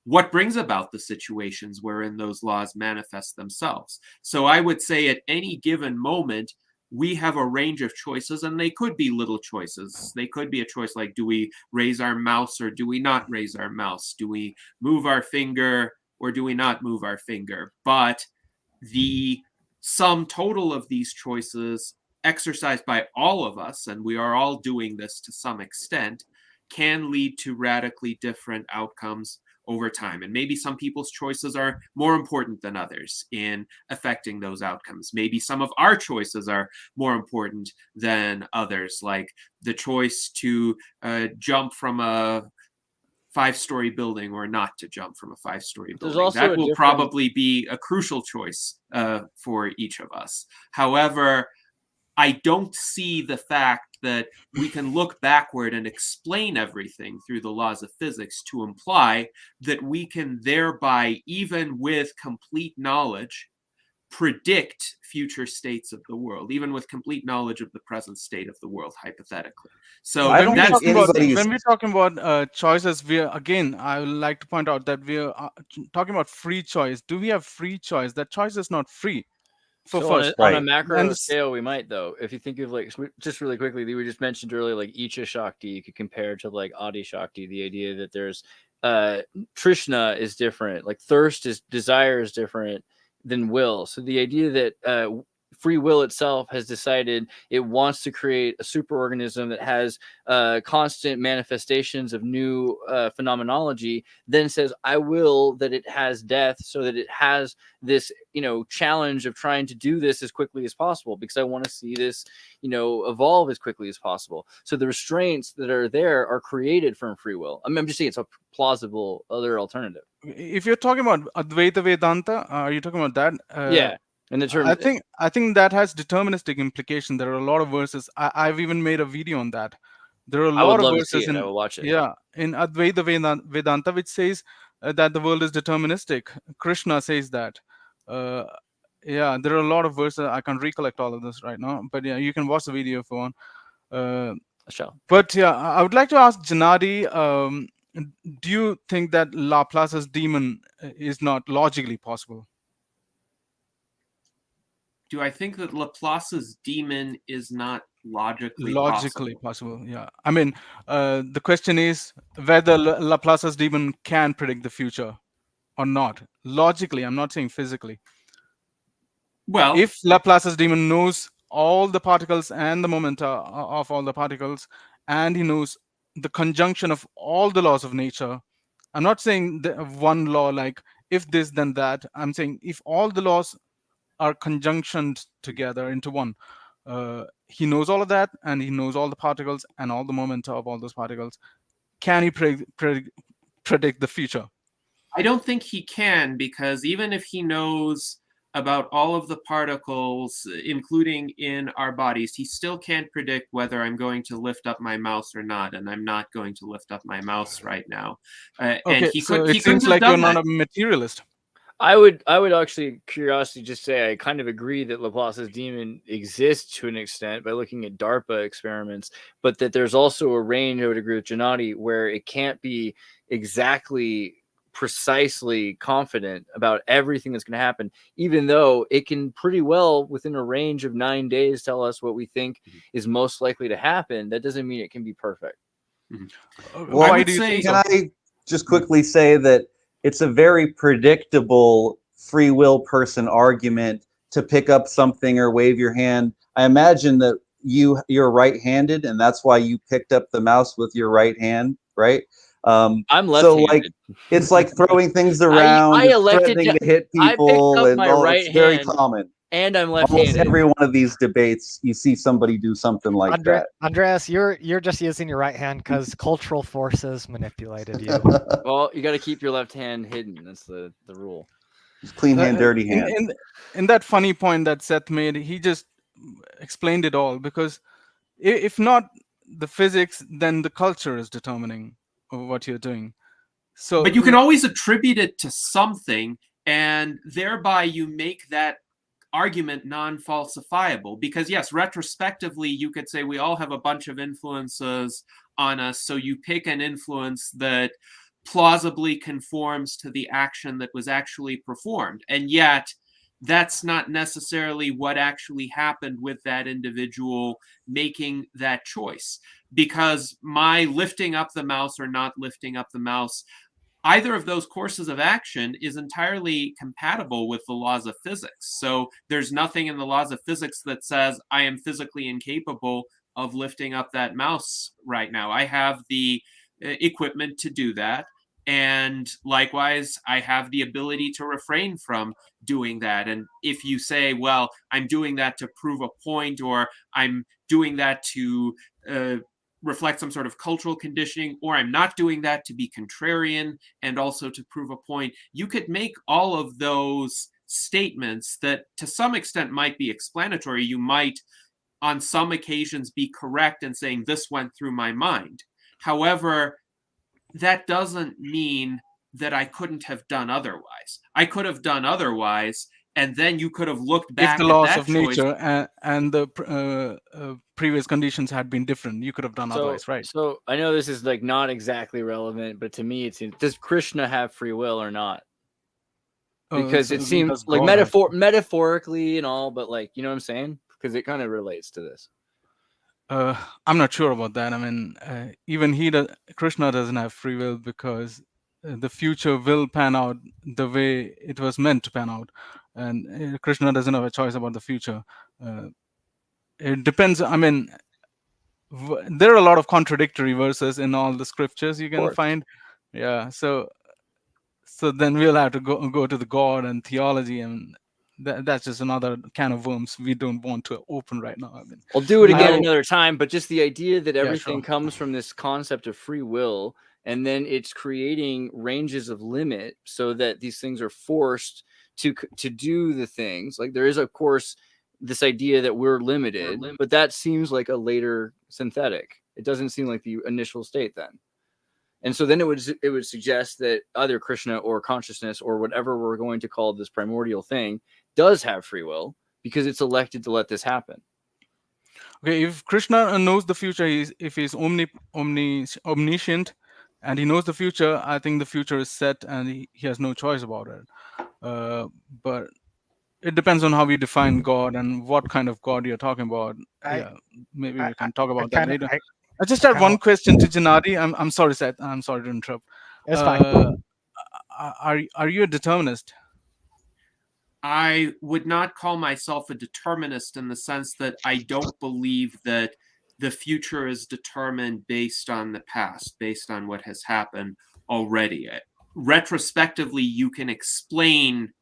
what brings about the situations wherein those laws manifest themselves? So I would say at any given moment, we have a range of choices, and they could be little choices. They could be a choice like, do we raise our mouse or do we not raise our mouse? Do we move our finger or do we not move our finger? But the sum total of these choices exercised by all of us, and we are all doing this to some extent, can lead to radically different outcomes over time. And maybe some people's choices are more important than others in affecting those outcomes. Maybe some of our choices are more important than others, like the choice to jump from a 5-story building or not to jump from a 5-story There's building. also That a will different- probably be a crucial choice for each of us. However, I don't see the fact that we can look backward and explain everything through the laws of physics to imply that we can thereby, even with complete knowledge, predict future states of the world, even with complete knowledge of the present state of the world, hypothetically. So I don't when think anybody's- when we're talking about choices, I would like to point out that we're talking about free choice. Do we have free choice? That choice is not free. So first, on a Right. macro And scale, we might though. If you think of like just really quickly, we just mentioned earlier, like Icha Shakti, you could compare to like Adi Shakti. The idea that there's Trishna is different, like thirst is desire is different than will. So the idea that free will itself has decided it wants to create a superorganism that has constant manifestations of new phenomenology, then says, I will that it has death so that it has this, challenge of trying to do this as quickly as possible because I want to see this, evolve as quickly as possible. So the restraints that are there are created from free will. I'm just saying it's a plausible other alternative. If you're talking about Advaita Vedanta, are you talking about that? Yeah. And the term, I think that has deterministic implication. There are a lot of verses. I've even made a video on that. There are a I would lot of love to verses see it. I will watch it. Yeah, in Advaita Vedanta, which says that the world is deterministic. Krishna says that. Yeah, there are a lot of verses. I can't recollect all of this right now, but yeah, you can watch the video if you want. But yeah, I would like to ask Gennady, do you think that Laplace's demon is not logically possible? Do I think that Laplace's demon is not logically possible? Yeah. I mean, the question is whether Laplace's demon can predict the future or not. Logically, I'm not saying physically. Well, if Laplace's demon knows all the particles and the momenta of all the particles, and he knows the conjunction of all the laws of nature, I'm not saying one law like if this then that. I'm saying if all the laws are conjunctioned together into one, he knows all of that, and he knows all the particles and all the momenta of all those particles. Can he predict the future? I don't think he can, because even if he knows about all of the particles, including in our bodies, he still can't predict whether I'm going to lift up my mouse or not, and I'm not going to lift up my mouse right now. Okay, and he so could, it seems like you're not a materialist. I would actually, curiosity, just say I kind of agree that Laplace's demon exists to an extent by looking at DARPA experiments, but that there's also a range, I would agree with Gennady, where it can't be exactly precisely confident about everything that's going to happen, even though it can pretty well within a range of 9 days tell us what we think is most likely to happen. That doesn't mean it can be perfect. Well, can I just quickly say that it's a very predictable free will person argument to pick up something or wave your hand. I imagine that you're right-handed, and that's why you picked up the mouse with your right hand, right? I'm left-handed. So like it's like throwing things around, I elected threatening to hit people, I and my it's right very hand, common. And I'm Almost left-handed. every one of these debates, you see somebody do something like that. Andreas, you're just using your right hand because cultural forces manipulated you. Well, you got to keep your left hand hidden. That's the rule. Clean hand, dirty hand. In that funny point that Seth made, he just explained it all, because if not the physics, then the culture is determining what you're doing. So, but you can always attribute it to something, and thereby you make that argument non-falsifiable. Because yes, retrospectively, you could say we all have a bunch of influences on us, so you pick an influence that plausibly conforms to the action that was actually performed. And yet, that's not necessarily what actually happened with that individual making that choice. Because my lifting up the mouse or not lifting up the mouse, either of those courses of action is entirely compatible with the laws of physics. So there's nothing in the laws of physics that says I am physically incapable of lifting up that mouse right now. I have the equipment to do that. And likewise, I have the ability to refrain from doing that. And if you say, well, I'm doing that to prove a point, or I'm doing that to reflect some sort of cultural conditioning, or I'm not doing that to be contrarian and also to prove a point. You could make all of those statements that to some extent might be explanatory. You might on some occasions be correct in saying this went through my mind. However, that doesn't mean that I couldn't have done otherwise. I could have done otherwise, and then you could have looked back If the at laws that of choice. nature and the previous conditions had been different, you could have done otherwise, right? So I know this is like not exactly relevant, but to me, it's does Krishna have free will or not? Because it seems like metaphorically and all, but like, you know what I'm saying? Because it kind of relates to this. I'm not sure about that. I mean, even Krishna doesn't have free will, because the future will pan out the way it was meant to pan out, and Krishna doesn't have a choice about the future. It depends. I mean, there are a lot of contradictory verses in all the scriptures you can find. Yeah, so then we'll have to go to the God and theology, and that's just another can of worms we don't want to open right now. I mean, I'll do it again another time, but just the idea that everything sure. comes from this concept of free will, and then it's creating ranges of limit so that these things are forced to do the things. Like there is, of course, this idea that we're limited, but that seems like a later synthetic. It doesn't seem like the initial state then. And so then it would suggest that either Krishna or consciousness or whatever we're going to call this primordial thing does have free will, because it's elected to let this happen. Okay, if Krishna knows the future, if he's omniscient and he knows the future, I think the future is set and he has no choice about it. But it depends on how we define God and what kind of God you're talking about. Maybe we can talk about that later. I just had one question to Gennady. I'm sorry, Seth. I'm sorry to interrupt. It's fine. Are you a determinist? I would not call myself a determinist in the sense that I don't believe that the future is determined based on the past, based on what has happened already. Retrospectively, you can explain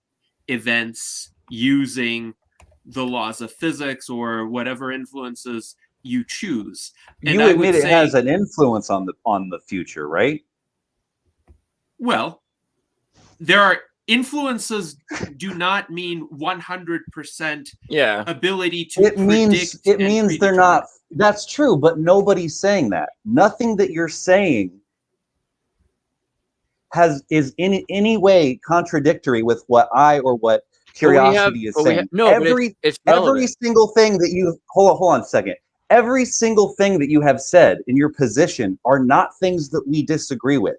events using the laws of physics or whatever influences you choose. And you admit it has an influence on the future, right? Well, there are influences do not mean 100% ability to predict. It means they're not. That's true, but nobody's saying that. Nothing that you're saying is in any way contradictory with what I or what Curiosity is saying. Every single thing that you hold on a second. Every single thing that you have said in your position are not things that we disagree with.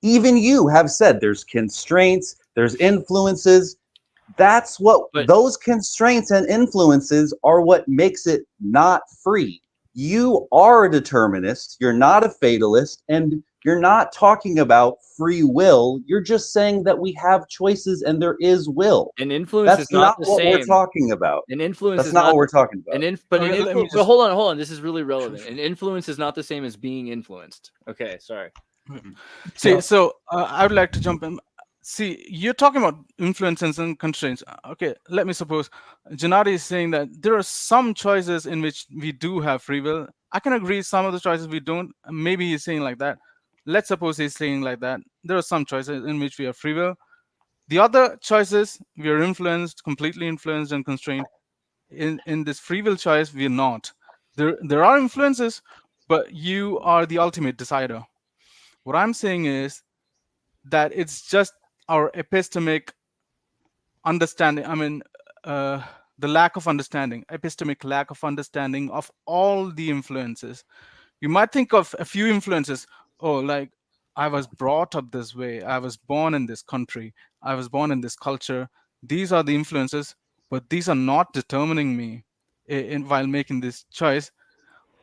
Even you have said there's constraints, there's influences. That's what those constraints and influences are what makes it not free. You are a determinist, you're not a fatalist, and you're not talking about free will. You're just saying that we have choices and there is will. And influence is not the what same. we're talking about. And influence That's is not what we're talking about. But hold on. This is really relevant. And influence is not the same as being influenced. Okay, sorry. See, so I would like to jump in. See, you're talking about influences and constraints. Okay, let me suppose Gennady is saying that there are some choices in which we do have free will. I can agree some of the choices we don't. Maybe he's saying like that. Let's suppose he's saying like that. There are some choices in which we have free will. The other choices, we are influenced, completely influenced and constrained. In this free will choice, we are not. There are influences, but you are the ultimate decider. What I'm saying is that it's just our epistemic understanding. I mean, the lack of understanding, epistemic lack of understanding of all the influences. You might think of a few influences. Oh, like I was brought up this way. I was born in this country. I was born in this culture. These are the influences, but these are not determining me while making this choice.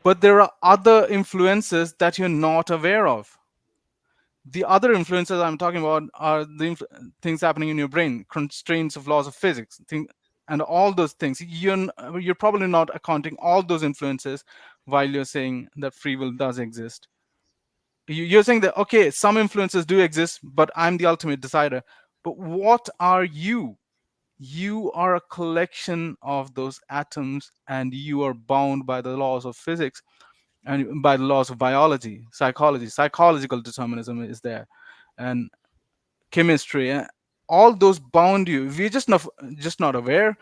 But there are other influences that you're not aware of. The other influences I'm talking about are the things happening in your brain, constraints of laws of physics, and all those things. You're probably not accounting all those influences while you're saying that free will does exist. You're saying that, okay, some influences do exist, but I'm the ultimate decider. But what are you? You are a collection of those atoms, and you are bound by the laws of physics. and by the laws of biology, psychology, psychological determinism is there, and chemistry. All those bound you. We're just not aware,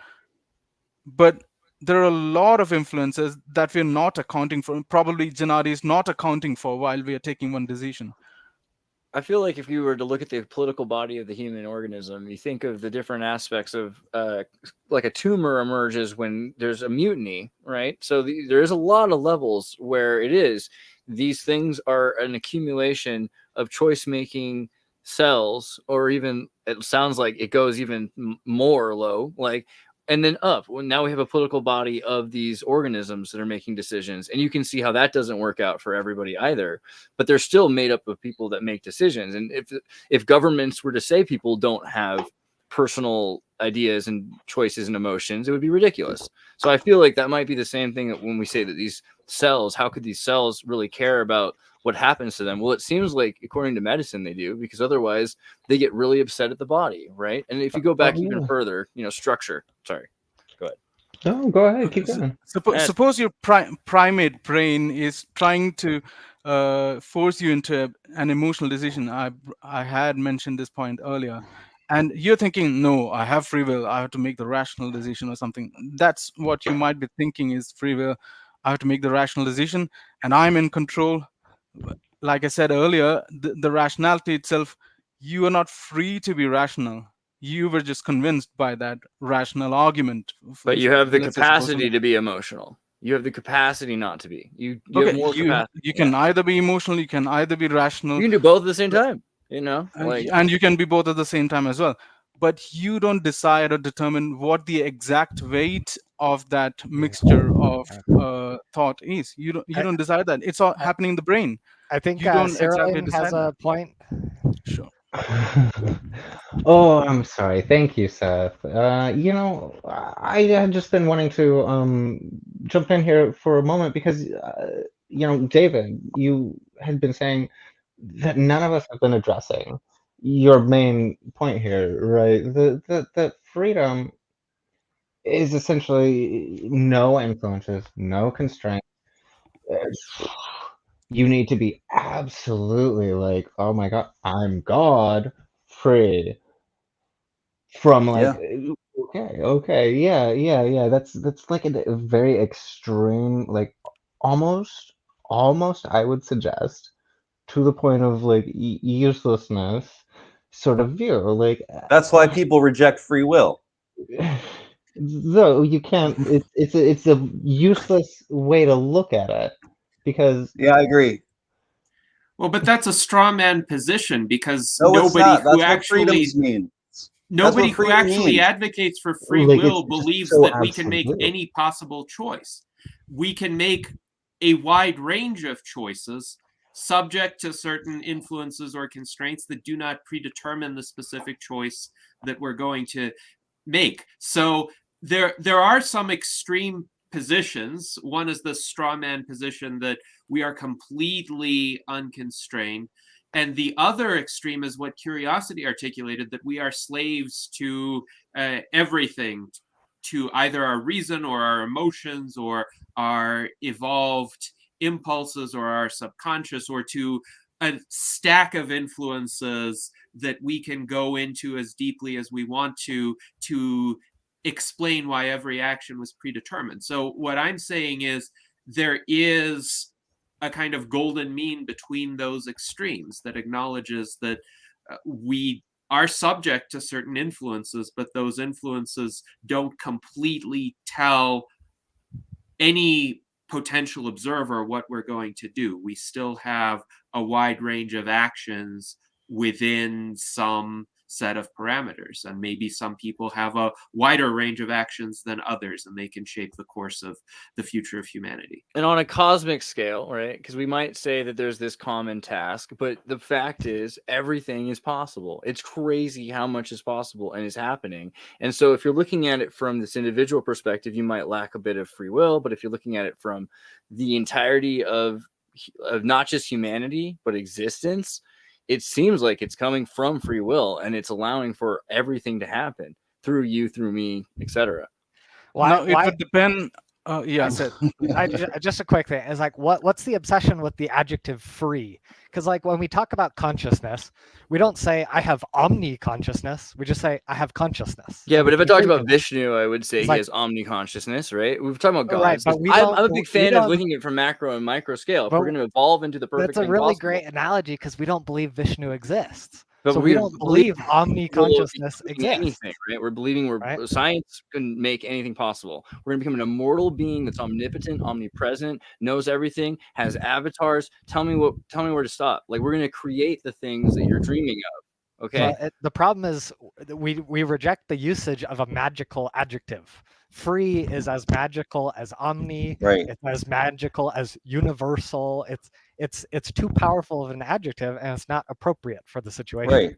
but there are a lot of influences that we're not accounting for. Probably Gennady is not accounting for while we are taking one decision. I feel like if you were to look at the political body of the human organism, you think of the different aspects of like a tumor emerges when there's a mutiny, right? So there is a lot of levels where it is. These things are an accumulation of choice-making cells, or even it sounds like it goes even more low, like, and then up. Well, now we have a political body of these organisms that are making decisions, and you can see how that doesn't work out for everybody either. But they're still made up of people that make decisions. And if governments were to say people don't have personal ideas and choices and emotions, it would be ridiculous. So I feel like that might be the same thing when we say that these cells, how could these cells really care about what happens to them? Well, it seems like according to medicine they do, because otherwise they get really upset at the body, right? And if you go back even further, structure. Sorry, go ahead. No, go ahead, keep going. Suppose your primate brain is trying to force you into an emotional decision. I had mentioned this point earlier, and you're thinking, no, I have free will, I have to make the rational decision or something. That's what you might be thinking is free will. I have to make the rational decision, and I'm in control. Like I said earlier, the rationality itself, you are not free to be rational. You were just convinced by that rational argument. But you have the capacity to be emotional. You have the capacity not to be. You have more capacity. You can either be emotional, you can either be rational. You can do both at the same time, and you can be both at the same time as well. But you don't decide or determine what the exact weight of that mixture of thought is. You don't decide that. It's all happening in the brain. I think you don't Cyrelin exactly has a point. Sure. Oh, I'm sorry. Thank you, Seth. I had just been wanting to jump in here for a moment because, David, you had been saying that none of us have been addressing your main point here, right? That freedom is essentially no influences, no constraints. You need to be absolutely like, oh my God, I'm God, free from like, okay, yeah. That's like a very extreme, like almost, I would suggest, to the point of like uselessness sort of view. Like that's why people reject free will. Though you can't, it's a useless way to look at it because I agree. Well, but that's a straw man position because no, nobody who actually advocates for free will believes that we can make any possible choice. We can make a wide range of choices subject to certain influences or constraints that do not predetermine the specific choice that we're going to make. So there are some extreme positions. One is the straw man position that we are completely unconstrained. And the other extreme is what Curiosity articulated, that we are slaves to everything, to either our reason or our emotions or our evolved impulses or our subconscious, or to a stack of influences that we can go into as deeply as we want to explain why every action was predetermined. So what I'm saying is there is a kind of golden mean between those extremes that acknowledges that we are subject to certain influences, but those influences don't completely tell any potential observer what we're going to do. We still have a wide range of actions within some set of parameters, and maybe some people have a wider range of actions than others, and they can shape the course of the future of humanity. And on a cosmic scale, right? Because we might say that there's this common task, but the fact is everything is possible. It's crazy how much is possible and is happening. And so if you're looking at it from this individual perspective, you might lack a bit of free will, but if you're looking at it from the entirety of not just humanity, but existence, it seems like it's coming from free will, and it's allowing for everything to happen through you, through me, etc. Now, it would depend Yeah, Seth. Just a quick thing is like, what's the obsession with the adjective free? Because like when we talk about consciousness, we don't say I have omni-consciousness. We just say I have consciousness. Yeah, And but we if I can talked agree to about that. Vishnu, I would say It's he like, has omni-consciousness, right? We've talked about right, gods. but we I'm don't. a big We fan of don't. looking at it from macro and micro scale. If But we're going to evolve into the perfect that's a thing really possible. great analogy because we don't believe Vishnu exists. But So we don't believe capable of omni-consciousness becoming exists. anything, right? We're believing Right? science can make anything possible. We're gonna become an immortal being that's omnipotent, omnipresent, knows everything, has avatars. Tell me where to stop. Like we're gonna create the things that you're dreaming of. Okay. But the problem is that we reject the usage of a magical adjective. Free is as magical as omni. Right. It's as magical as universal. It's too powerful of an adjective, and it's not appropriate for the situation. Right.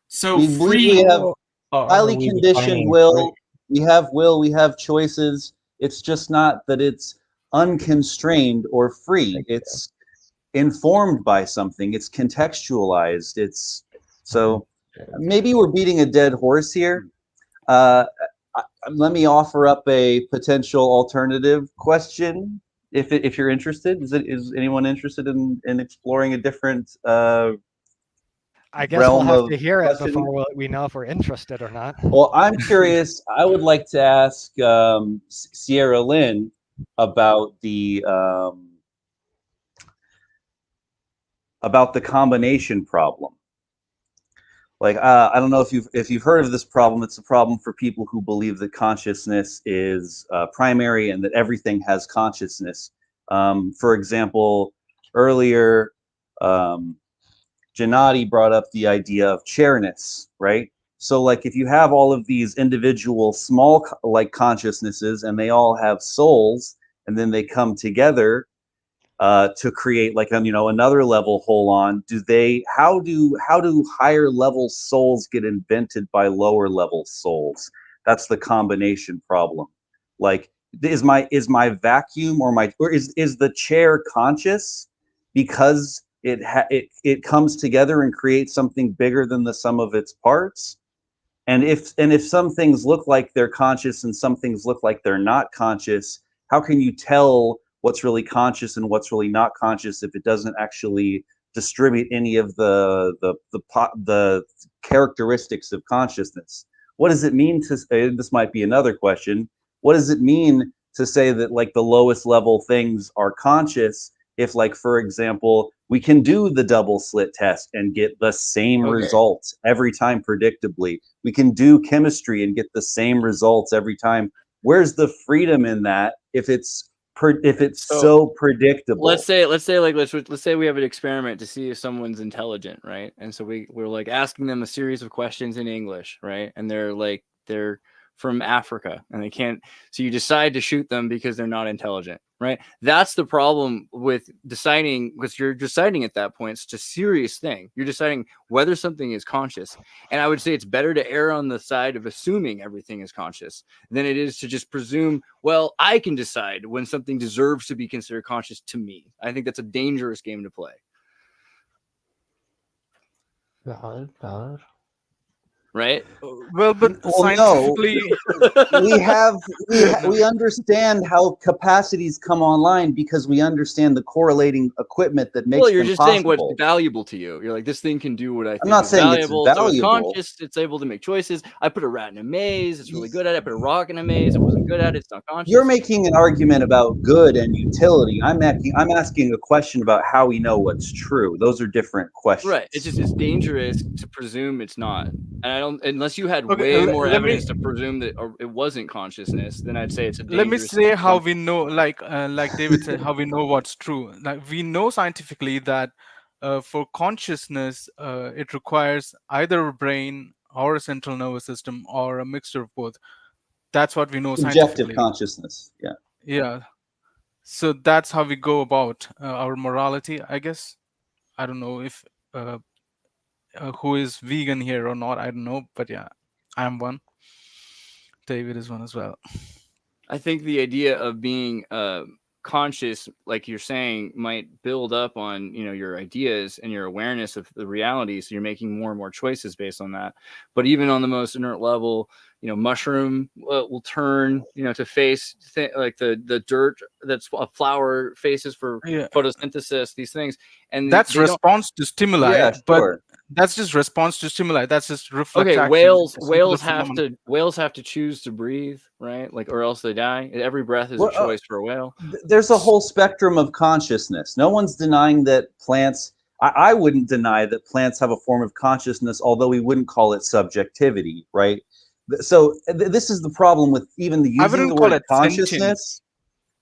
So We believe free. we have Are highly we conditioned defining will. free? We have choices. It's just not that it's unconstrained or free. Thank you. It's informed by something. It's contextualized. It's so maybe we're beating a dead horse here. Let me offer up a potential alternative question. If you're interested, is anyone interested in exploring a different I guess realm we'll have of to hear it questioning? before we know if we're interested or not. Well, I'm curious. I would like to ask Cyrelin about the combination problem. Like I don't know if you've heard of this problem. It's a problem for people who believe that consciousness is primary and that everything has consciousness. For example, earlier Gennady brought up the idea of chairness, right? So like if you have all of these individual small like consciousnesses and they all have souls and then they come together to create like another level whole on, how do higher level souls get invented by lower level souls? That's the combination problem. Like is my vacuum or is the chair conscious because it comes together and creates something bigger than the sum of its parts? And if some things look like they're conscious and some things look like they're not conscious, how can you tell what's really conscious and what's really not conscious if it doesn't actually distribute any of the characteristics of consciousness? What does it mean to say, this might be another question, what does it mean to say that like the lowest level things are conscious if, like, for example, we can do the double slit test and get the same results every time predictably? We can do chemistry and get the same results every time. Where's the freedom in that if it's so predictable? Let's say we have an experiment to see if someone's intelligent, right? And so we're like asking them a series of questions in English, right? And they're from Africa and they can't, so you decide to shoot them because they're not intelligent, right? That's the problem with deciding, because you're deciding at that point, it's a serious thing. You're deciding whether something is conscious. And I would say it's better to err on the side of assuming everything is conscious than it is to just presume, well, I can decide when something deserves to be considered conscious to me. I think that's a dangerous game to play. Valid. Right? Well, but scientifically, we understand how capacities come online because we understand the correlating equipment that makes. Well, you're them just possible. saying what's valuable to you. You're like, this thing can do what I think I'm not is saying valuable. it's So it's valuable. conscious. It's able to make choices. I put a rat in a maze. It's really good at it. I put a rock in a maze. It wasn't good at it. It's not conscious. You're making an argument about good and utility. I'm asking a question about how we know what's true. Those are different questions. Right. It's dangerous to presume it's not. And I don't, unless you had Okay, way more let me- evidence to presume that it wasn't consciousness, then I'd say it's a dangerous. let me say how we know, like David said, how we know what's true. Like we know scientifically that for consciousness, it requires either a brain or a central nervous system or a mixture of both. That's what we know Subjective scientifically. consciousness. Yeah. Yeah. So that's how we go about our morality, I guess. I don't know if who is vegan here or not. I don't know, but yeah, I'm one. David is one as well. I think the idea of being conscious, like you're saying, might build up on your ideas and your awareness of the reality. So you're making more and more choices based on that. But even on the most inert level, mushroom will turn, to face like the dirt that's a flower faces for photosynthesis, these things. And that's they don't. response to stimuli, Yeah, but sure. that's just response to stimuli. That's just reflex Okay, action. It's a simple whales have to choose to breathe, right? Like, or else they die. Every breath is a Well, choice for a whale. There's a whole spectrum of consciousness. No one's denying that plants. I wouldn't deny that plants have a form of consciousness, although we wouldn't call it subjectivity, right? So this is the problem with even the I using wouldn't the call word it sentience. consciousness.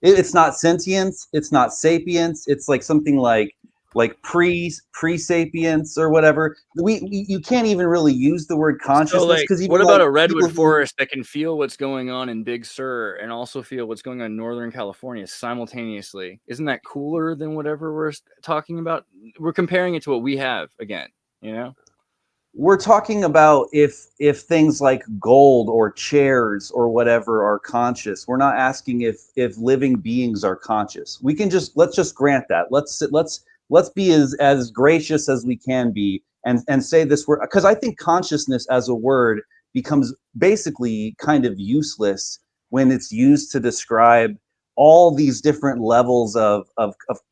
It's not sentience. It's not sapience. It's like something like pre-sapience or whatever. You can't even really use the word consciousness, So, like, because even what about like a redwood people who, forest that can feel what's going on in Big Sur and also feel what's going on in Northern California simultaneously? Isn't that cooler than whatever we're talking about? We're comparing it to what we have again, we're talking about if things like gold or chairs or whatever are conscious. We're not asking if living beings are conscious. We can let's just grant that. Let's be as gracious as we can be and say this word, because I think consciousness as a word becomes basically kind of useless when it's used to describe all these different levels of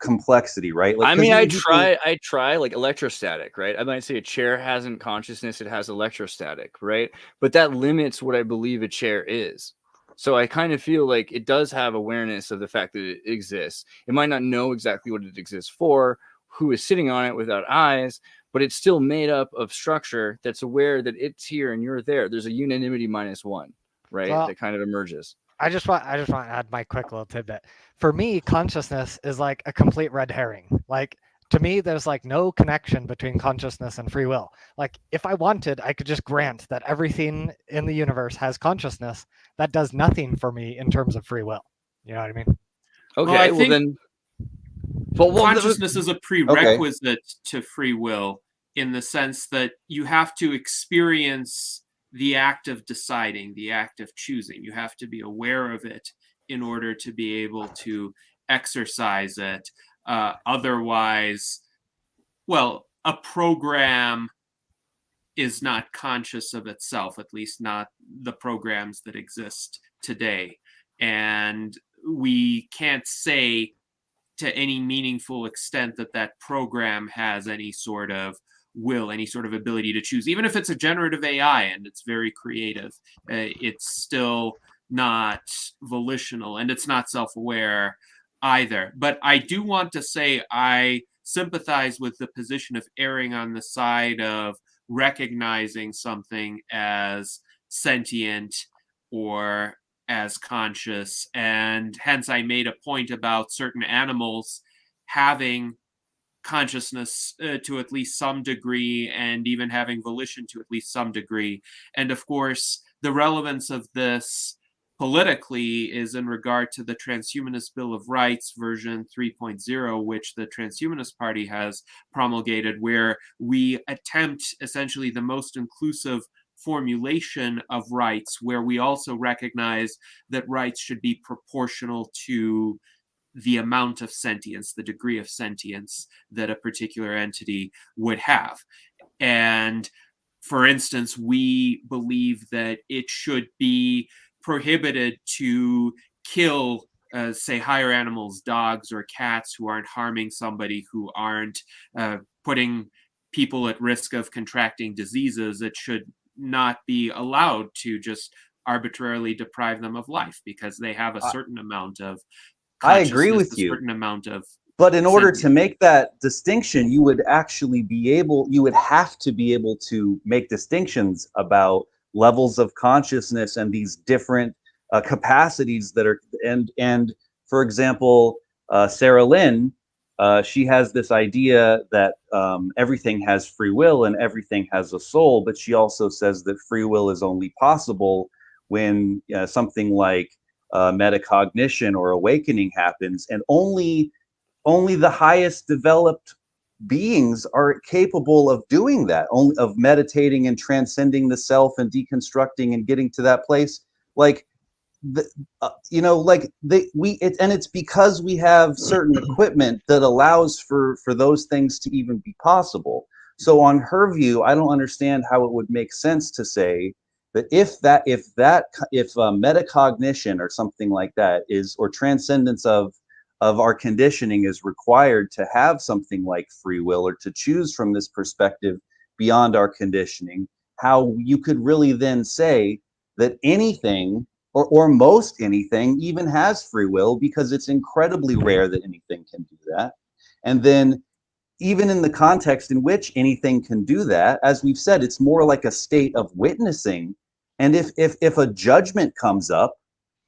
complexity, right? Like, I mean, I try like electrostatic, right? I might say a chair hasn't consciousness, it has electrostatic, right? But that limits what I believe a chair is. So I kind of feel like it does have awareness of the fact that it exists. It might not know exactly what it exists for, who is sitting on it without eyes, but it's still made up of structure that's aware that it's here and you're there. There's a unanimity -1, right? Well, that kind of emerges. I just want to add my quick little tidbit. For me, consciousness is like a complete red herring. Like, to me, there's like no connection between consciousness and free will. Like, if I wanted, I could just grant that everything in the universe has consciousness. That does nothing for me in terms of free will. You know what I mean? Okay, Well, I think then. Consciousness is a prerequisite to free will, in the sense that you have to experience the act of deciding, the act of choosing. You have to be aware of it in order to be able to exercise it. Otherwise, well, a program is not conscious of itself, at least not the programs that exist today. And we can't say to any meaningful extent that that program has any sort of will, any sort of ability to choose. Even if it's a generative AI and it's very creative, it's still not volitional, and it's not self-aware either. But I do want to say I sympathize with the position of erring on the side of recognizing something as sentient or as conscious, and hence I made a point about certain animals having consciousness to at least some degree, and even having volition to at least some degree. And of course, the relevance of this politically is in regard to the Transhumanist Bill of Rights version 3.0, which the Transhumanist Party has promulgated, where we attempt essentially the most inclusive formulation of rights, where we also recognize that rights should be proportional to the amount of sentience, the degree of sentience that a particular entity would have. And for instance, we believe that it should be prohibited to kill, say, higher animals, dogs or cats, who aren't harming somebody, who aren't putting people at risk of contracting diseases. It should not be allowed to just arbitrarily deprive them of life because they have a certain amount of I agree with you. A certain amount of But in order to make that distinction, you would have to be able to make distinctions about levels of consciousness and these different capacities that are, and for example, Cyrelin, she has this idea that everything has free will and everything has a soul, but she also says that free will is only possible when something like metacognition or awakening happens, and only the highest developed beings are capable of doing that, only of meditating and transcending the self and deconstructing and getting to that place. Like, it's because we have certain equipment that allows for those things to even be possible. So on her view, I don't understand how it would make sense to say that if metacognition or something like that is, or transcendence of our conditioning is required to have something like free will, or to choose from this perspective beyond our conditioning, how you could really then say that anything or most anything even has free will, because it's incredibly rare that anything can do that. And then even in the context in which anything can do that, as we've said, it's more like a state of witnessing. And if a judgment comes up,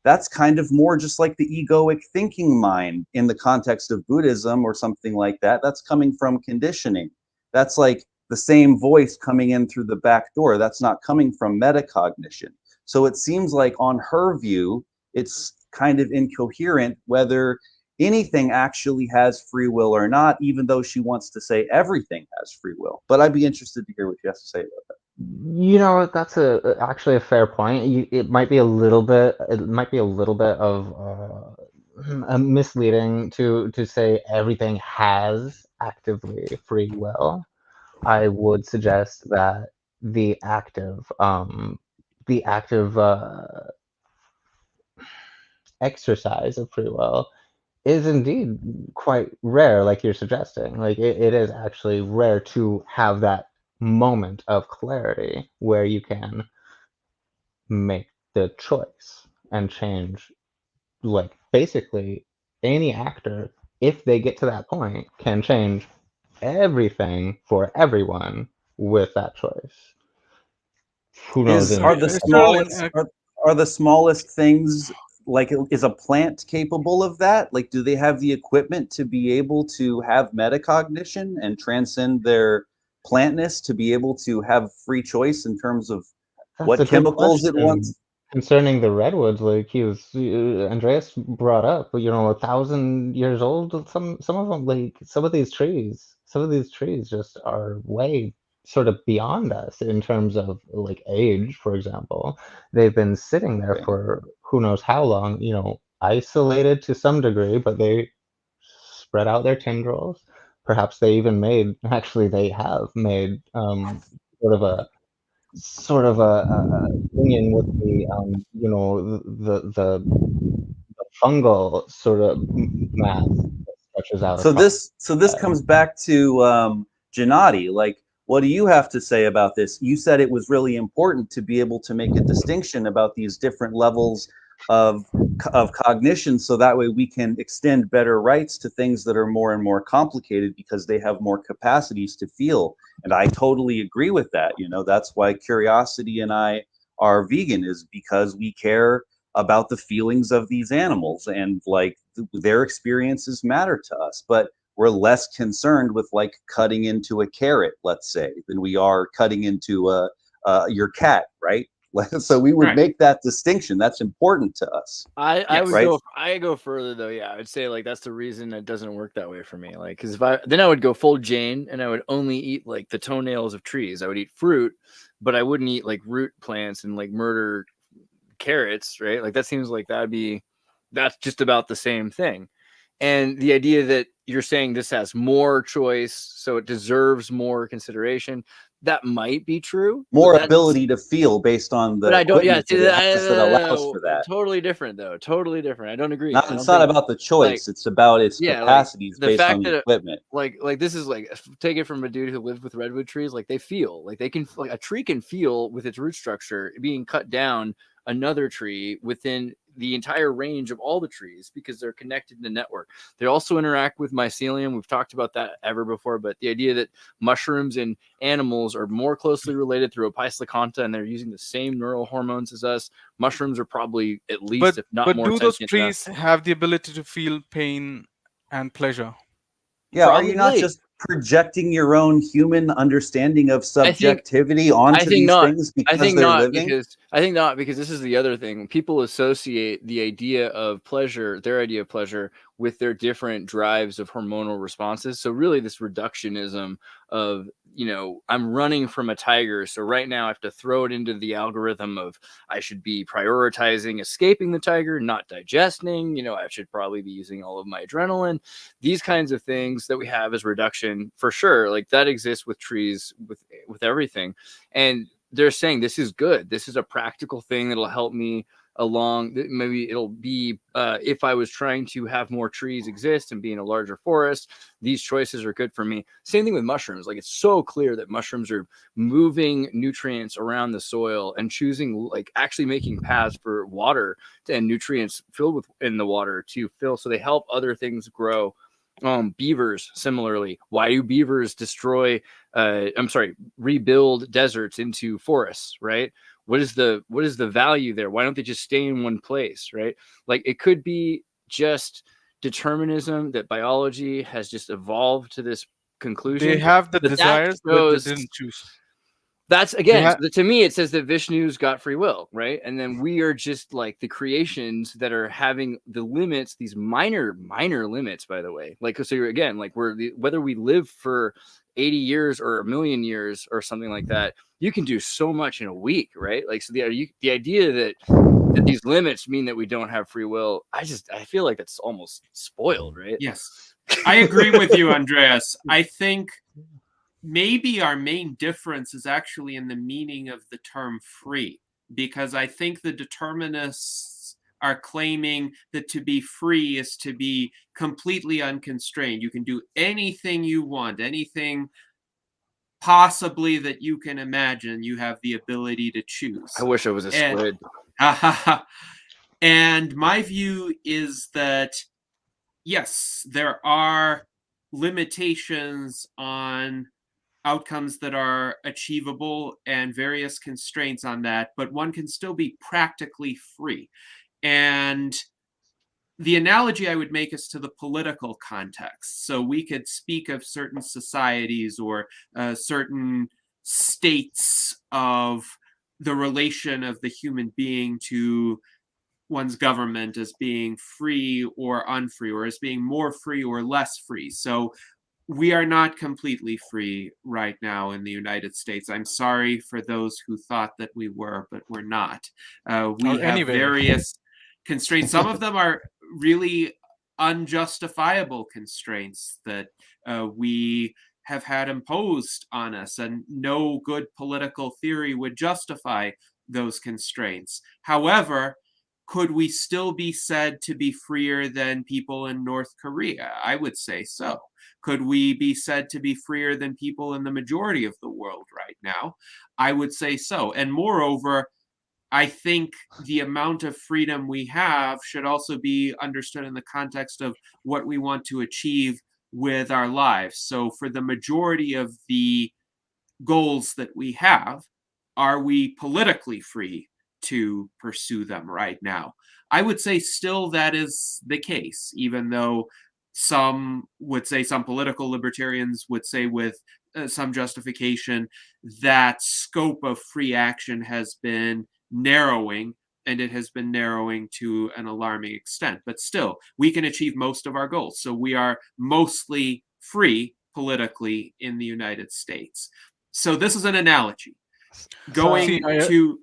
that's kind of more just like the egoic thinking mind in the context of Buddhism or something like that. That's coming from conditioning. That's like the same voice coming in through the back door. That's not coming from metacognition. So it seems like on her view, it's kind of incoherent whether anything actually has free will or not, even though she wants to say everything has free will. But I'd be interested to hear what you have to say about that. You know, that's actually a fair point. It might be a little bit. It might be a little bit of misleading to say everything has actively free will. I would suggest that the active exercise of free will is indeed quite rare, like you're suggesting. Like it is actually rare to have that moment of clarity where you can make the choice and change. Like basically any actor, if they get to that point, can change everything for everyone with that choice. Who knows? Are the Sterling, smallest are the smallest things, like, is a plant capable of that? Like, do they have the equipment to be able to have metacognition and transcend their plantness to be able to have free choice in terms of That's what a good chemicals it question. wants? Concerning the redwoods, like Andreas brought up, 1,000 years old. Some of them, like some of these trees just are way sort of beyond us in terms of like age, for example. They've been sitting there Okay. for who knows how long, isolated to some degree, but they spread out their tendrils. Perhaps they even actually they have made sort of a union with the the fungal sort of mass that stretches out So across. this comes back to Gennady. Like, what do you have to say about this? You said it was really important to be able to make a distinction about these different levels of cognition, so that way we can extend better rights to things that are more and more complicated because they have more capacities to feel. And I totally agree with that. That's why Curiosity and I are vegan, is because we care about the feelings of these animals, and like their experiences matter to us. But we're less concerned with like cutting into a carrot, let's say, than we are cutting into your cat, right? So we would make that distinction. That's important to us. I would go further though. Yeah, I would say like that's the reason it doesn't work that way for me. Like, because then I would go full Jane and I would only eat like the toenails of trees. I would eat fruit, but I wouldn't eat like root plants and like murder carrots, right? Like that seems like that's just about the same thing. And the idea that you're saying this has more choice, so it deserves more consideration, that might be true. More ability to feel based on the equipment that allows for that. Totally different though. Totally different. I don't agree. It's not about the choice. It's about its capacities based on the equipment. Like this is like, take it from a dude who lived with redwood trees. Like they feel, like they can, like a tree can feel with its root structure being cut down another tree within the entire range of all the trees because they're connected in the network. They also interact with mycelium. We've talked about that ever before, but the idea that mushrooms and animals are more closely related through Opisthokonta and they're using the same neural hormones as us. Mushrooms are probably at least, if not more. But do those trees have the ability to feel pain and pleasure? Yeah, probably. Are you not just projecting your own human understanding of subjectivity onto these things because they're living? I think not, because this is the other thing. People associate the idea of pleasure, their idea of pleasure, with their different drives of hormonal responses. So really this reductionism of, I'm running from a tiger, so right now I have to throw it into the algorithm of I should be prioritizing escaping the tiger, not digesting, I should probably be using all of my adrenaline. These kinds of things that we have as reduction, for sure, like that exists with trees, with everything. And they're saying this is good. This is a practical thing that'll help me along. Maybe it'll be if I was trying to have more trees exist and be in a larger forest, these choices are good for me. Same thing with mushrooms. Like, it's so clear that mushrooms are moving nutrients around the soil and choosing, like, actually making paths for water and nutrients filled with in the water to fill, so they help other things grow. Beavers, similarly. Why do beavers destroy rebuild deserts into forests, right? What is the value there? Why don't they just stay in one place, right? Like, it could be just determinism, that biology has just evolved to this conclusion. They have the But desires, but they didn't choose. That's, again, to me, it says that Vishnu's got free will, right? And then we are just like the creations that are having the limits, these minor limits, by the way. Like, so you're, again, like, whether we live for 80 years or a million years or something like that, you can do so much in a week, right? Like, so the idea that these limits mean that we don't have free will, I feel like that's almost spoiled, right? Yes, I agree with you, Andreas. I think maybe our main difference is actually in the meaning of the term free, because I think the determinists are claiming that to be free is to be completely unconstrained. You can do anything you want, anything possibly that you can imagine. You have the ability to choose. I wish I was a squid. And my view is that, yes, there are limitations on outcomes that are achievable and various constraints on that, but one can still be practically free. And the analogy I would make is to the political context. So we could speak of certain societies or certain states of the relation of the human being to one's government as being free or unfree, or as being more free or less free. So we are not completely free right now in the United States. I'm sorry for those who thought that we were, but we're not. We have various constraints. Some of them are really unjustifiable constraints that we have had imposed on us, and no good political theory would justify those constraints. However, could we still be said to be freer than people in North Korea? I would say so. Could we be said to be freer than people in the majority of the world right now? I would say so. And moreover, I think the amount of freedom we have should also be understood in the context of what we want to achieve with our lives. So for the majority of the goals that we have, are we politically free to pursue them right now? I would say still that is the case, even though some would say, some political libertarians would say with some justification, that scope of free action has been narrowing, and it has been narrowing to an alarming extent. But still, we can achieve most of our goals. So we are mostly free politically in the United States. So this is an analogy. Going to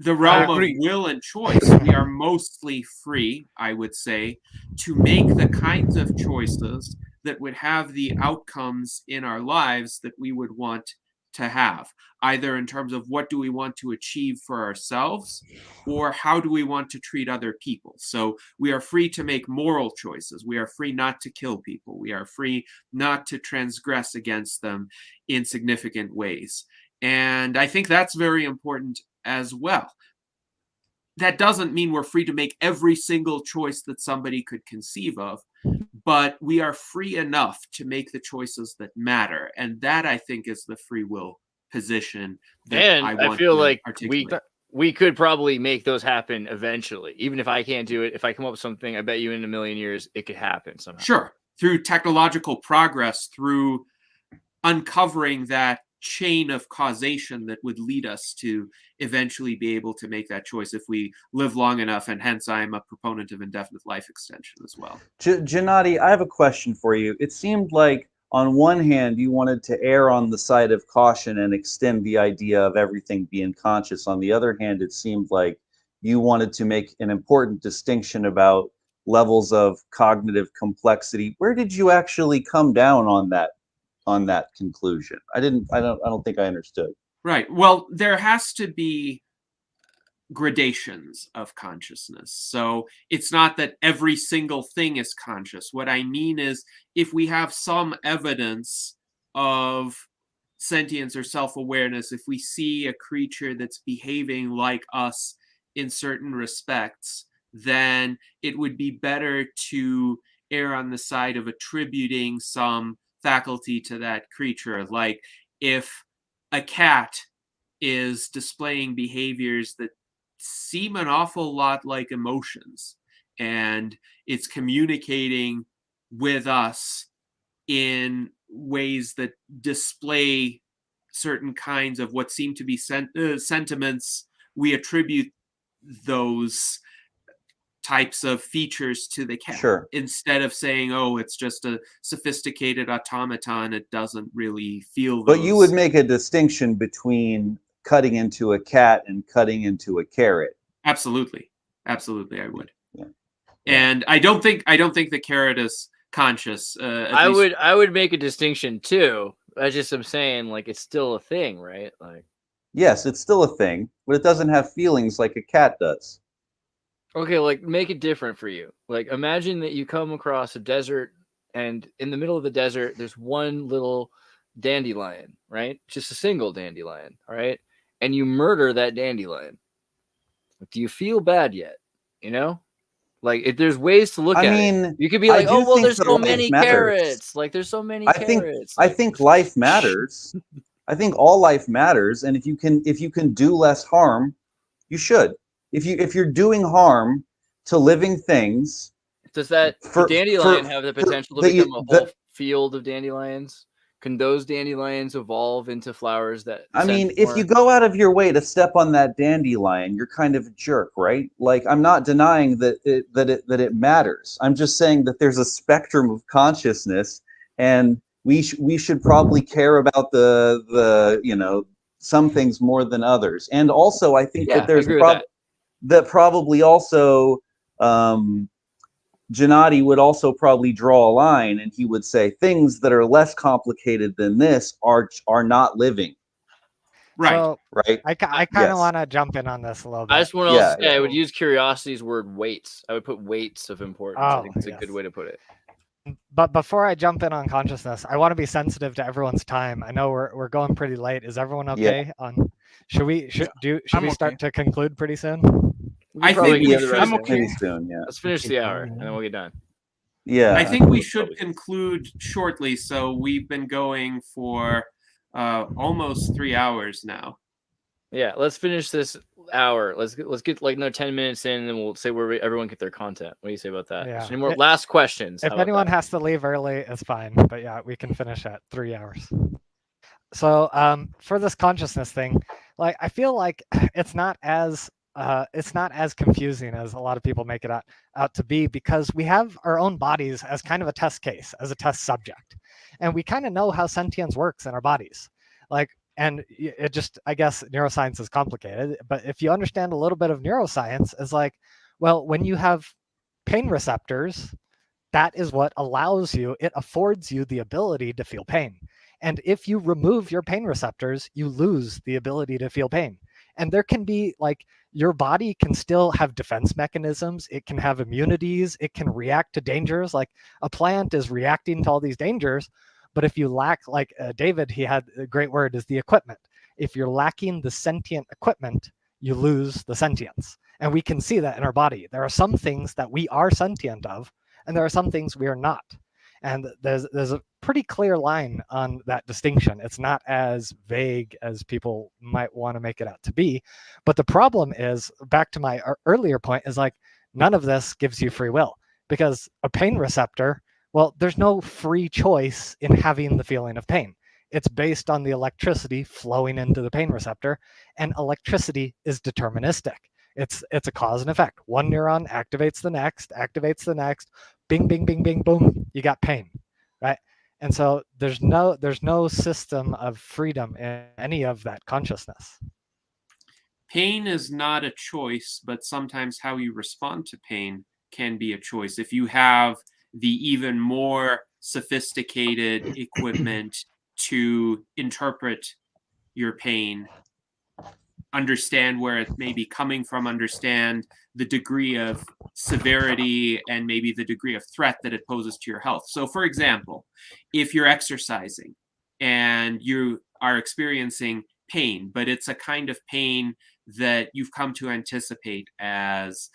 the realm of will and choice, we are mostly free, I would say, to make the kinds of choices that would have the outcomes in our lives that we would want to have, either in terms of what do we want to achieve for ourselves, or how do we want to treat other people. So we are free to make moral choices. We are free not to kill people. We are free not to transgress against them in significant ways. And I think that's very important as well. That doesn't mean we're free to make every single choice that somebody could conceive of, but we are free enough to make the choices that matter. And that, I think, is the free will position that I feel like we could probably make those happen eventually. Even if I can't do it, if I come up with something, I bet you in a million years it could happen somehow. Sure. Through technological progress, through uncovering that chain of causation that would lead us to eventually be able to make that choice if we live long enough, and hence I'm a proponent of indefinite life extension as well. Gennady, I have a question for you. It seemed like on one hand you wanted to err on the side of caution and extend the idea of everything being conscious. On the other hand, it seemed like you wanted to make an important distinction about levels of cognitive complexity. Where did you actually come down on that conclusion? I don't think I understood. Right. Well, there has to be gradations of consciousness. So it's not that every single thing is conscious. What I mean is, if we have some evidence of sentience or self-awareness, if we see a creature that's behaving like us in certain respects, then it would be better to err on the side of attributing some faculty to that creature. Like if a cat is displaying behaviors that seem an awful lot like emotions, and it's communicating with us in ways that display certain kinds of what seem to be sentiments, we attribute those types of features to the cat. Sure. Instead of saying, oh, it's just a sophisticated automaton, it doesn't really feel those. But you would make a distinction between cutting into a cat and cutting into a carrot. Absolutely. Absolutely, I would. Yeah. And I don't think the carrot is conscious. I would make a distinction too. I just am saying, like, it's still a thing, right? Like, yes, it's still a thing, but it doesn't have feelings like a cat does. Okay, like, make it different for you. Like, imagine that you come across a desert, and in the middle of the desert, there's one little dandelion, right? Just a single dandelion, all right? And you murder that dandelion. Do you feel bad yet? You know? Like, if there's ways to look at it. You could be like, oh, well, there's so many carrots. Like, there's so many carrots. I think life matters. I think all life matters, and if you can do less harm, you should. If you're doing harm to living things, does that dandelion have the potential to become a whole field of dandelions? Can those dandelions evolve into flowers that? I mean, if you go out of your way to step on that dandelion, you're kind of a jerk, right? Like, I'm not denying that it matters. I'm just saying that there's a spectrum of consciousness, and we should probably care about the some things more than others. And also, I think that there's that probably also Gennady would also probably draw a line, and he would say things that are less complicated than this are not living. Right. So, right. I kind of want to jump in on this a little bit. I just want to say I would use curiosity's word weights. I would put weights of importance. I think it's a good way to put it. But before I jump in on consciousness, I want to be sensitive to everyone's time. I know we're going pretty late. Is everyone okay? Should we start to conclude pretty soon? I think we should. I'm okay. Soon, yeah. Let's finish the hour and then we'll get done. Yeah. I think we should conclude shortly. So we've been going for almost 3 hours now. Yeah, let's finish this hour. Let's get like 10 minutes in, and then we'll say where everyone get their content. What do you say about that? Yeah. Any more last questions? If anyone has to leave early, it's fine. But yeah, we can finish at 3 hours. So for this consciousness thing, like, I feel like it's not as confusing as a lot of people make it out to be, because we have our own bodies as kind of a test case, as a test subject, and we kind of know how sentience works in our bodies. Like, and it just, I guess neuroscience is complicated, but if you understand a little bit of neuroscience, it's like, well, when you have pain receptors, that is what allows you, it affords you the ability to feel pain. And if you remove your pain receptors, you lose the ability to feel pain. And there can be, like, your body can still have defense mechanisms. It can have immunities. It can react to dangers. Like, a plant is reacting to all these dangers. But if you lack, like David, he had a great word, is the equipment. If you're lacking the sentient equipment, you lose the sentience. And we can see that in our body. There are some things that we are sentient of, and there are some things we are not. And there's a pretty clear line on that distinction. It's not as vague as people might want to make it out to be. But the problem is, back to my earlier point, is like, none of this gives you free will, because a pain receptor, well, there's no free choice in having the feeling of pain. It's based on the electricity flowing into the pain receptor, and electricity is deterministic. It's a cause and effect. One neuron activates the next, bing, bing, bing, bing, boom, you got pain, right? And so there's no system of freedom in any of that consciousness. Pain is not a choice, but sometimes how you respond to pain can be a choice. If you have the even more sophisticated equipment to interpret your pain, understand where it may be coming from, understand the degree of severity and maybe the degree of threat that it poses to your health. So for example, if you're exercising and you are experiencing pain, but it's a kind of pain that you've come to anticipate as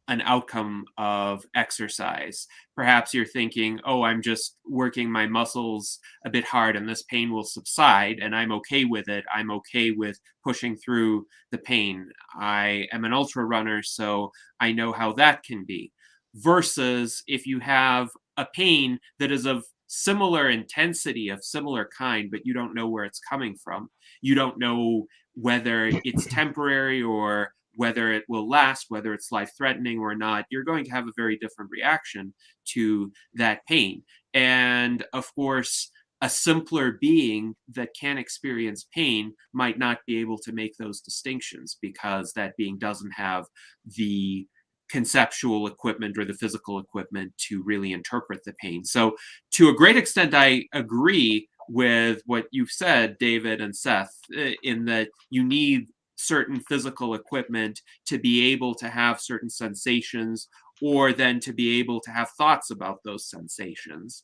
an outcome of exercise. Perhaps you're thinking, oh, I'm just working my muscles a bit hard and this pain will subside and I'm okay with it. I'm okay with pushing through the pain. I am an ultra runner, so I know how that can be. Versus if you have a pain that is of similar intensity, of similar kind, but you don't know where it's coming from. You don't know whether it's temporary or whether it will last, whether it's life-threatening or not. You're going to have a very different reaction to that pain. And of course, a simpler being that can experience pain might not be able to make those distinctions because that being doesn't have the conceptual equipment or the physical equipment to really interpret the pain. So to a great extent, I agree with what you've said, David and Seth, in that you need certain physical equipment to be able to have certain sensations, or then to be able to have thoughts about those sensations.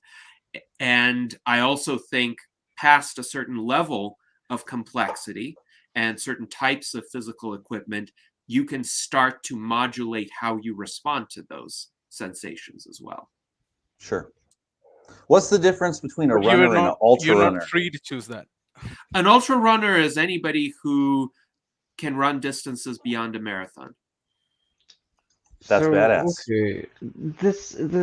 And I also think past a certain level of complexity and certain types of physical equipment, you can start to modulate how you respond to those sensations as well. Sure. What's the difference between a runner and an ultra runner? You're not free to choose that. An ultra runner is anybody who can run distances beyond a marathon. That's badass. Okay.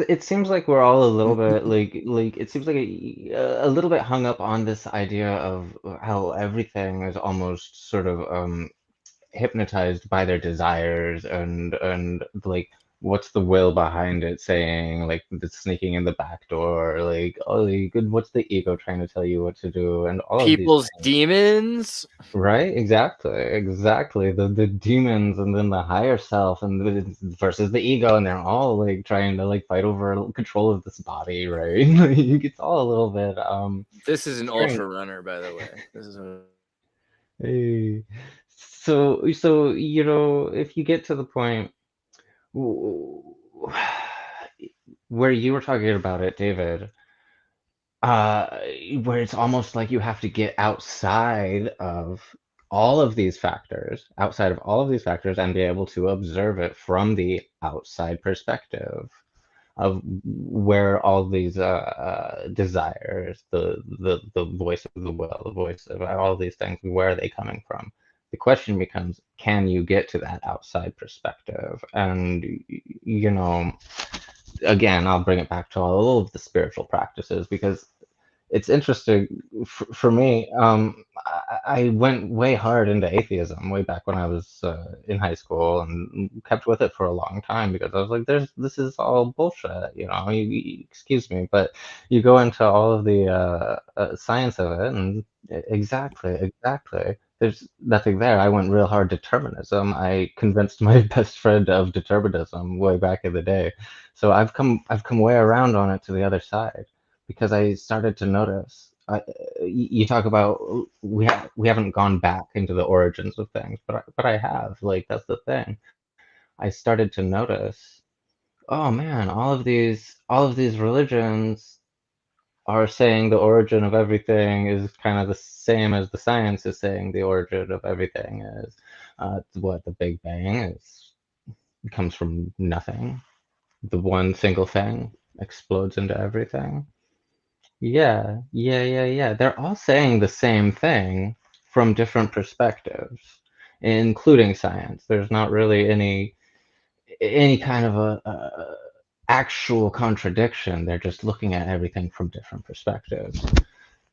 It seems like we're all a little bit like it seems like a little bit hung up on this idea of how everything is almost sort of hypnotized by their desires and like what's the will behind it saying, like it's sneaking in the back door, like oh what's the ego trying to tell you what to do, and all people's of these demons, right? Exactly the demons, and then the higher self and versus the ego, and they're all like trying to like fight over control of this body, right? It's all a little bit this is an strange. ultra runner, by the way. This is a Hey. So you know, if you get to the point where you were talking about it, David, where it's almost like you have to get outside of all of these factors, and be able to observe it from the outside perspective of where all these desires, the voice of the will, the voice of all these things, where are they coming from? The question becomes, can you get to that outside perspective? And, you know, again, I'll bring it back to all of the spiritual practices, because it's interesting for me. I went way hard into atheism way back when I was in high school, and kept with it for a long time because I was like, this is all bullshit, you know, excuse me, but you go into all of the science of it, and exactly, there's nothing there. I went real hard determinism. I convinced my best friend of determinism way back in the day. So I've come way around on it to the other side, because I started to notice. You talk about we haven't gone back into the origins of things, but I have. Like, that's the thing. I started to notice, oh man, all of these religions are saying the origin of everything is kind of the same as the science is saying the origin of everything is. What the Big Bang is, comes from nothing. The one single thing explodes into everything. Yeah. They're all saying the same thing from different perspectives, including science. There's not really any kind of a actual contradiction. They're just looking at everything from different perspectives.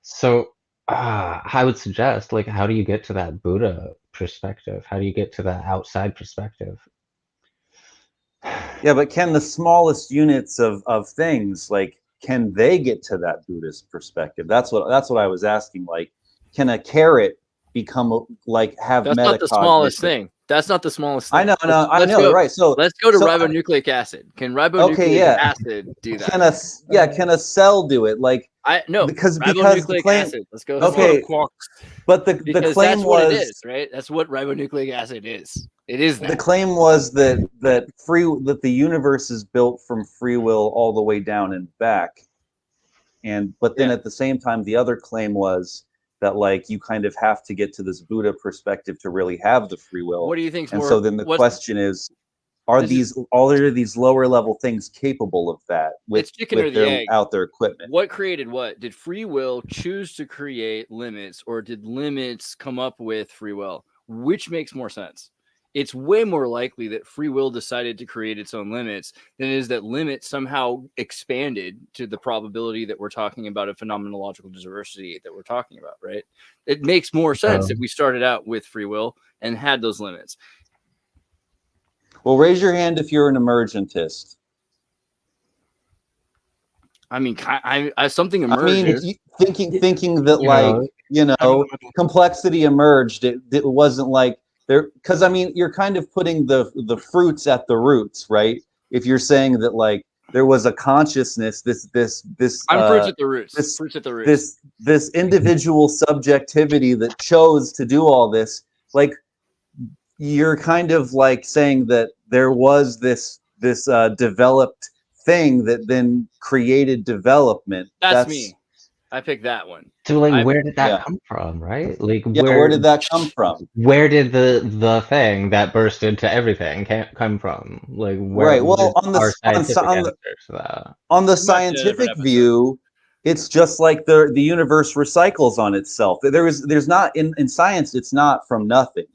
So I would suggest, like, how do you get to that Buddha perspective? How do you get to that outside perspective? Yeah, but can the smallest units of things, like, can they get to that Buddhist perspective? That's what I was asking. Like, can a carrot become like have that's metacognition? not the smallest thing. That's not the smallest I thing. know, no, I Let's know, go. right? So Let's go to so ribonucleic acid. Can okay, ribonucleic yeah. acid do that? Can a cell do it? Like No, because the ribonucleic claim. acid. Let's go. Let's go to Okay, quarks. but the Because claim that's what it was is, right? That's what ribonucleic acid is. It is the that. claim was that that the universe is built from free will all the way down and back. But then Yeah. at the same time, the other claim was that like you kind of have to get to this Buddha perspective to really have the free will. What do you think's And more? so then the question is, are these lower level things capable of that It's chicken or the egg. out their equipment? What created what? Did free will choose to create limits, or did limits come up with free will? Which makes more sense? It's way more likely that free will decided to create its own limits than it is that limits somehow expanded to the probability that we're talking about a phenomenological diversity that we're talking about, right? It makes more sense that we started out with free will and had those limits. Well, raise your hand if you're an emergentist. I mean, I something emerges. I mean, thinking that complexity emerged. It wasn't like there, because I mean, you're kind of putting the fruits at the roots, right? If you're saying that like there was a consciousness, this I'm fruits at the roots. Fruits at the roots. This individual subjectivity that chose to do all this, like you're kind of like saying that there was this developed thing that then created development. That's me. I picked that one. So like, where did that come from, right? Like, where did that come from? Where did the thing that burst into everything come from? Like, where? Right. Well, on the scientific view, it's just like the universe recycles on itself. There's not in science. It's not from nothing.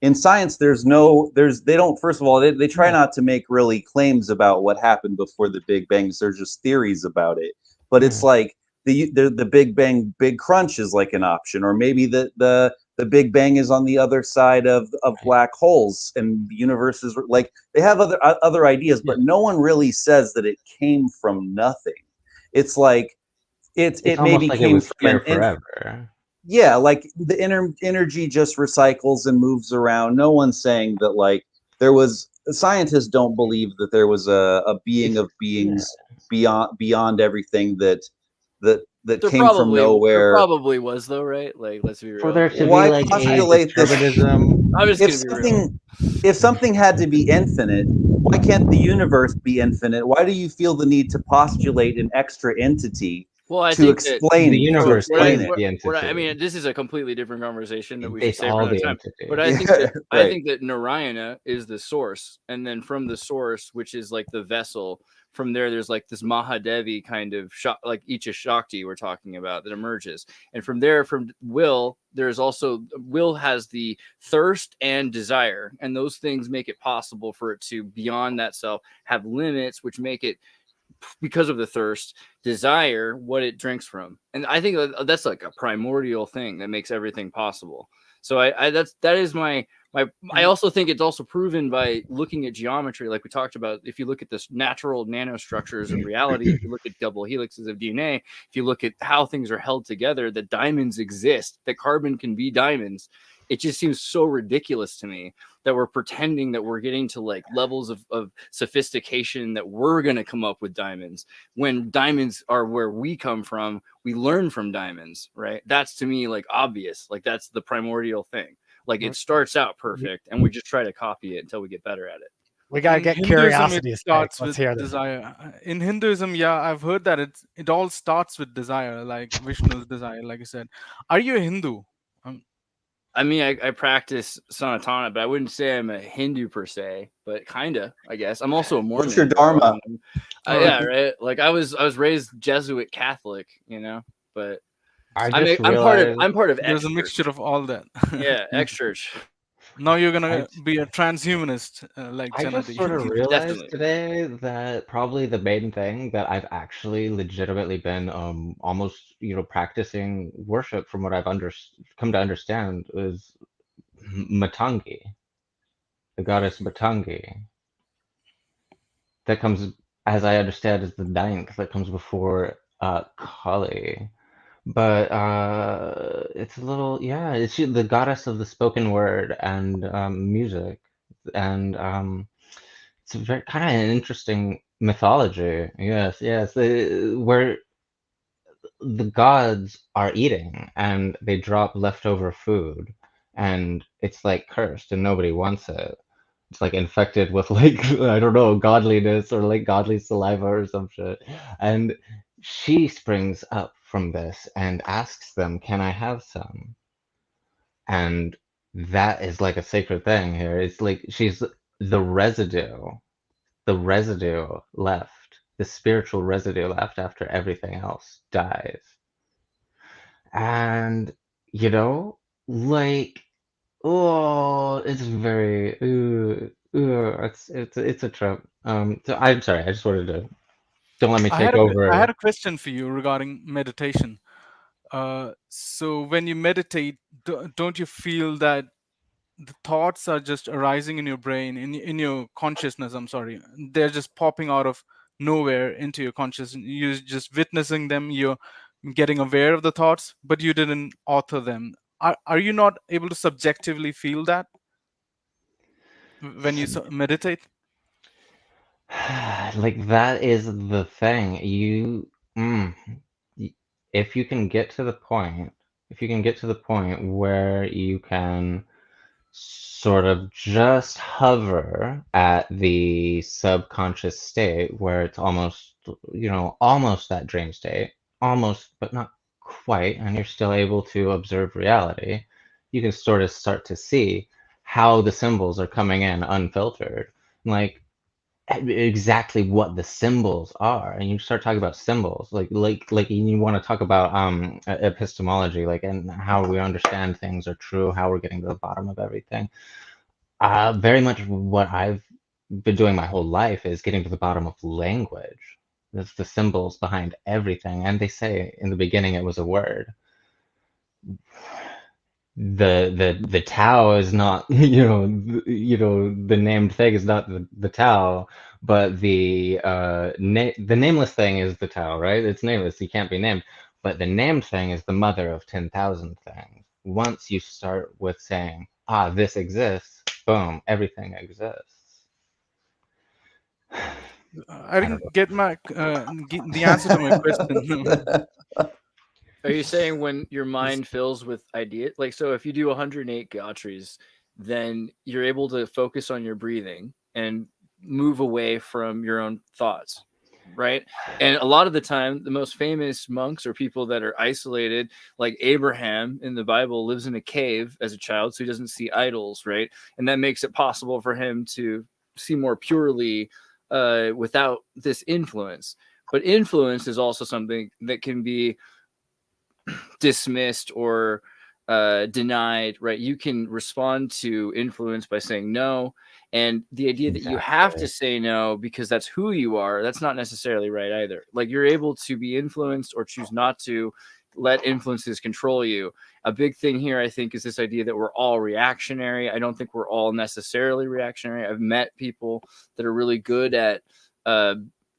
In science, they don't, first of all, they try not to make really claims about what happened before the Big Bang. There's just theories about it. But it's like the Big Bang, Big Crunch is like an option, or maybe the Big Bang is on the other side of black holes, and the universe is like, they have other ideas, but no one really says that it came from nothing. It's like it maybe like came it was from forever. Yeah, like the energy just recycles and moves around. No one's saying that like there was. Scientists don't believe that there was a being of beings beyond everything that came from nowhere. There probably was though, right? Like, let's be real. For there to Why be like postulate a this? determinism? I'm just gonna be real. If something had to be infinite, why can't the universe be infinite? Why do you feel the need to postulate an extra entity? Well, I to think explain the universe. I mean, this is a completely different conversation that we should save for another time. But I think that I think that Narayana is the source, and then from the source, which is like the vessel, from there's like this Mahadevi kind of like Icha Shakti we're talking about that emerges, and from there, from will, there's also will has the thirst and desire, and those things make it possible for it to beyond that self have limits, which make it, because of the thirst, desire what it drinks from. And I think that's like a primordial thing that makes everything possible. So that is my I also think it's also proven by looking at geometry, like we talked about. If you look at this natural nanostructures of reality, if you look at double helixes of DNA, if you look at how things are held together, that diamonds exist, that carbon can be diamonds, it just seems so ridiculous to me that we're pretending that we're getting to like levels of sophistication that we're going to come up with diamonds, when diamonds are where we come from. We learn from diamonds, right? That's to me like obvious. Like that's the primordial thing. Like it starts out perfect and we just try to copy it until we get better at it. We gotta get curiosity. Starts with desire. In Hinduism, yeah, I've heard that it all starts with desire, like Vishnu's desire, like you said. Are you a Hindu? I mean, I practice Sanatana, but I wouldn't say I'm a Hindu per se, but kinda, I guess. I'm also a Mormon. What's your dharma? Yeah, right. Like I was raised Jesuit Catholic, but I'm part of. There's a mixture of all that. Yeah, ex-church. Now you're gonna be a transhumanist, like Gennady. I just sort of realized today that probably the main thing that I've actually legitimately been almost practicing worship, from what I've come to understand, is Matangi, the goddess Matangi. That comes, as I understand, is the ninth that comes before Kali. but it's a little, yeah, it's the goddess of the spoken word and music, and it's a very kind of an interesting mythology. Yes, yes, where the gods are eating and they drop leftover food, and it's like cursed and nobody wants it. It's like infected with like I don't know, godliness or like godly saliva or some shit. And she springs up from this and asks them, "Can I have some?" And that is like a sacred thing here. It's like she's the residue left, the spiritual residue left after everything else dies. And you know, like, oh, it's very it's a trip. So I'm sorry, I just wanted to don't let me take I had over. a question for you regarding meditation. So when you meditate, don't you feel that the thoughts are just arising in your brain, in your consciousness? I'm sorry, they're just popping out of nowhere into your consciousness. You're just witnessing them. You're getting aware of the thoughts, but you didn't author them. Are you not able to subjectively feel that when you meditate? Like that is the thing. Mm, y- if you can get to the point, if you can get to the point where you can sort of just hover at the subconscious state where it's almost, almost that dream state, almost, but not quite, and you're still able to observe reality, you can sort of start to see how the symbols are coming in unfiltered. Like, exactly what the symbols are, and you start talking about symbols like you want to talk about epistemology, like, and how we understand things are true, how we're getting to the bottom of everything. Very much what I've been doing my whole life is getting to the bottom of language. That's the symbols behind everything, and they say in the beginning it was a word. The Tao is not, the named thing is not the Tao, but the nameless thing is the Tao, right? It's nameless, you can't be named. But the named thing is the mother of 10,000 things. Once you start with saying, this exists, boom, everything exists. I I don't didn't get the answer to my question. Are you saying when your mind fills with ideas, like, so if you do 108 Gautries, then you're able to focus on your breathing and move away from your own thoughts, right? And a lot of the time, the most famous monks are people that are isolated, like Abraham in the Bible lives in a cave as a child, so he doesn't see idols, right? And that makes it possible for him to see more purely without this influence. But influence is also something that can be dismissed or denied, right? You can respond to influence by saying no. And the idea that you have to say no because that's who you are, that's not necessarily right either. Like, you're able to be influenced or choose not to let influences control you. A big thing here, I think, is this idea that we're all reactionary. I don't think we're all necessarily reactionary. I've met people that are really good at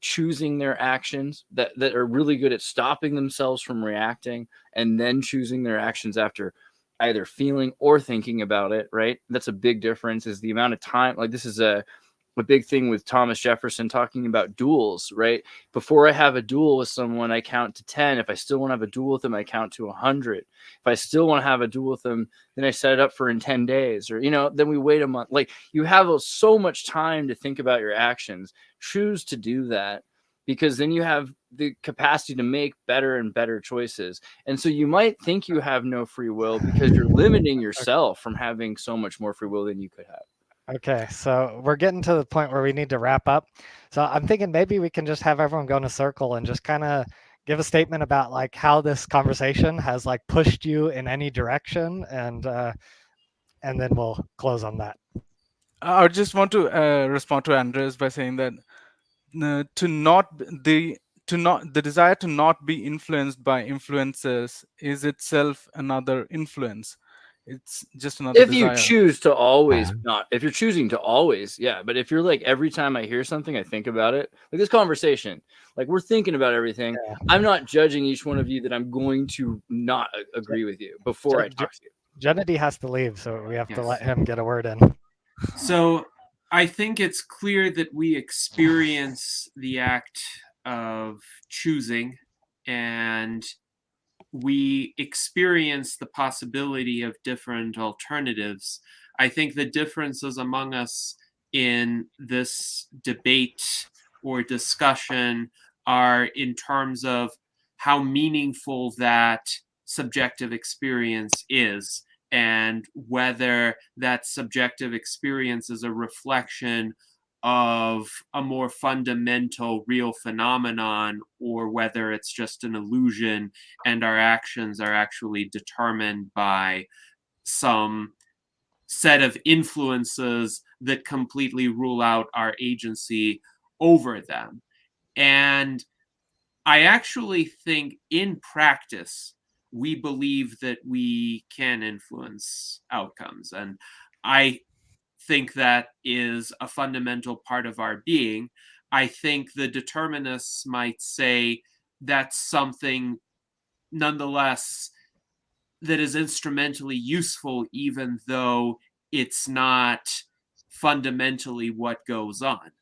choosing their actions, that are really good at stopping themselves from reacting and then choosing their actions after either feeling or thinking about it, right? That's a big difference, is the amount of time. Like, this is a big thing with Thomas Jefferson talking about duels, right? Before I have a duel with someone, I count to 10. If I still want to have a duel with them, I count to 100. If I still want to have a duel with them, then I set it up for in 10 days, or, then we wait a month. Like, you have so much time to think about your actions. Choose to do that, because then you have the capacity to make better and better choices. And so you might think you have no free will because you're limiting yourself from having so much more free will than you could have. Okay, so we're getting to the point where we need to wrap up. So I'm thinking maybe we can just have everyone go in a circle and just kind of give a statement about like how this conversation has like pushed you in any direction, and then we'll close on that. I just want to respond to Andreas by saying that to not the desire to not be influenced by influences is itself another influence. It's just another If you desire. choose to always Yeah. not, if you're choosing to always, yeah. But if you're like, every time I hear something, I think about it. Like this conversation, like we're thinking about everything. Yeah. I'm not judging each one of you that I'm going to not agree with you before I talk to you. Gennady has to leave, so we have to Yes. let him get a word in. So I think it's clear that we experience the act of choosing, and we experience the possibility of different alternatives. I think the differences among us in this debate or discussion are in terms of how meaningful that subjective experience is, and whether that subjective experience is a reflection of a more fundamental real phenomenon, or whether it's just an illusion and our actions are actually determined by some set of influences that completely rule out our agency over them. And I actually think in practice, we believe that we can influence outcomes. And I think that is a fundamental part of our being. I think the determinists might say that's something nonetheless that is instrumentally useful, even though it's not fundamentally what goes on.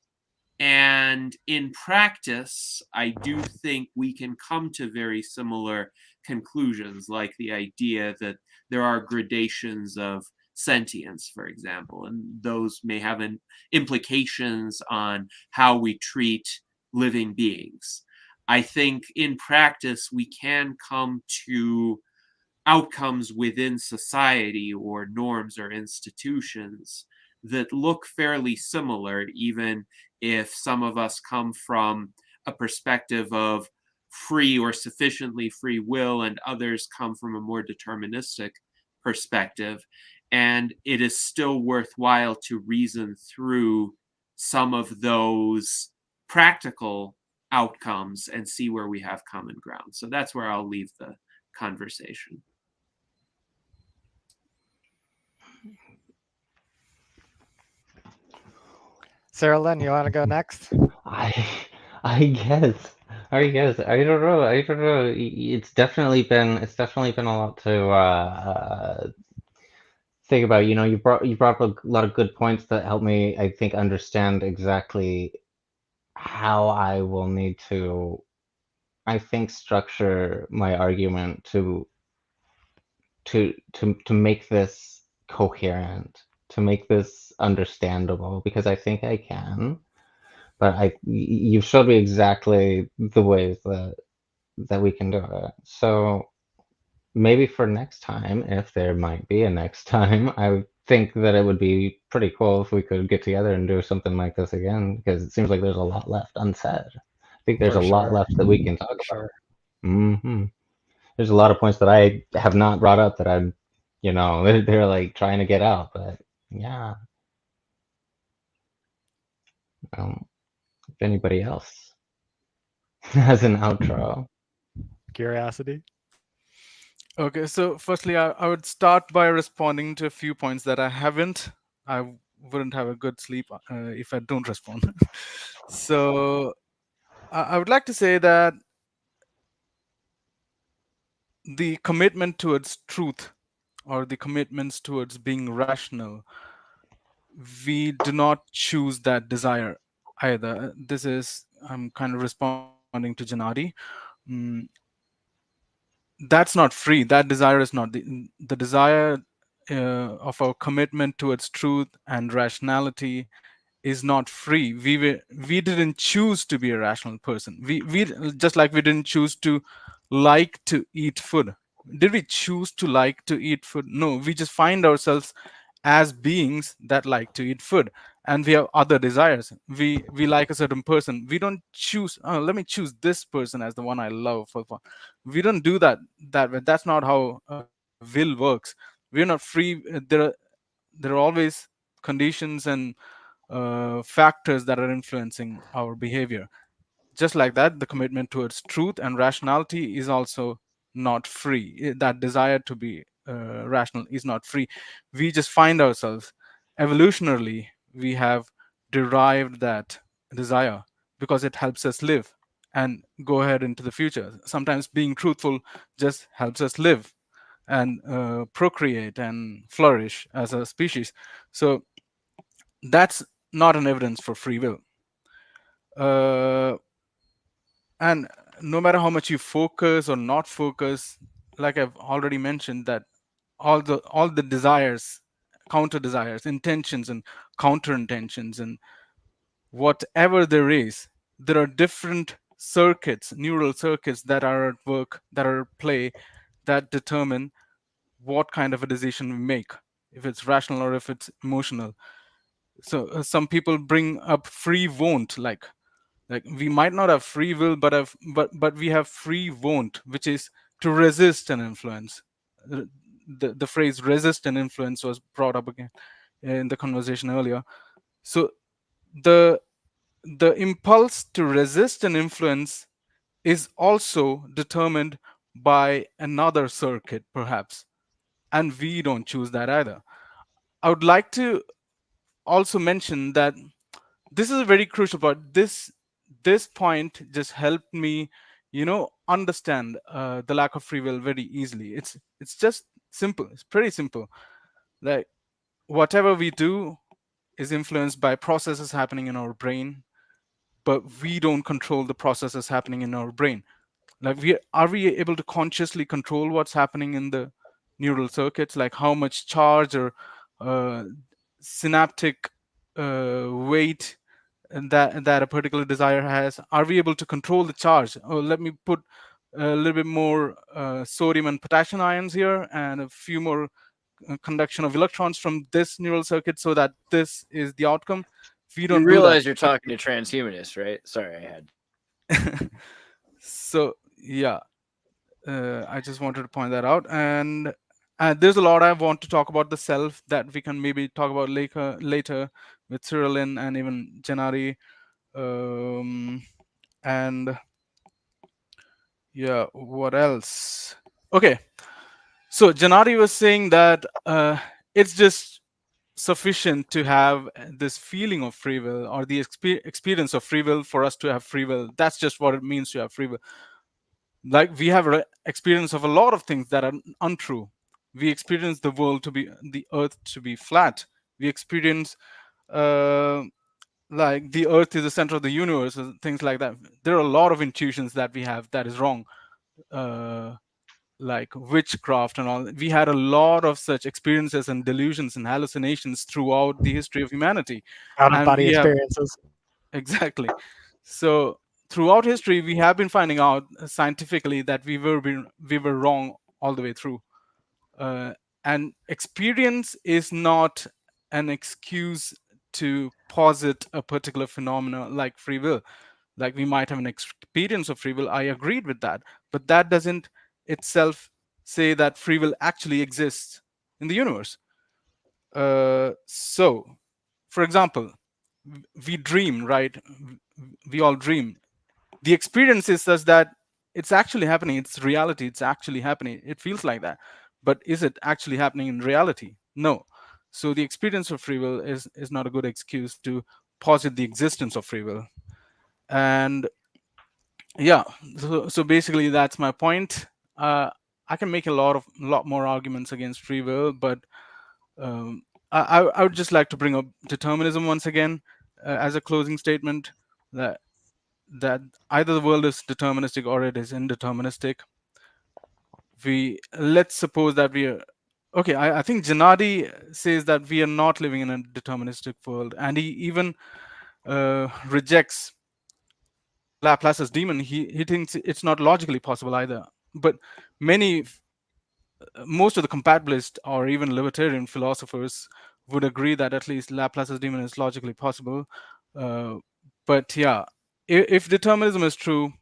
And in practice, I do think we can come to very similar conclusions, like the idea that there are gradations of sentience, for example, and those may have implications on how we treat living beings. I think in practice, we can come to outcomes within society or norms or institutions that look fairly similar, even if some of us come from a perspective of free or sufficiently free will, and others come from a more deterministic perspective. And it is still worthwhile to reason through some of those practical outcomes and see where we have common ground. So that's where I'll leave the conversation. Cyrelin, you want to go next? I I guess. I guess. I don't know. I don't know. It's definitely been a lot to think about. You know, you brought up a lot of good points that help me, I think, understand exactly how I will need to, I think, structure my argument to make this coherent, to make this understandable, because I think I can. But you showed me exactly the ways that we can do it. So maybe for next time, if there might be a next time, I think that it would be pretty cool if we could get together and do something like this again, because it seems like there's a lot left unsaid. I think there's For a lot sure. left that we can talk For about. sure. There's a lot of points that I have not brought up that I'm, they're like trying to get out, but yeah. If anybody else has an outro. Curiosity. Okay, so firstly, I would start by responding to a few points that I haven't. I wouldn't have a good sleep if I don't respond. So I would like to say that the commitment towards truth, or the commitments towards being rational, we do not choose that desire either. This is, I'm kind of responding to Gennady. Mm, that's not free. That desire is not the desire of our commitment towards truth and rationality is not free. We didn't choose to be a rational person. We just like we didn't choose to like to eat food. Did we choose to like to eat food? No, we just find ourselves as beings that like to eat food, and we have other desires. We like a certain person. We don't choose, oh, let me choose this person as the one I love for fun. We don't do that way. That's not how will works. We're not free. There are always conditions and factors that are influencing our behavior. Just like that, the commitment towards truth and rationality is also not free. That desire to be rational, is not free. We just find ourselves evolutionarily. We have derived that desire because it helps us live and go ahead into the future. Sometimes being truthful just helps us live and procreate and flourish as a species. So that's not an evidence for free will. And no matter how much you focus or not focus, like I've already mentioned, that all the desires, counter desires, intentions and counter intentions, and whatever there is, there are different circuits, neural circuits that are at work, that are at play, that determine what kind of a decision we make, if it's rational or if it's emotional. So some people bring up free won't, like we might not have free will, but we have free won't, which is to resist an influence. The phrase resist an influence was brought up again in the conversation earlier. So the impulse to resist an influence is also determined by another circuit, perhaps, and we don't choose that either. I would like to also mention that this is a very crucial part. This point just helped me, understand the lack of free will very easily. It's just simple. It's pretty simple. Like, whatever we do is influenced by processes happening in our brain, but we don't control the processes happening in our brain. Like, are we able to consciously control what's happening in the neural circuits, like how much charge or synaptic weight that a particular desire has? Are we able to control the charge? Oh, let me put a little bit more sodium and potassium ions here and a few more conduction of electrons from this neural circuit so that this is the outcome. We don't You do that. realize you're talking to transhumanists, right? Sorry, I had. So yeah, I just wanted to point that out. And there's a lot I want to talk about the self that we can maybe talk about later with Cyrelin and even Gennady. And yeah, what else? Okay, so Gennady was saying that it's just sufficient to have this feeling of free will or the experience of free will for us to have free will. That's just what it means to have free will. Like, we have experience of a lot of things that are untrue. We experience the earth to be flat. We experience like the earth is the center of the universe, things like that. There are a lot of intuitions that we have that is wrong, like witchcraft and all. We had a lot of such experiences and delusions and hallucinations throughout the history of humanity. Out of And body we have experiences. exactly. So throughout history, we have been finding out scientifically that we were wrong all the way through. And experience is not an excuse to posit a particular phenomena like free will. Like, we might have an experience of free will. I agreed with that, but that doesn't itself say that free will actually exists in the universe. So, for example, we dream, right? We all dream. The experience is such that it's actually happening. It's reality. It's actually happening. It feels like that. But is it actually happening in reality? No. So the experience of free will is not a good excuse to posit the existence of free will. And yeah, so basically that's my point. I can make a lot more arguments against free will, but I would just like to bring up determinism once again as a closing statement, that either the world is deterministic or it is indeterministic. Let's suppose that we are okay. I think Gennady says that we are not living in a deterministic world, and he even rejects Laplace's demon. He thinks it's not logically possible either. But most of the compatibilists or even libertarian philosophers would agree that at least Laplace's demon is logically possible. But yeah, if determinism is true,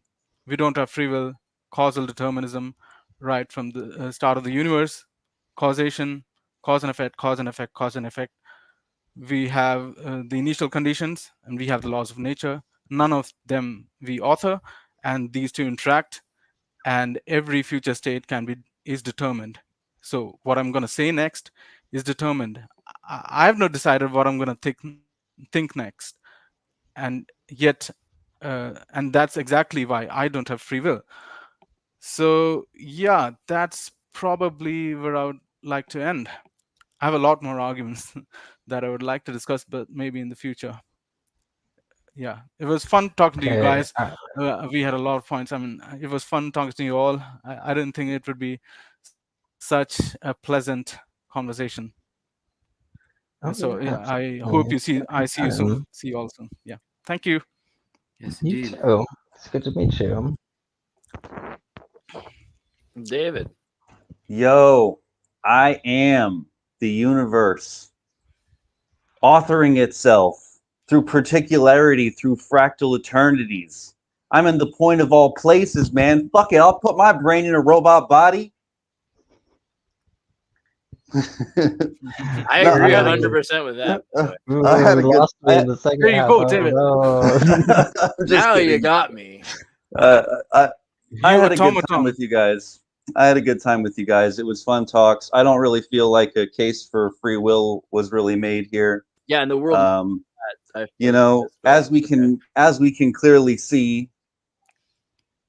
we don't have free will. Causal determinism, right from the start of the universe, causation, cause and effect, cause and effect, cause and effect. We have the initial conditions and we have the laws of nature. None of them we author, and these two interact, and every future state is determined. So what I'm going to say next is determined. I have not decided what I'm going to think next, and yet, and that's exactly why I don't have free will. So yeah, that's probably where I would like to end. I have a lot more arguments that I would like to discuss, but maybe in the future. Yeah, it was fun talking to you Okay. guys. We had a lot of points. I mean, it was fun talking to you all. I didn't think it would be such a pleasant conversation. So yeah, I hope you see. I see you soon. See you all soon. Yeah, thank you. Yes, You indeed. too. It's good to meet you. David. Yo, I am the universe authoring itself through particularity, through fractal eternities. I'm in the point of all places, man. Fuck it, I'll put my brain in a robot body. I agree 100% with that. I had a good. Lost me in the second There you half. go, Oh, David. no. Now you got me. I had a good time automaton. with you guys. I had a good time with you guys. It was fun talks. I don't really feel like a case for free will was really made here. Yeah, in the world, you know, as we can clearly see,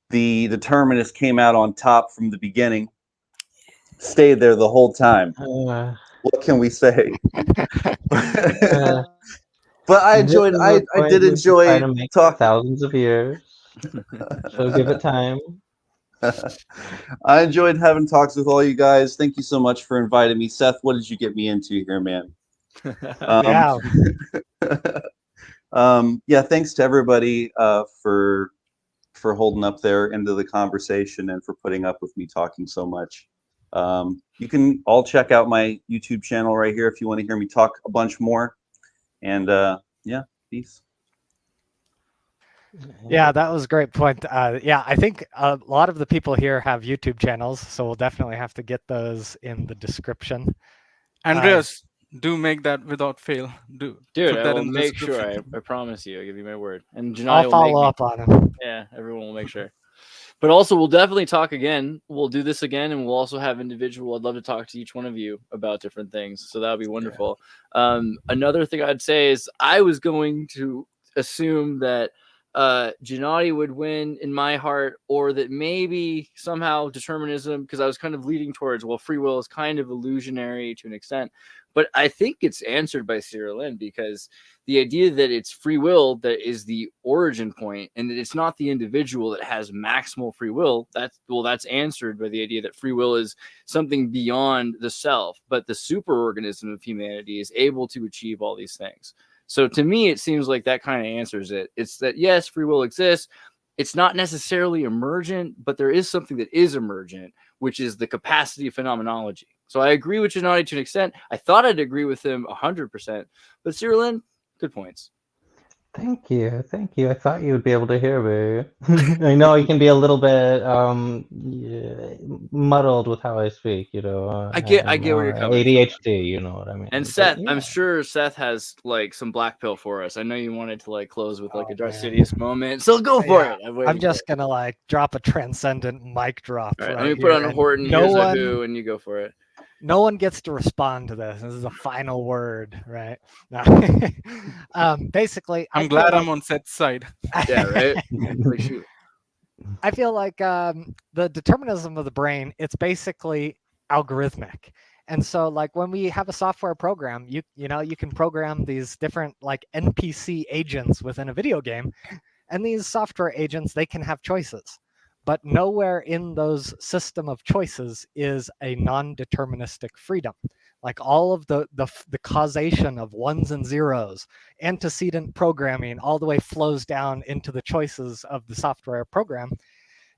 the determinist came out on top from the beginning. Stayed there the whole time. What can we say? But I enjoyed. I did enjoy thousands of years. So give it time. I enjoyed having talks with all you guys. Thank you so much for inviting me. Seth, what did you get me into here, man? Yeah, thanks to everybody for holding up their end of the conversation and for putting up with me talking so much. You can all check out my YouTube channel right here if you want to hear me talk a bunch more. And yeah, peace. Yeah, that was a great point. Yeah, I think a lot of the people here have YouTube channels, so we'll definitely have to get those in the description. Andreas, do make that without fail. Dude, put I that will in the make sure. description. I promise you. I give you my word. And Gennady I'll will follow up on him. Yeah, everyone will make sure. But also, we'll definitely talk again. We'll do this again, and we'll also have individual. I'd love to talk to each one of you about different things. So that would be wonderful. Yeah. Another thing I'd say is I was going to assume that Gennady would win in my heart, or that maybe somehow determinism, because I was kind of leading towards, well, free will is kind of illusionary to an extent. But I think it's answered by Cyrelin, because the idea that it's free will that is the origin point, and that it's not the individual that has maximal free will, that's answered by the idea that free will is something beyond the self, but the superorganism of humanity is able to achieve all these things. So to me, it seems like that kind of answers it. It's that, yes, free will exists. It's not necessarily emergent, but there is something that is emergent, which is the capacity of phenomenology. So I agree with Gennady to an extent. I thought I'd agree with him 100%. But Cyrelin, good points. Thank you. I thought you would be able to hear me. I know you can be a little bit muddled with how I speak, you know. I get where you're coming ADHD, you know what I mean. And Seth, yeah. I'm sure Seth has like some black pill for us. I know you wanted to like close with like a Darcidius moment, so go for it. I'm just gonna like drop a transcendent mic drop. All right, let me put on a Horton. Here's a Who, and you go for it. No one gets to respond to this. This is a final word, right? No. Basically, I'm glad I'm on Seth's side. Yeah, right. I feel like the determinism of the brain, it's basically algorithmic. And so like when we have a software program, you know, you can program these different like NPC agents within a video game. And these software agents, they can have choices. But nowhere in those system of choices is a non-deterministic freedom. Like all of the causation of ones and zeros, antecedent programming, all the way flows down into the choices of the software program.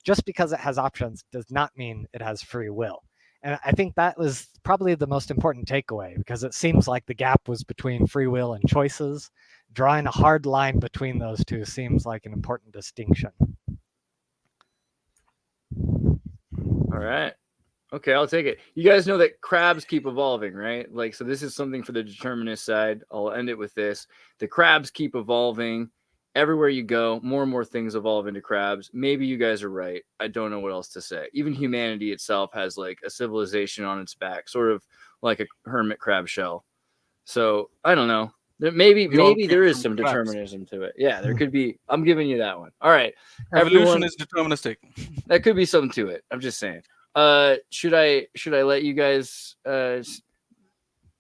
Just because it has options does not mean it has free will. And I think that was probably the most important takeaway, because it seems like the gap was between free will and choices. Drawing a hard line between those two seems like an important distinction. All right. Okay, I'll take it. You guys know that crabs keep evolving, right? Like, so this is something for the determinist side. I'll end it with this. The crabs keep evolving, everywhere you go, more and more things evolve into crabs. Maybe you guys are right. I don't know what else to say. Even humanity itself has like a civilization on its back, sort of like a hermit crab shell. So I don't know. Maybe there is some determinism to it. Yeah, there could be. I'm giving you that one. All right. Evolution is deterministic. That could be something to it. I'm just saying. Should I let you guys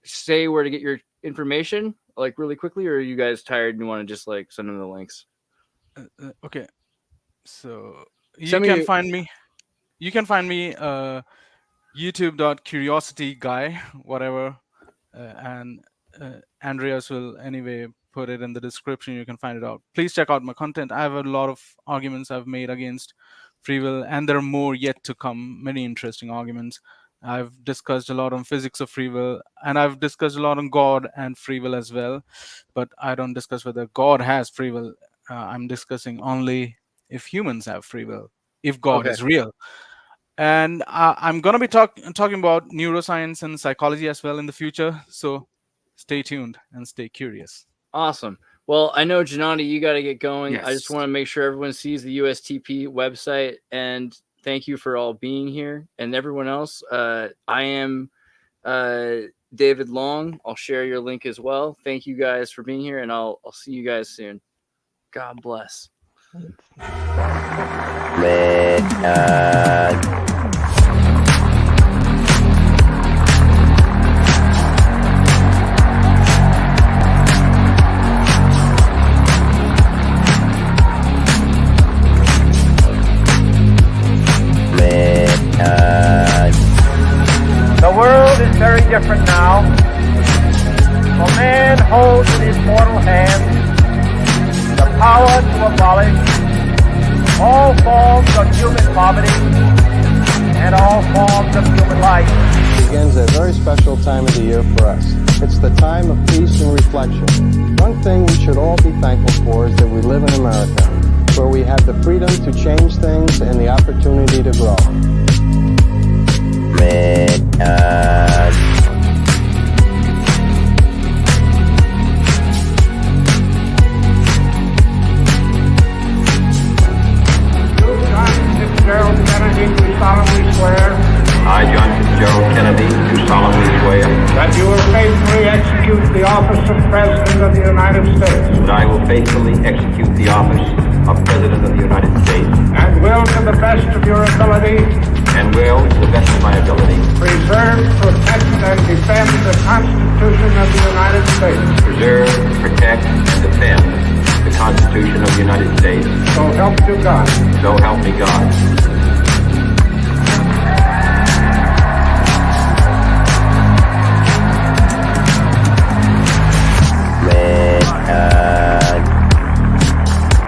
say where to get your information like really quickly, or are you guys tired and want to just like send them the links? Okay. So you can find me youtube.curiosityguy, whatever, and Andreas will anyway put it in the description. You can find it out. Please check out my content. I have a lot of arguments I've made against free will, and there are more yet to come. Many interesting arguments. I've discussed a lot on physics of free will, and I've discussed a lot on God and free will as well. But I don't discuss whether God has free will. I'm discussing only if humans have free will, if God is real. And I'm going to be talking about neuroscience and psychology as well in the future. So stay tuned and stay curious. Awesome. Well, I know, Gennady, you got to get going. Yes. I just want to make sure everyone sees the USTP website. And thank you for all being here. And everyone else, I am David Long. I'll share your link as well. Thank you guys for being here, and I'll see you guys soon. God bless. The world is very different now. For man holds in his mortal hand the power to abolish all forms of human poverty and all forms of human life. Begins a very special time of the year for us. It's the time of peace and reflection. One thing we should all be thankful for is that we live in America, where we have the freedom to change things and the opportunity to grow. I, John Fitzgerald Kennedy, do solemnly swear that you will faithfully execute the office of President of the United States. That I will faithfully execute the office of President of the United States. And will, to the best of your ability, preserve, protect, and defend the Constitution of the United States. Preserve, protect, and defend the Constitution of the United States. So help you God. So help me God.